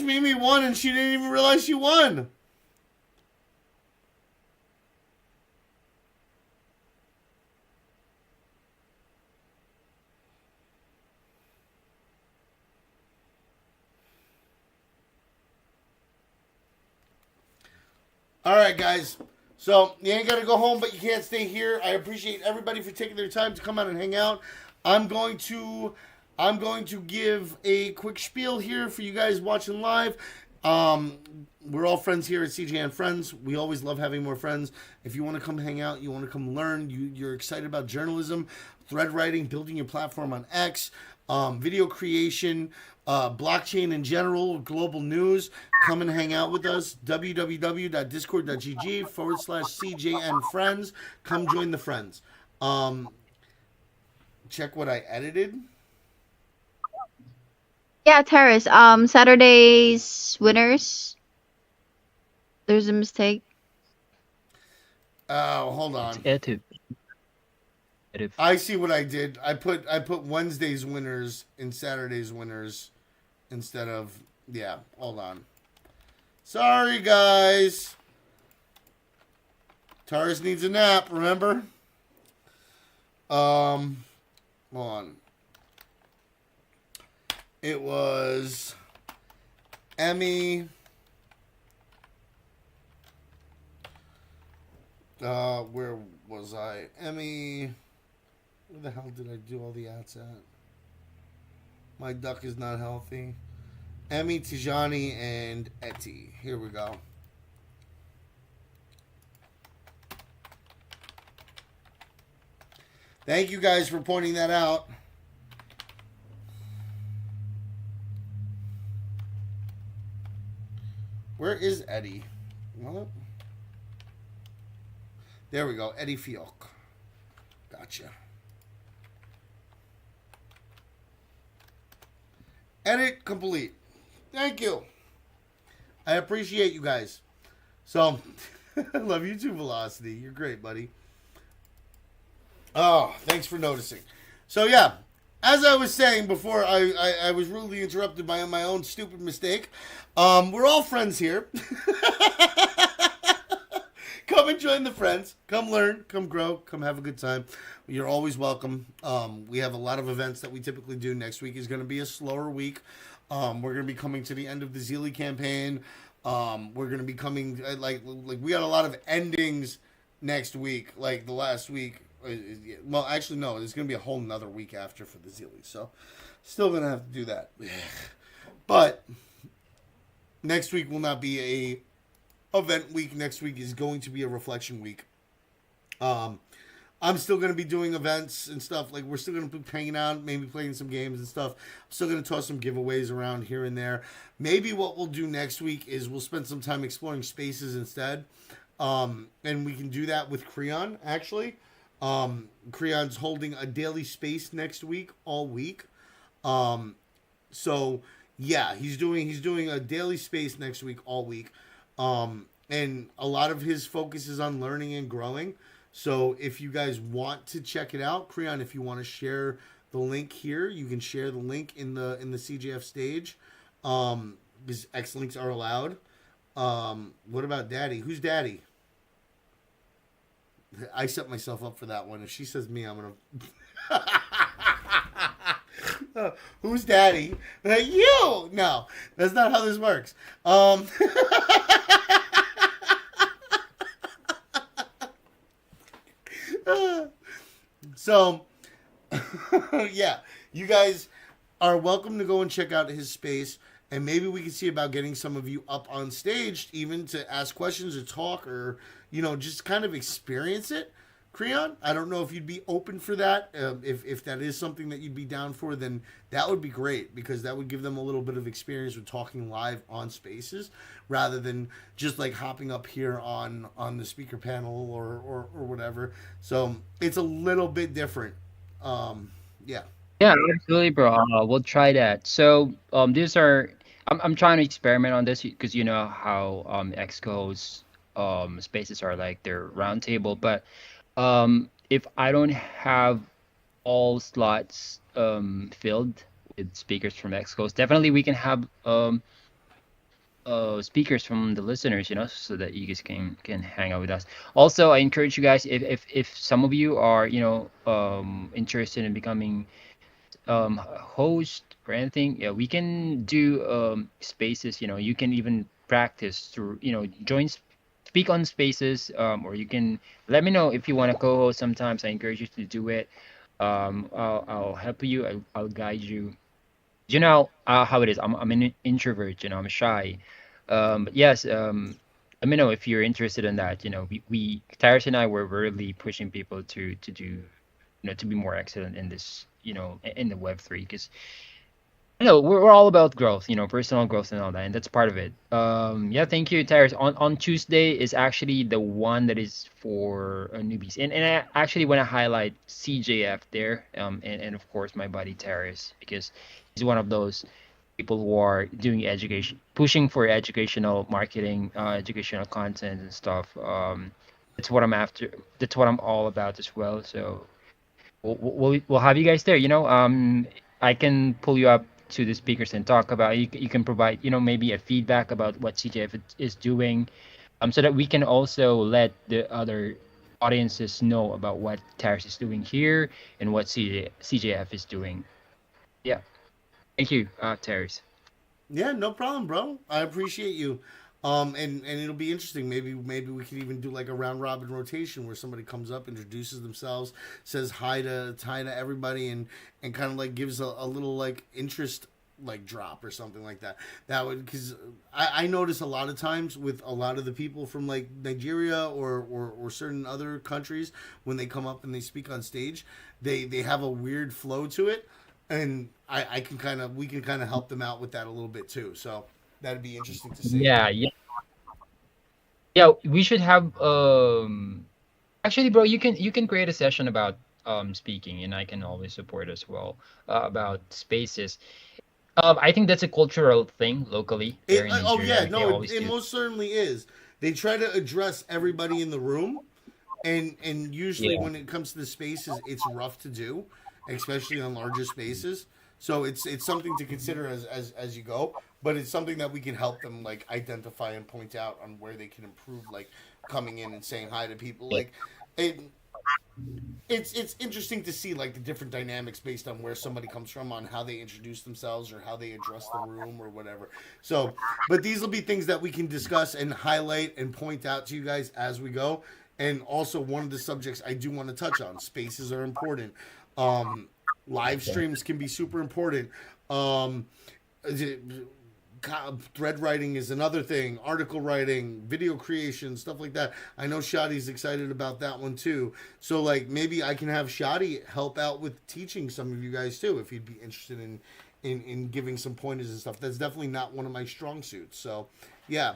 Mimi won and she didn't even realize she won. All right, guys. So you ain't gotta go home, but you can't stay here. I appreciate everybody for taking their time to come out and hang out. I'm going to give a quick spiel here for you guys watching live. We're all friends here at CJN Friends. We always love having more friends. If you want to come hang out, you want to come learn, you're excited about journalism, thread writing, building your platform on X, video creation, blockchain in general, global news, come and hang out with us. www.discord.gg/CJN Friends. Come join the friends. Check what I edited. Yeah, Terrace. Saturday's winners. There's a mistake. Oh, hold on. Edit. I see what I did. I put Wednesday's winners in Saturday's winners instead of, yeah, hold on. Sorry, guys. Taurus needs a nap, remember? Hold on. It was Emmy. Where was I? Emmy. Where the hell did I do all the ads at? My duck is not healthy. Emmy, Tijani, and Etty. Here we go. Thank you guys for pointing that out. Where is Eddie? What? There we go. Eddie Fiok. Gotcha. Edit complete. Thank you. I appreciate you guys. So, I love you too, Velocity. You're great, buddy. Oh, thanks for noticing. So, yeah. As I was saying before, I was rudely interrupted by my own stupid mistake. We're all friends here. Come and join the friends. Come learn. Come grow. Come have a good time. You're always welcome. We have a lot of events that we typically do. Next week is going to be a slower week. We're going to be coming to the end of the Zealy campaign. We're going to be coming, like we got a lot of endings next week, like the last week. Well, actually, no. There's going to be a whole nother week after for the Zealy. So, still going to have to do that. But, next week will not be a event week. Next week is going to be a reflection week. I'm still going to be doing events and stuff. Like, we're still going to be hanging out, maybe playing some games and stuff. I'm still going to toss some giveaways around here and there. Maybe what we'll do next week is we'll spend some time exploring spaces instead. And we can do that with Creon, actually. Creon's holding a daily space next week, all week. So yeah, he's doing a daily space next week, all week. and a lot of his focus is on learning and growing. So if you guys want to check it out, Creon, if you want to share the link here, you can share the link in the CJF stage, because X links are allowed. What about Daddy? Who's Daddy? I set myself up for that one. If she says me, I'm gonna. Who's Daddy? You. No, that's not how this works. So, yeah, you guys are welcome to go and check out his space, and maybe we can see about getting some of you up on stage, even to ask questions or talk, or just kind of experience it. Creon, I don't know if you'd be open for that. If that is something that you'd be down for, then that would be great, because that would give them a little bit of experience with talking live on Spaces, rather than just like hopping up here on the speaker panel or whatever. So it's a little bit different. Yeah. Yeah, absolutely, bro. We'll try that. So, these are I'm trying to experiment on this because you know how Exco's spaces are like they're round table, but if I don't have all slots filled with speakers from Exco's, definitely we can have speakers from the listeners, so that you guys can hang out with us. Also, I encourage you guys, if some of you are interested in becoming host or anything, yeah, we can do spaces. You can even practice through, speak on spaces, or you can let me know if you want to co-host. Sometimes I encourage you to do it. I'll help you. I'll guide you. You know how it is. I'm an introvert. I'm shy. But yes, let me know if you're interested in that. We Tyrus and I were really pushing people to do, to be more excellent in this, in the Web3, because we're all about growth, personal growth and all that, and that's part of it. Yeah, thank you, Tyrus. On Tuesday is actually the one that is for newbies, and I actually want to highlight CJF there, and of course my buddy Tyrus, because he's one of those people who are doing education, pushing for educational marketing, educational content and stuff. That's what I'm after. That's what I'm all about as well. So we'll have you guys there. I can pull you up to the speakers and talk about. You can provide, maybe a feedback about what CJF is doing, so that we can also let the other audiences know about what Tyrus is doing here and what CJF is doing. Yeah, thank you, Tyrus. Yeah, no problem, bro. I appreciate you. And it'll be interesting. Maybe we could even do like a round robin rotation where somebody comes up, introduces themselves, says hi to everybody, and kind of like gives a little like interest like drop or something like that. That would, because I notice a lot of times with a lot of the people from like Nigeria or certain other countries, when they come up and they speak on stage, they have a weird flow to it, and we can kind of help them out with that a little bit too. So that'd be interesting to see. Yeah, yeah, yeah. We should have actually, bro. You can create a session about speaking, and I can always support as well, about spaces. I think that's a cultural thing locally here in Oh Nigeria. yeah, They no, always it do. most certainly is. They try to address everybody in the room, and usually Yeah. when it comes to the spaces, it's rough to do, especially on larger spaces. So it's something to consider as you go, but it's something that we can help them like identify and point out on where they can improve, like coming in and saying hi to people. Yeah. Like it, it's interesting to see like the different dynamics based on where somebody comes from, on how they introduce themselves or how they address the room or whatever. So, but these will be things that we can discuss and highlight and point out to you guys as we go. And also, one of the subjects I do want to touch on: spaces are important. Live streams can be super important. Um, thread writing is another thing, article writing, video creation, stuff like that. I know Shadi's excited about that one too. So like maybe I can have Shadi help out with teaching some of you guys too, if you'd be interested in giving some pointers and stuff. That's definitely not one of my strong suits. So yeah,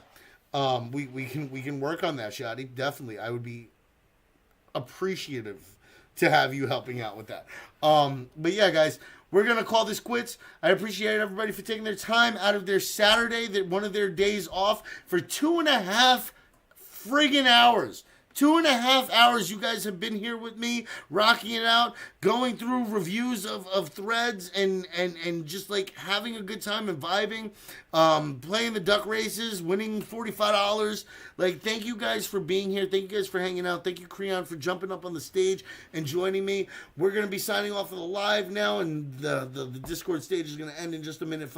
we can work on that, Shadi. Definitely, I would be appreciative to have you helping out with that. But yeah, guys, we're gonna call this quits. I appreciate everybody for taking their time out of their Saturday, that one of their days off, for 2.5 friggin' hours. 2.5 hours you guys have been here with me, rocking it out, going through reviews of threads and just like having a good time and vibing, playing the duck races, winning $45. Like, thank you guys for being here. Thank you guys for hanging out. Thank you, Creon, for jumping up on the stage and joining me. We're going to be signing off of the live now, and the Discord stage is going to end in just a minute.